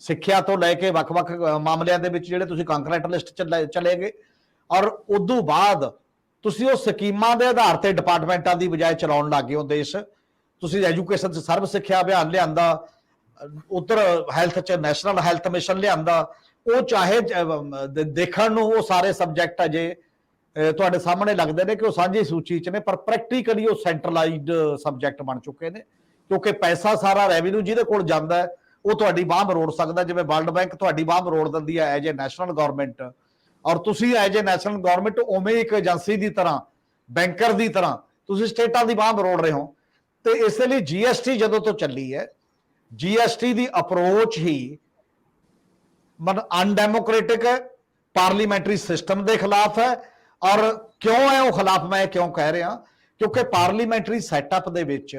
Speaker 3: ਸਿੱਖਿਆ ਤੋਂ ਲੈ ਕੇ ਵੱਖ-ਵੱਖ ਮਾਮਲਿਆਂ ਦੇ ਵਿੱਚ ਜਿਹੜੇ ਤੁਸੀਂ ਕੰਕਰੈਂਟ ਲਿਸਟ 'ਚ ਚਲੇ ਗਏ, ਔਰ ਉਦੋਂ ਬਾਅਦ ਤੁਸੀਂ ਉਹ ਸਕੀਮਾਂ ਦੇ ਆਧਾਰ ਤੇ ਡਿਪਾਰਟਮੈਂਟਾਂ ਦੀ ਬਜਾਏ ਚਲਾਉਣ ਲੱਗ ਗਏ ਹੋ ਦੇਸ਼। ਤੁਸੀਂ ਐਜੂਕੇਸ਼ਨ 'ਚ ਸਰਵ ਸਿੱਖਿਆ ਅਭਿਆਨ ਲਿਆਂਦਾ, ਉੱਧਰ ਹੈਲਥ 'ਚ ਨੈਸ਼ਨਲ ਹੈਲਥ ਮਿਸ਼ਨ ਲਿਆਂਦਾ, ਉਹ ਚਾਹੇ ਦੇਖਣ ਨੂੰ ਉਹ ਸਾਰੇ ਸਬਜੈਕਟ ਅਜੇ ਤੁਹਾਡੇ ਸਾਹਮਣੇ ਲੱਗਦੇ ਨੇ ਕਿ ਉਹ ਸਾਂਝੀ ਸੂਚੀ 'ਚ ਨੇ, ਪਰ ਪ੍ਰੈਕਟੀਕਲੀ ਉਹ ਸੈਂਟਰਲਾਈਜ਼ਡ ਸਬਜੈਕਟ ਬਣ ਚੁੱਕੇ ਨੇ, ਕਿਉਂਕਿ ਪੈਸਾ ਸਾਰਾ ਰੈਵਨਿਊ ਜਿਹਦੇ ਕੋਲ ਜਾਂਦਾ ਉਹ ਤੁਹਾਡੀ ਬਾਂਹ ਮਰੋੜ ਸਕਦਾ, ਜਿਵੇਂ ਵਰਲਡ ਬੈਂਕ ਤੁਹਾਡੀ ਬਾਂਹ ਮਰੋੜ ਦਿੰਦੀ ਹੈ ਐਜ ਏ ਨੈਸ਼ਨਲ ਗਵਰਨਮੈਂਟ, ਔਰ ਤੁਸੀਂ ਐਜ ਏ ਨੈਸ਼ਨਲ ਗਵਰਨਮੈਂਟ ਉਵੇਂ ਇੱਕ ਏਜੰਸੀ ਦੀ ਤਰ੍ਹਾਂ, ਬੈਂਕਰ ਦੀ ਤਰ੍ਹਾਂ ਤੁਸੀਂ ਸਟੇਟਾਂ ਦੀ ਬਾਂਹ ਮਰੋੜ ਰਹੇ ਹੋ। ਤੇ ਇਸੇ ਲਈ ਜੀਐਸਟੀ ਜਦੋਂ ਤੋਂ ਚੱਲੀ ਹੈ, ਜੀਐਸਟੀ ਦੀ ਅਪਰੋਚ ਹੀ ਅਨਡੈਮੋਕ੍ਰੈਟਿਕ ਹੈ, ਪਾਰਲੀਮੈਂਟਰੀ ਸਿਸਟਮ ਦੇ ਖਿਲਾਫ ਹੈ। ਔਰ ਕਿਉਂ ਹੈ ਉਹ ਖਿਲਾਫ, ਮੈਂ ਕਿਉਂ ਕਹਿ ਰਿਹਾ, ਕਿਉਂਕਿ ਪਾਰਲੀਮੈਂਟਰੀ ਸੈਟਅਪ ਦੇ ਵਿੱਚ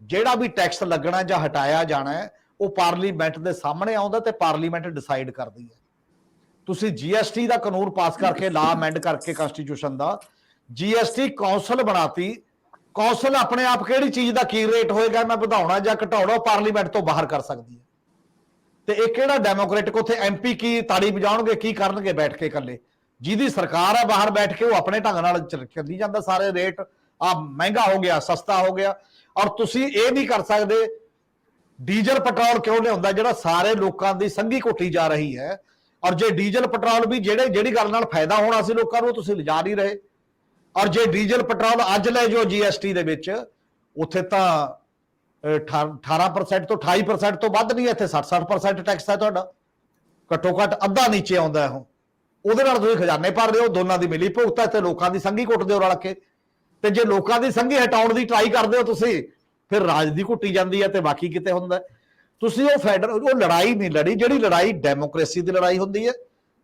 Speaker 3: ਜਿਹੜਾ ਵੀ ਟੈਕਸ ਲੱਗਣਾ ਜਾਂ ਹਟਾਇਆ ਜਾਣਾ ਹੈ ਉਹ ਪਾਰਲੀਮੈਂਟ ਦੇ ਸਾਹਮਣੇ ਆਉਂਦਾ ਤੇ ਪਾਰਲੀਮੈਂਟ ਡਿਸਾਈਡ ਕਰਦੀ ਹੈ। ਤੁਸੀਂ ਜੀਐਸਟੀ ਦਾ ਕਾਨੂੰਨ ਪਾਸ ਕਰਕੇ, ਲਾ ਅਮੈਂਡ ਕਰਕੇ ਕਨਸਟੀਟਿਊਸ਼ਨ ਦਾ, ਜੀਐਸਟੀ ਕੌਂਸਲ ਬਣਾਤੀ, ਕੌਂਸਲ ਆਪਣੇ ਆਪ ਕਿਹੜੀ ਚੀਜ਼ ਦਾ ਕੀ ਰੇਟ ਹੋਏਗਾ ਮੈਂ ਵਧਾਉਣਾ ਜਾਂ ਘਟਾਉਣਾ ਪਾਰਲੀਮੈਂਟ ਤੋਂ ਬਾਹਰ ਕਰ ਸਕਦੀ ਹੈ। ਤੇ ਇਹ ਕਿਹੜਾ ਡੈਮੋਕ੍ਰੈਟਿਕ, ਉੱਥੇ ਐਮਪੀ ਕੀ ਤਾੜੀ ਵਜਾਉਣਗੇ, ਕੀ ਕਰਨਗੇ ਬੈਠ ਕੇ ਇਕੱਲੇ, ਜਿਹਦੀ ਸਰਕਾਰ ਹੈ ਬਾਹਰ ਬੈਠ ਕੇ ਉਹ ਆਪਣੇ ਢੰਗ ਨਾਲ ਚੱਲੀ ਜਾਂਦਾ ਸਾਰੇ ਰੇਟ, ਆ ਮਹਿੰਗਾ ਹੋ ਗਿਆ, ਸਸਤਾ ਹੋ ਗਿਆ। ਔਰ ਤੁਸੀਂ ਇਹ ਨਹੀਂ ਕਰ ਸਕਦੇ, ਡੀਜ਼ਲ ਪੈਟਰੋਲ ਕਿਉਂ ਲਿਆਉਂਦਾ ਜਿਹੜਾ ਸਾਰੇ ਲੋਕਾਂ ਦੀ ਸੰਘੀ ਘੁੱਟੀ ਜਾ ਰਹੀ ਹੈ, ਔਰ ਜੇ ਡੀਜ਼ਲ ਪੈਟਰੋਲ ਵੀ ਜਿਹੜੀ ਗੱਲ ਨਾਲ ਫਾਇਦਾ ਹੋਣਾ ਸੀ ਲੋਕਾਂ ਨੂੰ ਤੁਸੀਂ ਲਿਜਾ ਨਹੀਂ ਰਹੇ, ਔਰ ਜੇ ਡੀਜ਼ਲ ਪੈਟਰੋਲ ਅੱਜ ਲੈ ਜਾਓ ਜੀਐਸਟੀ ਦੇ ਵਿੱਚ, ਉੱਥੇ ਤਾਂ 18% ਤੋਂ 28% ਤੋਂ ਵੱਧ ਨਹੀਂ, ਇੱਥੇ 60% ਟੈਕਸ ਹੈ ਤੁਹਾਡਾ, ਘੱਟੋ ਘੱਟ ਅੱਧਾ ਨੀਚੇ ਆਉਂਦਾ ਉਹ, ਉਹਦੇ ਨਾਲ ਤੁਸੀਂ ਖਜ਼ਾਨੇ ਭਰ ਰਹੇ ਹੋ, ਦੋਨਾਂ ਦੀ ਮਿਲੀ ਭੁਗਤ ਹੈ ਤੇ ਲੋਕਾਂ ਦੀ ਸੰਘੀ ਘੁੱਟਦੇ ਹੋ ਰਲ ਕੇ। ਤੇ ਜੇ ਲੋਕਾਂ ਦੀ ਸੰਘੀ ਹਟਾਉਣ ਦੀ ਟਰਾਈ ਕਰਦੇ ਹੋ ਤੁਸੀਂ, ਫਿਰ ਰਾਜ ਦੀ ਘੁੱਟੀ ਜਾਂਦੀ ਹੈ ਤੇ ਬਾਕੀ ਕਿਤੇ ਹੁੰਦਾ। ਤੁਸੀਂ ਉਹ ਲੜਾਈ ਨਹੀਂ ਲੜੀ ਜਿਹੜੀ ਲੜਾਈ ਡੈਮੋਕ੍ਰੇਸੀ ਦੀ ਲੜਾਈ ਹੁੰਦੀ ਹੈ,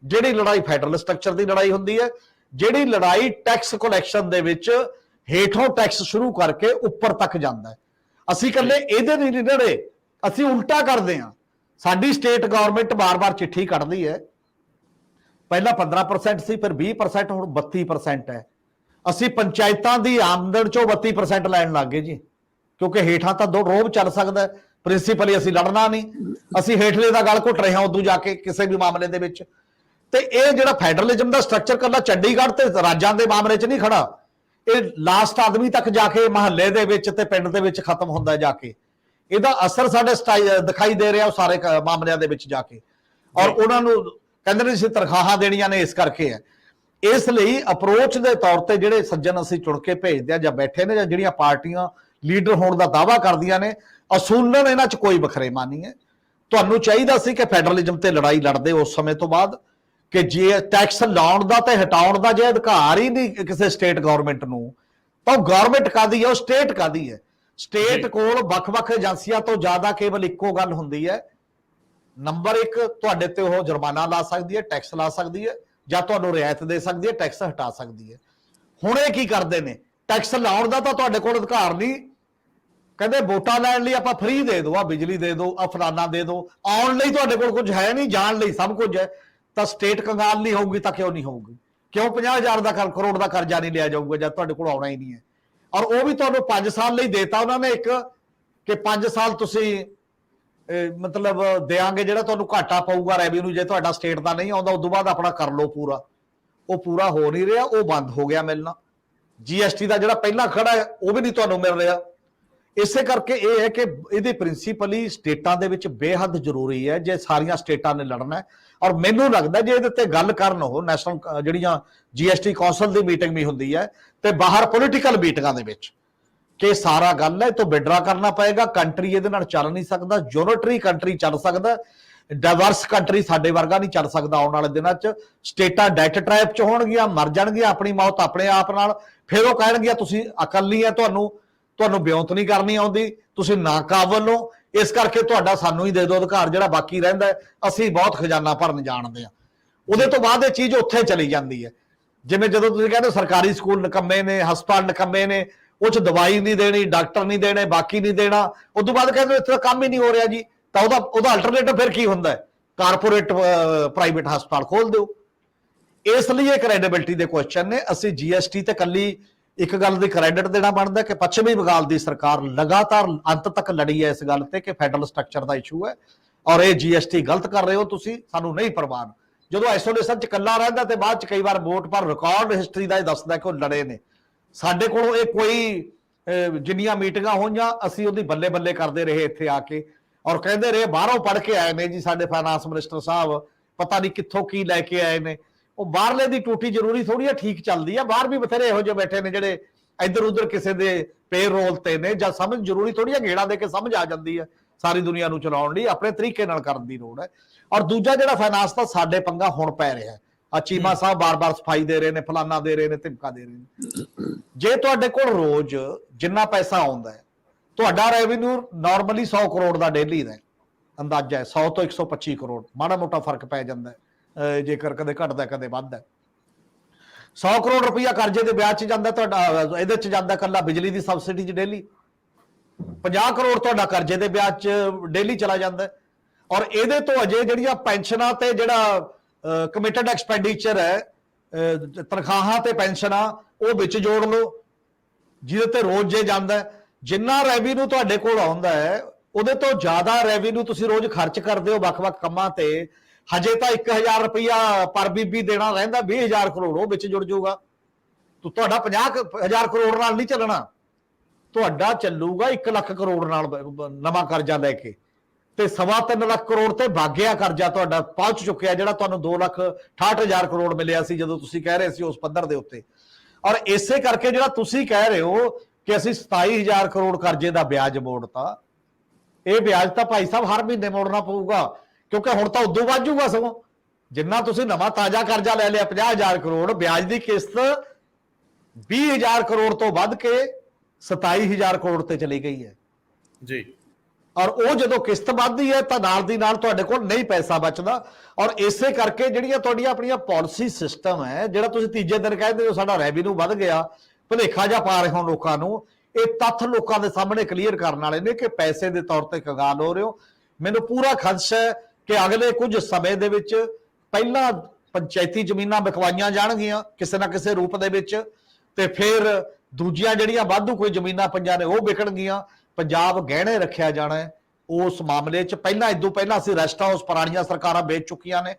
Speaker 3: ਜਿਹੜੀ ਲੜਾਈ ਫੈਡਰਲ ਸਟਰਕਚਰ ਦੀ ਲੜਾਈ ਹੁੰਦੀ ਹੈ, ਜਿਹੜੀ ਲੜਾਈ ਟੈਕਸ ਕਲੈਕਸ਼ਨ ਦੇ ਵਿੱਚ ਹੇਠੋਂ ਟੈਕਸ ਸ਼ੁਰੂ ਕਰਕੇ ਉੱਪਰ ਤੱਕ ਜਾਂਦਾ ਹੈ। ਅਸੀਂ ਇਕੱਲੇ ਇਹਦੇ ਨਹੀਂ ਲੜੇ, ਅਸੀਂ ਉਲਟਾ ਕਰਦੇ ਹਾਂ। ਸਾਡੀ ਸਟੇਟ ਗਵਰਨਮੈਂਟ ਬਾਰ-ਬਾਰ ਚਿੱਠੀ ਕੱਢਦੀ ਹੈ, ਪਹਿਲਾਂ 15% ਸੀ, ਫਿਰ 20%, ਹੁਣ 32% ਹੈ। ਅਸੀਂ ਪੰਚਾਇਤਾਂ ਦੀ ਆਮਦਨ ਚੋਂ 32% ਲੈਣ ਲੱਗ ਗਏ ਜੀ, ਕਿਉਂਕਿ ਹੇਠਾਂ ਤਾਂ ਦੋ ਰੋਬ ਚੱਲ ਸਕਦਾ, ਪ੍ਰਿੰਸੀਪਲੀ ਅਸੀਂ ਲੜਨਾ ਨਹੀਂ, ਅਸੀਂ ਹੇਠਲੇ ਦਾ ਗਲ ਘੁੱਟ ਰਹੇ ਹਾਂ ਉਦੋਂ ਜਾ ਕੇ ਕਿਸੇ ਵੀ ਮਾਮਲੇ ਦੇ ਵਿੱਚ। ਤੇ ਇਹ ਜਿਹੜਾ ਫੈਡਰਲਿਜ਼ਮ ਦਾ ਸਟਰਕਚਰ ਕੱਲਾ ਚੰਡੀਗੜ੍ਹ ਤੇ ਰਾਜਾਂ ਦੇ ਮਾਮਲੇ 'ਚ ਨਹੀਂ ਖੜਾ, ਇਹ ਲਾਸਟ ਆਦਮੀ ਤੱਕ ਜਾ ਕੇ ਮਹੱਲੇ ਦੇ ਵਿੱਚ ਤੇ ਪਿੰਡ ਦੇ ਵਿੱਚ ਖਤਮ ਹੁੰਦਾ ਜਾ ਕੇ, ਇਹਦਾ ਅਸਰ ਸਾਡੇ ਦਿਖਾਈ ਦੇ ਰਿਹਾ ਉਹ ਸਾਰੇ ਮਾਮਲਿਆਂ ਦੇ ਵਿੱਚ ਜਾ ਕੇ। ਔਰ ਉਹਨਾਂ ਨੂੰ ਕਹਿੰਦੇ ਨੇ ਅਸੀਂ ਤਨਖਾਹਾਂ ਦੇਣੀਆਂ ਨੇ, ਇਸ ਕਰਕੇ ਹੈ। ਇਸ ਲਈ ਅਪਰੋਚ ਦੇ ਤੌਰ ਤੇ ਜਿਹੜੇ ਸੱਜਣ ਅਸੀਂ ਚੁਣ ਕੇ ਭੇਜਦੇ ਆ ਜਾਂ ਬੈਠੇ ਨੇ, ਜਾਂ ਜਿਹੜੀਆਂ ਪਾਰਟੀਆਂ ਲੀਡਰ ਹੋਣ ਦਾ ਦਾਅਵਾ ਕਰਦੀਆਂ ਨੇ, ਅਸੂਲਨ ਇਹਨਾਂ 'ਚ ਕੋਈ ਵਖਰੇਵਾਂ ਨਹੀਂ ਹੈ। ਤੁਹਾਨੂੰ ਚਾਹੀਦਾ ਸੀ ਕਿ ਫੈਡਰਲਿਜ਼ਮ ਤੇ ਲੜਾਈ ਲੜਦੇ ਉਸ ਸਮੇਂ ਤੋਂ ਬਾਅਦ, ਕਿ ਜੇ ਟੈਕਸ ਲਾਉਣ ਦਾ ਤੇ ਹਟਾਉਣ ਦਾ ਜੇ ਅਧਿਕਾਰ ਹੀ ਨਹੀਂ ਕਿਸੇ ਸਟੇਟ ਗਵਰਨਮੈਂਟ ਨੂੰ, ਤਾਂ ਉਹ ਗਵਰਨਮੈਂਟ ਕਾਹਦੀ ਹੈ, ਉਹ ਸਟੇਟ ਕਾਹਦੀ ਹੈ। ਸਟੇਟ ਕੋਲ ਵੱਖ-ਵੱਖ ਏਜੰਸੀਆਂ ਤੋਂ ਜ਼ਿਆਦਾ ਕੇਵਲ ਇੱਕੋ ਗੱਲ ਹੁੰਦੀ ਹੈ, ਨੰਬਰ 1 ਤੁਹਾਡੇ ਤੇ ਉਹ ਜੁਰਮਾਨਾ ਲਾ ਸਕਦੀ ਹੈ, ਟੈਕਸ ਲਾ ਸਕਦੀ ਹੈ, ਜਾਂ ਤੁਹਾਨੂੰ ਰਿਆਇਤ ਦੇ ਸਕਦੀ ਹੈ, ਟੈਕਸ ਹਟਾ ਸਕਦੀ ਹੈ। ਹੁਣ ਇਹ ਕੀ ਕਰਦੇ ਨੇ, ਟੈਕਸ ਲਾਉਣ ਦਾ ਤਾਂ ਤੁਹਾਡੇ ਕੋਲ ਅਧਿਕਾਰ ਨਹੀਂ, ਕਹਿੰਦੇ ਵੋਟਾਂ ਲੈਣ ਲਈ ਆਪਾਂ ਫ੍ਰੀ ਦੇ ਦਿਓ, ਆ ਬਿਜਲੀ ਦੇ ਦਿਓ, ਆ ਫਲਾਨਾ ਦੇ ਦਿਓ, ਆਉਣ ਲਈ ਤੁਹਾਡੇ ਕੋਲ ਕੁਝ ਹੈ ਨਹੀਂ, ਜਾਣ ਲਈ ਸਭ ਕੁਝ ਹੈ। ਤਾਂ ਸਟੇਟ ਕੰਗਾਲ ਨਹੀਂ ਹੋਊਗੀ ਤਾਂ ਕਿਉਂ ਨਹੀਂ ਹੋਊਗੀ, ਕਿਉਂ 50,000 ਦਾ ਕਰੋੜ ਦਾ ਕਰਜ਼ਾ ਨਹੀਂ ਲਿਆ ਜਾਊਗਾ ਜਦ ਤੁਹਾਡੇ ਕੋਲ ਆਉਣਾ ਹੀ ਨਹੀਂ ਹੈ। ਔਰ ਉਹ ਵੀ ਤੁਹਾਨੂੰ 5 ਸਾਲ ਲਈ ਦੇਤਾ ਉਹਨਾਂ ਨੇ, ਇੱਕ ਕਿ 5 ਸਾਲ ਤੁਸੀਂ ਮਤਲਬ ਦੇਾਂਗੇ, ਜਿਹੜਾ ਤੁਹਾਨੂੰ ਘਾਟਾ ਪਊਗਾ ਰੈਵਨਿਊ ਜੇ ਤੁਹਾਡਾ ਸਟੇਟ ਦਾ ਨਹੀਂ ਆਉਂਦਾ, ਉਦੋਂ ਬਾਅਦ ਆਪਣਾ ਕਰ ਲਓ ਪੂਰਾ। ਉਹ ਪੂਰਾ ਹੋ ਨਹੀਂ ਰਿਹਾ, ਉਹ ਬੰਦ ਹੋ ਗਿਆ ਮਿਲਣਾ। ਜੀਐਸਟੀ ਦਾ ਜਿਹੜਾ ਪਹਿਲਾਂ ਖੜਾ ਹੈ ਉਹ ਵੀ ਨਹੀਂ ਤੁਹਾਨੂੰ ਮਿਲ ਰਿਹਾ। ਇਸੇ ਕਰਕੇ ਇਹ ਹੈ ਕਿ ਇਹਦੇ ਪ੍ਰਿੰਸੀਪਲੀ ਸਟੇਟਾਂ ਦੇ ਵਿੱਚ ਬੇਹੱਦ ਜ਼ਰੂਰੀ ਹੈ ਜੇ ਸਾਰੀਆਂ ਸਟੇਟਾਂ ਨੇ ਲੜਨਾ ਹੈ। ਔਰ ਮੈਨੂੰ ਲੱਗਦਾ ਜੇ ਇਹਦੇ ਤੇ ਗੱਲ ਕਰਨ ਉਹ ਨੈਸ਼ਨਲ ਜਿਹੜੀਆਂ ਜੀਐਸਟੀ ਕੌਂਸਲ ਦੀ ਮੀਟਿੰਗ ਵੀ ਹੁੰਦੀ ਹੈ ਤੇ ਬਾਹਰ ਪੋਲੀਟੀਕਲ ਮੀਟਿੰਗਾਂ ਦੇ ਵਿੱਚ, ਕਿ ਸਾਰਾ ਗੱਲ ਹੈ ਇਹ ਤੋਂ ਵਿਡਰਾ ਕਰਨਾ ਪਏਗਾ। ਕੰਟਰੀ ਇਹਦੇ ਨਾਲ ਚੱਲ ਨਹੀਂ ਸਕਦਾ, ਯੂਨਿਟਰੀ ਕੰਟਰੀ ਚੱਲ ਸਕਦਾ ਡਾਇਵਰਸ ਕੰਟਰੀ ਸਾਡੇ ਵਰਗਾ ਨਹੀਂ ਚੱਲ ਸਕਦਾ ਆਉਣ ਵਾਲੇ ਦਿਨਾਂ 'ਚ। ਸਟੇਟਾਂ ਡੈਟ ਟ੍ਰੈਪ 'ਚ ਹੋਣਗੀਆਂ, ਮਰ ਜਾਣਗੀਆਂ, ਆਪਣੀ ਮੌਤ ਆਪਣੇ ਆਪ ਨਾਲ। ਫਿਰ ਉਹ ਕਹਿਣਗੀਆਂ ਤੁਸੀਂ ਅਕਲ ਨਹੀਂ ਹੈ, ਤੁਹਾਨੂੰ ਬਿਉਂਤ ਨਹੀਂ ਕਰਨੀ ਆਉਂਦੀ, ਤੁਸੀਂ ਨਾਕਾਬਲ ਹੋ, ਇਸ ਕਰਕੇ ਤੁਹਾਡਾ ਸਾਨੂੰ ਹੀ ਦੇ ਦਿਓ ਅਧਿਕਾਰ, ਜਿਹੜਾ ਬਾਕੀ ਰਹਿੰਦਾ ਅਸੀਂ ਬਹੁਤ ਖਜ਼ਾਨਾ ਭਰਨ ਜਾਣਦੇ ਹਾਂ। ਉਹਦੇ ਤੋਂ ਬਾਅਦ ਇਹ ਚੀਜ਼ ਉੱਥੇ ਚਲੀ ਜਾਂਦੀ ਹੈ। ਜਿਵੇਂ ਜਦੋਂ ਤੁਸੀਂ ਕਹਿੰਦੇ ਸਰਕਾਰੀ ਸਕੂਲ ਨਿਕੰਮੇ ਨੇ, ਹਸਪਤਾਲ ਨਿਕੰਮੇ ਨੇ, ਉਹ 'ਚ ਦਵਾਈ ਨਹੀਂ ਦੇਣੀ, ਡਾਕਟਰ ਨਹੀਂ ਦੇਣੇ, ਬਾਕੀ ਨਹੀਂ ਦੇਣਾ, ਉਸ ਤੋਂ ਬਾਅਦ ਕਹਿੰਦੇ ਇੱਥੇ ਕੰਮ ਹੀ ਨਹੀਂ ਹੋ ਰਿਹਾ ਜੀ, ਤਾਂ ਉਹਦਾ ਅਲਟਰਨੇਟਿਵ ਫਿਰ ਕੀ ਹੁੰਦਾ? ਕਾਰਪੋਰੇਟ ਪ੍ਰਾਈਵੇਟ ਹਸਪਤਾਲ ਖੋਲ ਦਿਓ। ਇਸ ਲਈ ਇਹ ਕ੍ਰੈਡੀਬਿਲਿਟੀ ਦੇ ਕੁਐਸਚਨ ਨੇ। ਅਸੀਂ ਜੀਐਸਟੀ ਤੇ ਕੱਲੀ ਇੱਕ ਗੱਲ ਦੀ ਕ੍ਰੈਡਿਟ ਦੇਣਾ ਬਣਦਾ ਕਿ ਪੱਛਮੀ ਬੰਗਾਲ ਦੀ ਸਰਕਾਰ ਲਗਾਤਾਰ ਅੰਤ ਤੱਕ ਲੜੀ ਹੈ ਇਸ ਗੱਲ ਤੇ ਕਿ ਫੈਡਰਲ ਸਟਰਕਚਰ ਦਾ ਇਸ਼ੂ ਹੈ ਔਰ ਇਹ ਜੀਐਸਟੀ ਗਲਤ ਕਰ ਰਹੇ ਹੋ ਤੁਸੀਂ, ਸਾਨੂੰ ਨਹੀਂ ਪਰਵਾਹ। ਜਦੋਂ ਆਈਸੋਲੇਸ਼ਨ 'ਚ ਇਕੱਲਾ ਰਹਿੰਦਾ ਤੇ ਬਾਅਦ 'ਚ ਕਈ ਵਾਰ ਵੋਟ ਪਰ ਰਿਕਾਰਡ ਹਿਸਟਰੀ ਦਾ ਇਹ ਦੱਸਦਾ ਕਿ ਉਹ ਲੜੇ ਨੇ। ਸਾਡੇ ਕੋਲੋਂ ਇਹ ਕੋਈ ਜਿੰਨੀਆਂ ਮੀਟਿੰਗਾਂ ਹੋਈਆਂ ਅਸੀਂ ਉਹਦੀ ਬੱਲੇ ਬੱਲੇ ਕਰਦੇ ਰਹੇ ਇੱਥੇ ਆ ਕੇ, ਔਰ ਕਹਿੰਦੇ ਰਹੇ ਬਾਹਰੋਂ ਪੜ੍ਹ ਕੇ ਆਏ ਨੇ ਜੀ ਸਾਡੇ ਫਾਈਨਾਂਸ ਮਿਨਿਸਟਰ ਸਾਹਿਬ, ਪਤਾ ਨਹੀਂ ਕਿੱਥੋਂ ਕੀ ਲੈ ਕੇ ਆਏ ਨੇ। ਉਹ ਬਾਹਰਲੇ ਦੀ ਟੂਟੀ ਜ਼ਰੂਰੀ ਥੋੜੀ ਹੈ ਠੀਕ ਚੱਲਦੀ ਆ, ਬਾਹਰ ਵੀ ਬਥੇਰੇ ਇਹੋ ਜਿਹੇ ਬੈਠੇ ਨੇ ਜਿਹੜੇ ਇੱਧਰ ਉੱਧਰ ਕਿਸੇ ਦੇ ਪੇ ਰੋਲ ਤੇ ਨੇ, ਜਾਂ ਸਮਝ ਜ਼ਰੂਰੀ ਥੋੜੀ ਹੈ ਗੇੜਾ ਦੇ ਕੇ ਸਮਝ ਆ ਜਾਂਦੀ ਹੈ ਸਾਰੀ ਦੁਨੀਆ ਨੂੰ ਚਲਾਉਣ ਲਈ, ਆਪਣੇ ਤਰੀਕੇ ਨਾਲ ਕਰਨ ਦੀ ਲੋੜ ਹੈ। ਔਰ ਦੂਜਾ ਜਿਹੜਾ ਫਾਈਨਾਂਸ ਦਾ ਸਾਡੇ ਪੰਗਾ ਹੁਣ ਪੈ ਰਿਹਾ, ਆ ਚੀਮਾ ਸਾਹਿਬ ਬਾਰ-ਬਾਰ ਸਫਾਈ ਦੇ ਰਹੇ ਨੇ, ਫਲਾਨਾ ਦੇ ਰਹੇ ਨੇ, ਧਮਕਾ ਦੇ ਰਹੇ ਨੇ। ਜੇ ਤੁਹਾਡੇ ਕੋਲ ਰੋਜ਼ ਜਿੰਨਾ ਪੈਸਾ ਆਉਂਦਾ ਹੈ, ਤੁਹਾਡਾ ਰੈਵਨਿਊ ਨਾਰਮਲੀ 100 ਕਰੋੜ ਦਾ ਡੇਲੀ ਦਾ ਅੰਦਾਜ਼ਾ ਹੈ, 100 ਤੋਂ 125 ਕਰੋੜ, ਮਾੜਾ ਮੋਟਾ ਫਰਕ ਪੈ ਜਾਂਦਾ ਹੈ ਜੇਕਰ ਕਦੇ ਘਟਦਾ ਕਦੇ ਵੱਧਦਾ। 100 ਕਰੋੜ ਰੁਪਈਆ ਕਰਜ਼ੇ ਦੇ ਵਿਆਜ 'ਚ ਜਾਂਦਾ ਤੁਹਾਡਾ, ਇਹਦੇ 'ਚ ਜਾਂਦਾ ਕੱਲਾ ਬਿਜਲੀ ਦੀ ਸਬਸਿਡੀ 'ਚ ਡੇਲੀ 50 ਕਰੋੜ ਤੁਹਾਡਾ ਕਰਜ਼ੇ ਦੇ ਵਿਆਜ 'ਚ ਡੇਲੀ ਚਲਾ ਜਾਂਦਾ। ਔਰ ਇਹਦੇ ਤੋਂ ਅਜੇ ਜਿਹੜੀਆਂ ਪੈਨਸ਼ਨਾਂ ਤੇ ਜਿਹੜਾ ਕਮਿਟਡ ਐਕਸਪੈਂਡੀਚਰ ਹੈ, ਤਨਖਾਹਾਂ ਤੇ ਪੈਨਸ਼ਨਾਂ, ਉਹ ਵਿੱਚ ਜੋੜ ਲਓ ਜਿਹਦੇ ਤੇ ਰੋਜ਼ ਜੇ ਜਾਂਦਾ। ਜਿੰਨਾ ਰੈਵਨਿਊ ਤੁਹਾਡੇ ਕੋਲ ਆਉਂਦਾ ਹੈ ਉਹਦੇ ਤੋਂ ਜ਼ਿਆਦਾ ਰੈਵਨਿਊ ਤੁਸੀਂ ਰੋਜ਼ ਖਰਚ ਕਰਦੇ ਹੋ ਵੱਖ-ਵੱਖ ਕੰਮਾਂ ਤੇ। ਹਜੇ ਤਾਂ 1000 ਰੁਪਇਆ ਪਰ ਬੀਬੀ ਦੇਣਾ ਰਹਿੰਦਾ, 20000 ਕਰੋੜ ਉਹ ਵਿੱਚ ਜੁੜ ਜਾਊਗਾ। ਤੁਹਾਡਾ 50,000 ਕਰੋੜ ਨਾਲ ਨਹੀਂ ਚੱਲਣਾ, ਤੁਹਾਡਾ ਚੱਲੂਗਾ 1 ਲੱਖ ਕਰੋੜ ਨਾਲ ਨਵਾਂ ਕਰਜ਼ਾ ਲੈ ਕੇ, ਤੇ 3.25 ਲੱਖ ਕਰੋੜ ਤੇ ਬਾਗਿਆ ਕਰਜ਼ਾ ਤੁਹਾਡਾ ਪਹੁੰਚ ਚੁੱਕਿਆ, ਜਿਹੜਾ ਤੁਹਾਨੂੰ 2,68,000 ਕਰੋੜ ਮਿਲਿਆ ਸੀ ਜਦੋਂ ਤੁਸੀਂ ਕਹਿ ਰਹੇ ਸੀ ਉਸ ਪੱਧਰ ਦੇ ਉੱਤੇ। ਔਰ ਇਸੇ ਕਰਕੇ ਜਿਹੜਾ ਤੁਸੀਂ ਕਹਿ ਰਹੇ ਹੋ ਕਿ ਅਸੀਂ 27,000 ਕਰੋੜ ਕਰਜ਼ੇ ਦਾ ਵਿਆਜ ਮੋੜਤਾ, ਇਹ ਵਿਆਜ ਤਾਂ ਭਾਈ ਸਾਹਿਬ ਹਰ ਮਹੀਨੇ ਮੋੜਨਾ ਪਊਗਾ, ਕਿਉਂਕਿ ਹੁਣ ਤਾਂ ਉਦੋਂ ਵੱਧ ਜਾਊਗਾ ਸਗੋਂ। ਜਿੰਨਾ ਤੁਸੀਂ ਨਵਾਂ ਤਾਜ਼ਾ ਕਰਜ਼ਾ ਲੈ ਲਿਆ 50,000 ਕਰੋੜ, ਵਿਆਜ ਦੀ ਕਿਸ਼ਤ 20,000 ਕਰੋੜ ਤੋਂ ਵੱਧ ਕੇ 27,000 ਕਰੋੜ ਤੇ ਚਲੀ ਗਈ ਹੈ
Speaker 1: ਜੀ।
Speaker 3: ਔਰ ਉਹ ਜਦੋਂ ਕਿਸ਼ਤ ਵੱਧਦੀ ਹੈ ਤਾਂ ਨਾਲ ਦੀ ਨਾਲ ਤੁਹਾਡੇ ਕੋਲ ਨਹੀਂ ਪੈਸਾ ਬਚਦਾ। ਔਰ ਇਸੇ ਕਰਕੇ ਜਿਹੜੀਆਂ ਤੁਹਾਡੀਆਂ ਆਪਣੀਆਂ ਪਾਲਿਸੀ ਸਿਸਟਮ ਹੈ, ਜਿਹੜਾ ਤੁਸੀਂ ਤੀਜੇ ਦਿਨ ਕਹਿੰਦੇ ਹੋ ਸਾਡਾ ਰੈਵਨਿਊ ਵੱਧ ਗਿਆ, ਭੁਲੇਖਾ ਜਾ ਪਾ ਰਹੇ ਹੋ ਲੋਕਾਂ ਨੂੰ, ਇਹ ਤੱਥ ਲੋਕਾਂ ਦੇ ਸਾਹਮਣੇ ਕਲੀਅਰ ਕਰਨ ਵਾਲੇ ਨੇ ਕਿ ਪੈਸੇ ਦੇ ਤੌਰ ਤੇ ਕੰਗਾਲ ਹੋ ਰਹੇ ਹੋ। ਮੈਨੂੰ ਪੂਰਾ ਖਦਸ਼ਾ ਹੈ ਕਿ ਅਗਲੇ ਕੁਝ ਸਮੇਂ ਦੇ ਵਿੱਚ ਪਹਿਲਾਂ ਪੰਚਾਇਤੀ ਜ਼ਮੀਨਾਂ ਵਿਕਵਾਈਆਂ ਜਾਣਗੀਆਂ ਕਿਸੇ ਨਾ ਕਿਸੇ ਰੂਪ ਦੇ ਵਿੱਚ, ਤੇ ਫਿਰ ਦੂਜੀਆਂ ਜਿਹੜੀਆਂ ਵਾਧੂ ਕੋਈ ਜ਼ਮੀਨਾਂ ਪਈਆਂ ਨੇ ਉਹ ਵਿਕਣਗੀਆਂ। ਪੰਜਾਬ ਗਹਿਣੇ ਰੱਖਿਆ ਜਾਣਾ ਹੈ ਉਸ ਮਾਮਲੇ 'ਚ। ਇਦੋਂ ਪਹਿਲਾਂ ਅਸੀਂ ਰੈਸਟ ਹਾਊਸ ਪੁਰਾਣੀਆਂ ਸਰਕਾਰਾਂ ਵੇਚ ਚੁੱਕੀਆਂ ਨੇ,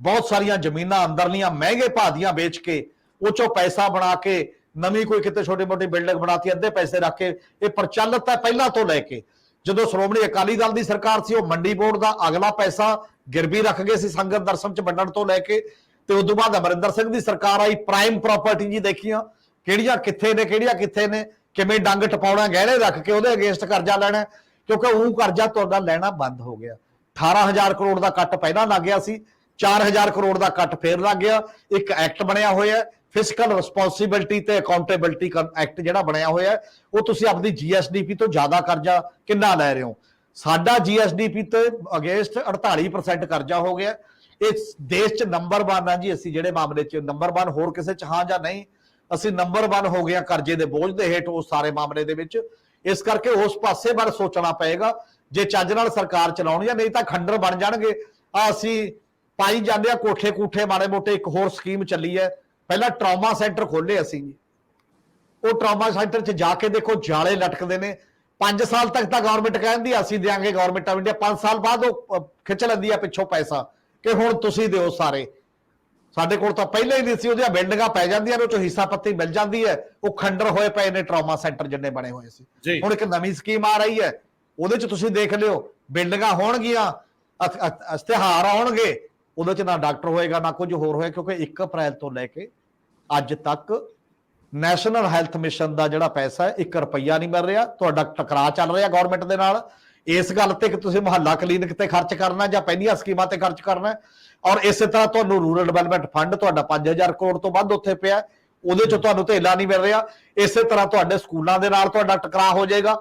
Speaker 3: ਬਹੁਤ ਸਾਰੀਆਂ ਜ਼ਮੀਨਾਂ ਅੰਦਰਲੀਆਂ ਮਹਿੰਗੇ ਭਾਅ ਦੀਆਂ ਵੇਚ ਕੇ ਉਹ 'ਚੋਂ ਪੈਸਾ ਬਣਾ ਕੇ ਨਵੀਂ ਕੋਈ ਕਿਤੇ ਛੋਟੀ ਮੋਟੀ ਬਿਲਡਿੰਗ ਬਣਾਤੀ, ਅੱਧੇ ਪੈਸੇ ਰੱਖ ਕੇ। ਇਹ ਪ੍ਰਚਲਿਤ ਹੈ ਪਹਿਲਾਂ ਤੋਂ ਲੈ ਕੇ, ਜਦੋਂ ਸ਼੍ਰੋਮਣੀ ਅਕਾਲੀ ਦਲ ਦੀ ਸਰਕਾਰ ਸੀ ਉਹ ਮੰਡੀ ਬੋਰਡ ਦਾ ਅਗਲਾ ਪੈਸਾ ਗਿਰਵੀ ਰੱਖ ਗਏ ਸੀ ਸੰਗਤ ਦਰਸ਼ਨ 'ਚ ਵੰਡਣ ਤੋਂ ਲੈ ਕੇ, ਤੇ ਉਸ ਤੋਂ ਬਾਅਦ ਅਮਰਿੰਦਰ ਸਿੰਘ ਦੀ ਸਰਕਾਰ ਆਈ, ਪ੍ਰਾਈਮ ਪ੍ਰਾਪਰਟੀ ਜੀ ਦੇਖੀਆਂ ਕਿਹੜੀਆਂ ਕਿੱਥੇ ਨੇ, ਕਿਹੜੀਆਂ ਕਿੱਥੇ ਨੇ, ਕਿਵੇਂ ਡੰਗ ਟਪਾਉਣਾ, ਗਹਿਣੇ ਰੱਖ ਕੇ ਉਹਦੇ ਅਗੇਂਸਟ ਕਰਜ਼ਾ ਲੈਣਾ, ਕਿਉਂਕਿ ਉਹ ਕਰਜ਼ਾ ਤੁਹਾਡਾ ਲੈਣਾ ਬੰਦ ਹੋ ਗਿਆ। 18,000 ਕਰੋੜ ਦਾ ਕੱਟ ਪਹਿਲਾਂ ਲੱਗ ਗਿਆ ਸੀ, 4,000 ਕਰੋੜ ਦਾ ਕੱਟ ਫੇਰ ਲੱਗ ਗਿਆ। ਇੱਕ ਐਕਟ ਬਣਿਆ ਹੋਇਆ ਫਿਸਕਲ ਰਿਸਪੌਂਸਿਬਿਲਟੀ ਤੇ ਅਕਾਊਂਟੇਬਿਲਟੀ ਐਕਟ ਜਿਹੜਾ ਬਣਿਆ ਹੋਇਆ, ਉਹ ਤੁਸੀਂ ਆਪਣੀ ਜੀਐਸਡੀਪੀ ਤੋਂ ਜ਼ਿਆਦਾ ਕਰਜ਼ਾ ਕਿੰਨਾ ਲੈ ਰਹੇ ਹੋ। ਸਾਡਾ ਜੀਐਸਡੀਪੀ ਤੇ ਅਗੇਂਸਟ 48% ਕਰਜ਼ਾ ਹੋ ਗਿਆ। ਇਸ ਦੇਸ਼ 'ਚ ਨੰਬਰ 1 ਆ ਜੀ ਅਸੀਂ, ਜਿਹੜੇ ਮਾਮਲੇ 'ਚ ਨੰਬਰ 1, ਹੋਰ ਕਿਸੇ 'ਚ ਹਾਂ ਜਾਂ ਨਹੀਂ, ਅਸੀਂ ਨੰਬਰ 1 ਹੋ ਗਏ ਕਰਜ਼ੇ ਦੇ ਬੋਝ ਦੇ ਹੇਠ ਉਸ ਸਾਰੇ ਮਾਮਲੇ ਦੇ ਵਿੱਚ। ਇਸ ਕਰਕੇ ਉਸ ਪਾਸੇ ਬਾਰੇ ਸੋਚਣਾ ਪਏਗਾ ਜੇ ਚੱਜ ਨਾਲ ਸਰਕਾਰ ਚਲਾਉਣੀ ਆ, ਨਹੀਂ ਤਾਂ ਖੰਡਰ ਬਣ ਜਾਣਗੇ। ਅਸੀਂ ਪਾਈ ਜਾਂਦੇ ਆ ਕੋਠੇ ਕੂਠੇ ਮਾੜੇ ਮੋਟੇ। ਇੱਕ ਹੋਰ ਸਕੀਮ ਚੱਲੀ ਹੈ, ਪਹਿਲਾਂ ਟਰਾਮਾ ਸੈਂਟਰ ਖੋਲੇ ਅਸੀਂ ਜੀ, ਉਹ ਟਰਾਮਾ ਸੈਂਟਰ 'ਚ ਜਾ ਕੇ ਦੇਖੋ ਜਾਲੇ ਲਟਕਦੇ ਨੇ। 5 ਸਾਲ ਤੱਕ ਤਾਂ ਗਵਰਨਮੈਂਟ ਕਹਿੰਦੀ ਅਸੀਂ ਦੇਾਂਗੇ, ਗਵਰਨਮੈਂਟ ਆਫ ਇੰਡੀਆ 5 ਸਾਲ ਬਾਅਦ ਉਹ ਖਿੱਚ ਲੈਂਦੀ ਆ ਪਿੱਛੋਂ ਪੈਸਾ ਕਿ ਹੁਣ ਤੁਸੀਂ ਦਿਓ ਸਾਰੇ। ਸਾਡੇ ਕੋਲ ਤਾਂ ਪਹਿਲਾਂ ਹੀ ਨਹੀਂ ਸੀ, ਉਹਦੀਆਂ ਬਿਲਡਿੰਗਾਂ ਪੈ ਜਾਂਦੀਆਂ ਨੇ, ਉਹ 'ਚੋਂ ਹਿੱਸਾ ਪੱਤੀ ਮਿਲ ਜਾਂਦੀ ਹੈ। ਉਹ ਖੰਡਰ ਹੋਏ ਪਏ ਨੇ ਟਰਾਮਾ ਸੈਂਟਰ ਜਿੰਨੇ ਬਣੇ ਹੋਏ ਸੀ। ਹੁਣ ਇੱਕ ਨਵੀਂ ਸਕੀਮ ਆ ਰਹੀ ਹੈ, ਉਹਦੇ 'ਚ ਤੁਸੀਂ ਦੇਖ ਲਿਓ ਬਿਲਡਿੰਗਾਂ ਹੋਣਗੀਆਂ, ਇਸ਼ਤਿਹਾਰ ਆਉਣਗੇ, ਉਹਦੇ 'ਚ ਨਾ ਡਾਕਟਰ ਹੋਏਗਾ ਨਾ ਕੁਝ ਹੋਰ ਹੋਏਗਾ, ਕਿਉਂਕਿ 1 ਅਪ੍ਰੈਲ ਤੋਂ ਲੈ ਕੇ ਅੱਜ ਤੱਕ ਨੈਸ਼ਨਲ ਹੈਲਥ ਮਿਸ਼ਨ ਦਾ ਜਿਹੜਾ ਪੈਸਾ ਹੈ 1 ਰੁਪਈਆ ਨਹੀਂ ਮਿਲ ਰਿਹਾ। ਤੁਹਾਡਾ ਟਕਰਾਅ ਚੱਲ ਰਿਹਾ ਗਵਰਨਮੈਂਟ ਦੇ ਨਾਲ। ਇਸ ਗੱਲ ਤੇ ਕਿ ਤੁਸੀਂ ਮੁਹੱਲਾ ਕਲੀਨਿਕ ਤੇ ਖਰਚ ਕਰਨਾ ਜਾਂ ਪਹਿਲੀਆਂ ਸਕੀਮਾਂ ਤੇ ਖਰਚ ਕਰਨਾ, ਔਰ ਇਸੇ ਤਰ੍ਹਾਂ ਤੁਹਾਨੂੰ ਰੂਰਲ ਡਿਵੈਲਪਮੈਂਟ ਫੰਡ ਤੁਹਾਡਾ 5000 ਕਰੋੜ ਤੋਂ ਵੱਧ ਉੱਥੇ ਪਿਆ, ਉਹਦੇ ਚ ਤੁਹਾਨੂੰ ਧੇਲਾ ਨਹੀਂ ਮਿਲ ਰਿਹਾ। ਇਸੇ ਤਰ੍ਹਾਂ ਤੁਹਾਡੇ ਸਕੂਲਾਂ ਦੇ ਨਾਲ ਤੁਹਾਡਾ ਟਕਰਾਅ ਹੋ ਜਾਏਗਾ।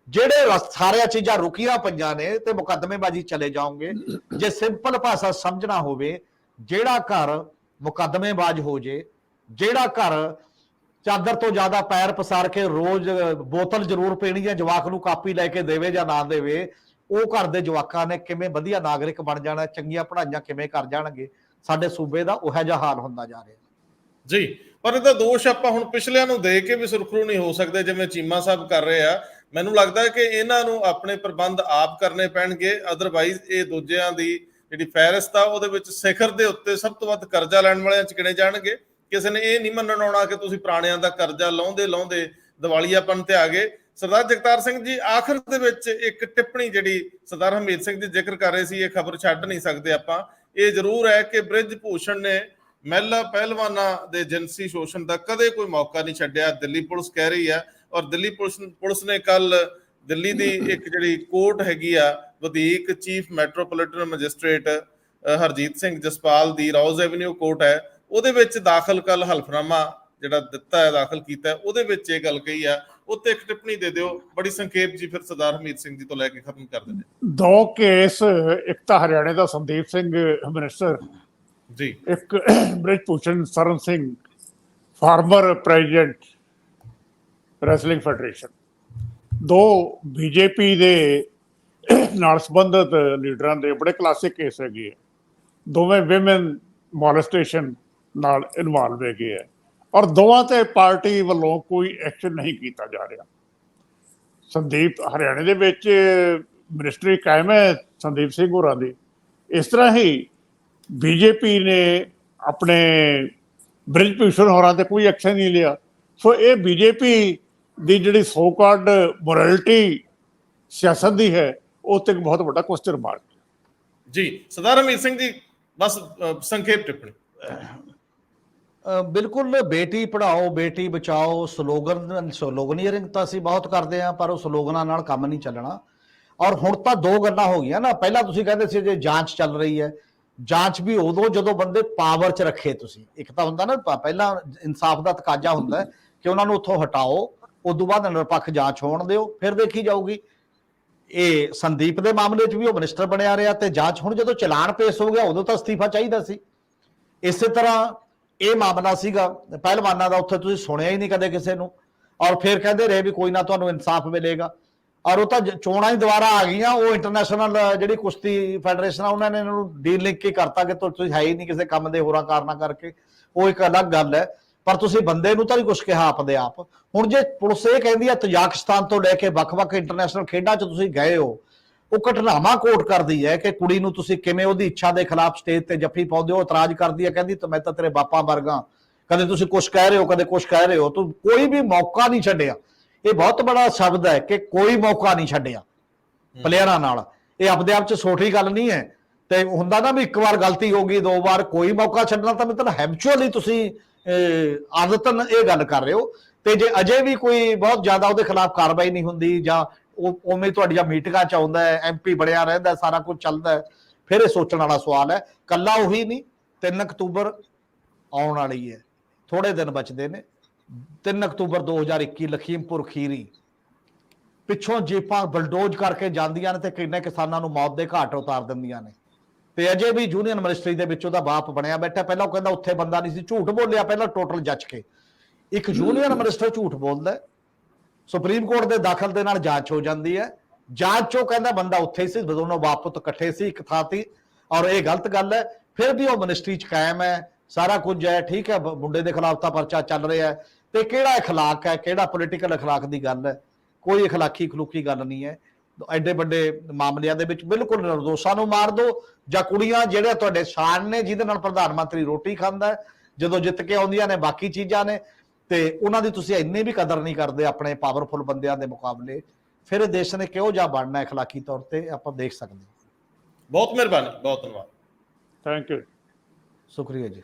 Speaker 3: ਜਿਹੜੇ ਸਾਰੀਆਂ ਚੀਜ਼ਾਂ ਰੁਕੀਆਂ ਪਈਆਂ ਨੇ ਤੇ ਮੁਕੱਦਮੇਬਾਜ਼ੀ ਚਲੇ ਜਾਓਗੇ। ਜੇ ਸਿੰਪਲ ਭਾਸ਼ਾ ਸਮਝਣਾ ਹੋਵੇ, ਜਿਹੜਾ ਘਰ ਮੁਕੱਦਮੇਬਾਜ਼ ਹੋ ਜੇ, ਜਿਹੜਾ ਘਰ ਚਾਦਰ ਤੋਂ ਜ਼ਿਆਦਾ ਪੈਰ ਪਸਾਰ ਕੇ ਰੋਜ਼ ਬੋਤਲ ਜ਼ਰੂਰ ਪੀਣੀ ਹੈ, ਜਵਾਕ ਨੂੰ ਕਾਪੀ ਲੈ ਕੇ ਦੇਵੇ ਜਾਂ ਨਾ ਦੇਵੇ, ਉਹ ਘਰ ਦੇ ਜਵਾਕਾਂ ਨੇ ਕਿਵੇਂ ਵਧੀਆ ਨਾਗਰਿਕ ਬਣ ਜਾਣਾ, ਚੰਗੀਆਂ ਪੜ੍ਹਾਈਆਂ ਕਿਵੇਂ ਕਰ ਜਾਣਗੇ। ਸਾਡੇ ਸੂਬੇ ਦਾ ਉਹੋ ਜਿਹਾ ਹਾਲ ਹੁੰਦਾ ਜਾ ਰਿਹਾ
Speaker 1: ਜੀ। ਪਰ ਇਹਦਾ ਦੋਸ਼ ਆਪਾਂ ਹੁਣ ਪਿਛਲਿਆਂ ਨੂੰ ਦੇ ਕੇ ਵੀ ਸੁਰਖਰੂ ਨਹੀਂ ਹੋ ਸਕਦੇ, ਜਿਵੇਂ ਚੀਮਾ ਸਾਹਿਬ ਕਰ ਰਹੇ ਆ। ਮੈਨੂੰ ਲੱਗਦਾ ਹੈ ਕਿ ਇਹਨਾਂ ਨੂੰ ਆਪਣੇ ਪ੍ਰਬੰਧ ਆਪ ਕਰਨੇ ਪੈਣਗੇ, ਅਦਰਵਾਈਜ਼ ਇਹ ਦੂਜਿਆਂ ਦੀ ਜਿਹੜੀ ਫਹਿਰਿਸਤ ਆ ਉਹਦੇ ਵਿੱਚ ਸਿਖਰ ਦੇ ਉੱਤੇ ਸਭ ਤੋਂ ਵੱਧ ਕਰਜ਼ਾ ਲੈਣ ਵਾਲਿਆਂ ਚ ਗਿਣੇ ਜਾਣਗੇ। ਕਿਸੇ ਨੇ ਇਹ ਨਹੀਂ ਮੰਨਣ ਆਉਣਾ ਕਿ ਤੁਸੀਂ ਪੁਰਾਣਿਆਂ ਦਾ ਕਰਜ਼ਾ ਲਾਉਂਦੇ ਲਾਉਂਦੇ ਦਿਵਾਲੀਆਪਨ ਤੇ ਆ ਗਏ। ਸਰਦਾਰ ਜਗਤਾਰ ਸਿੰਘ ਜੀ, ਆਖਰ ਦੇ ਵਿੱਚ ਇੱਕ ਟਿੱਪਣੀ ਜਿਹੜੀ ਸਰਦਾਰ ਹਰਮੀਤ ਸਿੰਘ ਜੀ ਜ਼ਿਕਰ ਕਰ ਰਹੇ ਸੀ, ਇਹ ਖਬਰ ਛੱਡ ਨਹੀਂ ਸਕਦੇ ਆਪਾਂ। ਇਹ ਜ਼ਰੂਰ ਹੈ ਕਿ ਬ੍ਰਿਜ ਭੂਸ਼ਣ ਨੇ ਮਹਿਲਾ ਪਹਿਲਵਾਨਾਂ ਦੇ ਜਿਨਸੀ ਸ਼ੋਸ਼ਣ ਦਾ ਕਦੇ ਕੋਈ ਮੌਕਾ ਨਹੀਂ ਛੱਡਿਆ, ਦਿੱਲੀ ਪੁਲਿਸ ਕਹਿ ਰਹੀ ਹੈ। ਔਰ ਦਿੱਲੀ ਪੁਲਿਸ ਨੇ ਕੱਲ ਦਿੱਲੀ ਦੀ ਇੱਕ ਜਿਹੜੀ ਕੋਰਟ ਹੈਗੀ ਆ, ਵਧੀਕ chief metropolitan magistrate Harjeet Singh Jaspal ਦੀ ਰੋਜ਼ ਐਵਨਿਊ ਕੋਰਟ ਹੈ, ਉਹਦੇ ਵਿੱਚ ਦਾਖਲ ਕੱਲ ਹਲਫਨਾਮਾ ਜਿਹੜਾ ਦਿੱਤਾ ਹੈ, ਦਾਖਲ ਕੀਤਾ ਹੈ, ਉਹਦੇ ਵਿੱਚ ਇਹ ਗੱਲ ਕਹੀ ਆ। ਉੱਤੇ ਇੱਕ ਟਿੱਪਣੀ ਦੇ ਦਿਓ ਬੜੀ ਸੰਖੇਪ ਜੀ, ਫਿਰ ਸਰਦਾਰ ਹਰਮੀਤ ਸਿੰਘ ਜੀ ਤੋਂ ਲੈ ਕੇ ਖਤਮ ਕਰ ਦਿੰਦੇ।
Speaker 2: 2 ਕੇਸ, ਇੱਕ ਤਾਂ ਹਰਿਆਣੇ ਦਾ ਸੰਦੀਪ ਸਿੰਘ ਮਿਨਿਸਟਰ
Speaker 1: ਜੀ, ਇੱਕ
Speaker 2: ਬ੍ਰਿਜ ਭੂਸ਼ਣ ਸਰਨ Singh farmer president wrestling federation, 2 BJP ਦੇ ਨਾਲ ਸੰਬੰਧਿਤ ਲੀਡਰਾਂ ਦੇ ਬੜੇ ਕਲਾਸਿਕ ਕੇਸ ਹੈਗੇ। ਦੋਵੇਂ ਵਿਮਨ ਮੋਲੈਸਟੇਸ਼ਨ ਨਾਲ ਇਨਵੋਲਵ ਹੈਗੇ ਹੈ, ਔਰ ਦੋਵਾਂ ਤੇ ਪਾਰਟੀ ਵੱਲੋਂ ਕੋਈ ਐਕਸ਼ਨ ਨਹੀਂ ਕੀਤਾ ਜਾ ਰਿਹਾ। ਸੰਦੀਪ ਹਰਿਆਣੇ ਦੇ ਵਿੱਚ ਮਿਨਿਸਟਰੀ ਕਾਇਮ ਹੈ ਸੰਦੀਪ ਸਿੰਘ ਹੋਰਾਂ ਦੀ, ਇਸ ਤਰ੍ਹਾਂ ਹੀ ਬੀਜੇਪੀ ਨੇ ਆਪਣੇ ਬ੍ਰਿਜ ਭੂਸ਼ਣ ਹੋਰਾਂ ਤੇ ਕੋਈ ਐਕਸ਼ਨ ਨਹੀਂ ਲਿਆ। ਸੋ ਇਹ ਬੀਜੇਪੀ ਦੀ ਜਿਹੜੀ ਸੋ ਕਾਲਡ ਮੋਰੈਲਿਟੀ ਸਿਆਸਤ ਦੀ ਹੈ, ਉਹ ਤੇ ਇੱਕ ਬਹੁਤ ਵੱਡਾ ਕੁਐਸਚਨ ਮਾਰਕ
Speaker 1: ਜੀ। ਸਰਦਾਰ ਹਰਮੀਤ ਸਿੰਘ ਜੀ, ਬਸ ਸੰਖੇਪ ਟਿੱਪਣੀ।
Speaker 3: ਬਿਲਕੁਲ, ਬੇਟੀ ਪੜ੍ਹਾਓ ਬੇਟੀ ਬਚਾਓ ਸਲੋਗਨੀਅਰਿੰਗ ਤਾਂ ਅਸੀਂ ਬਹੁਤ ਕਰਦੇ ਹਾਂ, ਪਰ ਉਹ ਸਲੋਗਨਾਂ ਨਾਲ ਕੰਮ ਨਹੀਂ ਚੱਲਣਾ। ਔਰ ਹੁਣ ਤਾਂ 2 ਗੱਲਾਂ ਹੋ ਗਈਆਂ ਨਾ। ਪਹਿਲਾਂ ਤੁਸੀਂ ਕਹਿੰਦੇ ਸੀ ਜੇ ਜਾਂਚ ਚੱਲ ਰਹੀ ਹੈ, ਜਾਂਚ ਵੀ ਉਦੋਂ ਜਦੋਂ ਬੰਦੇ ਪਾਵਰ 'ਚ ਰੱਖੇ ਤੁਸੀਂ। ਇੱਕ ਤਾਂ ਹੁੰਦਾ ਨਾ, ਪਹਿਲਾਂ ਇਨਸਾਫ ਦਾ ਤਕਾਜ਼ਾ ਹੁੰਦਾ ਕਿ ਉਹਨਾਂ ਨੂੰ ਉੱਥੋਂ ਹਟਾਓ, ਉਦੋਂ ਬਾਅਦ ਨਿਰਪੱਖ ਜਾਂਚ ਹੋਣ ਦਿਓ, ਫਿਰ ਦੇਖੀ ਜਾਊਗੀ। ਇਹ ਸੰਦੀਪ ਦੇ ਮਾਮਲੇ 'ਚ ਵੀ ਉਹ ਮਿਨਿਸਟਰ ਬਣਿਆ ਰਿਹਾ, ਤੇ ਜਾਂਚ ਹੁਣ ਜਦੋਂ ਚਲਾਨ ਪੇਸ਼ ਹੋ ਗਿਆ ਉਦੋਂ ਤਾਂ ਅਸਤੀਫਾ ਚਾਹੀਦਾ ਸੀ। ਇਸੇ ਤਰ੍ਹਾਂ ਇਹ ਮਾਮਲਾ ਸੀਗਾ ਪਹਿਲਵਾਨਾਂ ਦਾ, ਉੱਥੇ ਤੁਸੀਂ ਸੁਣਿਆ ਹੀ ਨਹੀਂ ਕਦੇ ਕਿਸੇ ਨੂੰ, ਔਰ ਫਿਰ ਕਹਿੰਦੇ ਰਹੇ ਵੀ ਕੋਈ ਨਾ ਤੁਹਾਨੂੰ ਇਨਸਾਫ ਮਿਲੇਗਾ। ਔਰ ਉਹ ਤਾਂ ਚੋਣਾਂ ਹੀ ਦੁਬਾਰਾ ਆ ਗਈਆਂ। ਉਹ ਇੰਟਰਨੈਸ਼ਨਲ ਜਿਹੜੀ ਕੁਸ਼ਤੀ ਫੈਡਰੇਸ਼ਨ ਆ, ਉਹਨਾਂ ਨੇ ਇਹਨਾਂ ਨੂੰ ਡੀਲ ਲਿੰਕ ਹੀ ਕਰਤਾ ਕਿ ਤੁਸੀਂ ਹੈ ਹੀ ਨਹੀਂ ਕਿਸੇ ਕੰਮ ਦੇ, ਹੋਰਾਂ ਕਾਰਨਾਂ ਕਰਕੇ। ਉਹ ਇੱਕ ਅਲੱਗ ਗੱਲ ਹੈ, ਪਰ ਤੁਸੀਂ ਬੰਦੇ ਨੂੰ ਤਾਂ ਨਹੀਂ ਕੁਛ ਕਿਹਾ ਆਪਦੇ ਆਪ। ਹੁਣ ਜੇ ਪੁਲਿਸ ਇਹ ਕਹਿੰਦੀ ਹੈ ਤਜ਼ਾਕਿਸਤਾਨ ਤੋਂ ਲੈ ਕੇ ਵੱਖ-ਵੱਖ ਇੰਟਰਨੈਸ਼ਨਲ ਖੇਡਾਂ 'ਚ ਤੁਸੀਂ ਗਏ ਹੋ, ਉਹ ਘਟਨਾਵਾਂ ਕੋਟ ਕਰਦੀ ਹੈ ਕਿ ਕੁੜੀ ਨੂੰ ਤੁਸੀਂ ਕਿਵੇਂ ਉਹਦੀ ਇੱਛਾ ਦੇ ਖਿਲਾਫ ਸਟੇਜ ਤੇ ਜੱਫੀ ਪਾਉਂਦੇ ਹੋ। ਇਤਰਾਜ਼ ਕਰਦੀ ਹੈ, ਕਹਿੰਦੀ ਮੈਂ ਤਾਂ ਤੇਰੇ ਬਾਪਾਂ ਵਰਗਾ, ਕਦੇ ਤੁਸੀਂ ਕੁਛ ਕਹਿ ਰਹੇ ਹੋ, ਕਦੇ ਕੁਛ ਕਹਿ ਰਹੇ ਹੋ। ਤੂੰ ਕੋਈ ਵੀ ਮੌਕਾ ਨਹੀਂ ਛੱਡਿਆ। ਇਹ ਬਹੁਤ ਬੜਾ ਸ਼ਬਦ ਹੈ ਕਿ ਕੋਈ ਮੌਕਾ ਨਹੀਂ ਛੱਡਿਆ ਪਲੇਅਰਾਂ ਨਾਲ। ਇਹ ਆਪਦੇ ਆਪ 'ਚ ਛੋਟੀ ਗੱਲ ਨਹੀਂ ਹੈ। ਤੇ ਹੁੰਦਾ ਨਾ ਵੀ ਇੱਕ ਵਾਰ ਗਲਤੀ ਹੋ ਗਈ, 2 ਵਾਰ ਕੋਈ ਮੌਕਾ ਛੱਡਣਾ, ਤਾਂ ਮਤਲਬ ਹੈਬਚੁਅਲੀ ਤੁਸੀਂ ਆਦਤਨ ਇਹ ਗੱਲ ਕਰ ਰਹੇ ਹੋ। ਤੇ ਜੇ ਅਜੇ ਵੀ ਕੋਈ ਬਹੁਤ ਜ਼ਿਆਦਾ ਉਹਦੇ ਖਿਲਾਫ ਕਾਰਵਾਈ ਨਹੀਂ ਹੁੰਦੀ, ਜਾਂ ਉਹ ਉਵੇਂ ਤੁਹਾਡੀਆਂ ਮੀਟਿੰਗਾਂ 'ਚ ਆਉਂਦਾ ਹੈ, MP ਬਣਿਆ ਰਹਿੰਦਾ, ਸਾਰਾ ਕੁਝ ਚੱਲਦਾ ਹੈ, ਫਿਰ ਇਹ ਸੋਚਣ ਵਾਲਾ ਸਵਾਲ ਹੈ। ਕੱਲਾ ਉਹੀ ਨਹੀਂ, 3 ਅਕਤੂਬਰ ਆਉਣ ਵਾਲੀ ਹੈ, ਥੋੜੇ ਦਿਨ ਬਚਦੇ ਨੇ। 3 ਅਕਤੂਬਰ 2021 ਲਖੀਮਪੁਰ ਖੀਰੀ ਪਿੱਛੋਂ ਜੀਪਾਂ ਬਲਡੋਜ਼ ਕਰਕੇ ਜਾਂਦੀਆਂ ਨੇ ਤੇ ਕਿੰਨੇ ਕਿਸਾਨਾਂ ਨੂੰ ਮੌਤ ਦੇ ਘਾਟ ਉਤਾਰ ਦਿੰਦੀਆਂ ਨੇ। ਤੇ ਅਜੇ ਵੀ ਯੂਨੀਅਨ ਮਿਨਿਸਟਰੀ ਦੇ ਵਿੱਚ ਉਹਦਾ ਬਾਪ ਬਣਿਆ ਬੈਠਾ। ਪਹਿਲਾਂ ਉਹ ਕਹਿੰਦਾ ਉੱਥੇ ਬੰਦਾ ਨਹੀਂ ਸੀ, ਝੂਠ ਬੋਲਿਆ ਪਹਿਲਾਂ ਟੋਟਲ ਜੱਜ ਕੇ। ਇੱਕ ਯੂਨੀਅਨ ਮਿਨਿਸਟਰ ਝੂਠ ਬੋਲਦਾ, ਸੁਪਰੀਮ ਕੋਰਟ ਦੇ ਦਾਖਲ ਦੇ ਨਾਲ ਜਾਂਚ ਹੋ ਜਾਂਦੀ ਹੈ। ਜਾਂਚ 'ਚੋਂ ਕਹਿੰਦਾ ਬੰਦਾ ਉੱਥੇ ਹੀ ਸੀ, ਦੋਨੋਂ ਬਾਪ ਪੁੱਤ ਇਕੱਠੇ ਸੀ ਇੱਕ ਥਾਂ ਤੇ, ਔਰ ਇਹ ਗਲਤ ਗੱਲ ਹੈ। ਫਿਰ ਵੀ ਉਹ ਮਿਨਿਸਟਰੀ 'ਚ ਕਾਇਮ ਹੈ, ਸਾਰਾ ਕੁਝ ਹੈ, ਠੀਕ ਹੈ। ਮੁੰਡੇ ਦੇ ਖਿਲਾਫ ਤਾਂ ਪਰਚਾ ਚੱਲ ਰਿਹਾ ਹੈ। ਤੇ ਕਿਹੜਾ ਅਖਲਾਕ ਹੈ, ਕਿਹੜਾ ਪੋਲੀਟੀਕਲ ਅਖਲਾਕ ਦੀ ਗੱਲ ਹੈ? ਕੋਈ ਅਖਲਾਕੀ ਖਲੂਕੀ ਗੱਲ ਨਹੀਂ ਹੈ। ਐਡੇ ਵੱਡੇ ਮਾਮਲਿਆਂ ਦੇ ਵਿੱਚ ਬਿਲਕੁਲ ਨਿਰਦੋਸ਼ਾਂ ਨੂੰ ਮਾਰ ਦਿਓ, ਜਾਂ ਕੁੜੀਆਂ ਜਿਹੜੇ ਤੁਹਾਡੇ ਸ਼ਾਨ ਨੇ, ਜਿਹਦੇ ਨਾਲ ਪ੍ਰਧਾਨ ਮੰਤਰੀ ਰੋਟੀ ਖਾਂਦਾ ਹੈ, ਜਦੋਂ ਜਿੱਤ ਕੇ ਆਉਂਦੀਆਂ ਨੇ ਬਾਕੀ ਚੀਜ਼ਾਂ ਨੇ, ਤੇ ਉਹਨਾਂ ਦੀ ਤੁਸੀਂ ਇੰਨੀ ਵੀ ਕਦਰ ਨਹੀਂ ਕਰਦੇ ਆਪਣੇ ਪਾਵਰਫੁਲ ਬੰਦਿਆਂ ਦੇ ਮੁਕਾਬਲੇ, ਫਿਰ ਇਹ ਦੇਸ਼ ਨੇ ਕਿਹੋ ਜਿਹਾ ਬਣਨਾ ਅਖਲਾਕੀ ਤੌਰ ਤੇ ਆਪਾਂ ਦੇਖ ਸਕਦੇ ਹਾਂ।
Speaker 1: ਬਹੁਤ ਮਿਹਰਬਾਨੀ, ਬਹੁਤ ਧੰਨਵਾਦ।
Speaker 2: ਥੈਂਕ ਯੂ,
Speaker 3: ਸ਼ੁਕਰੀਆ ਜੀ।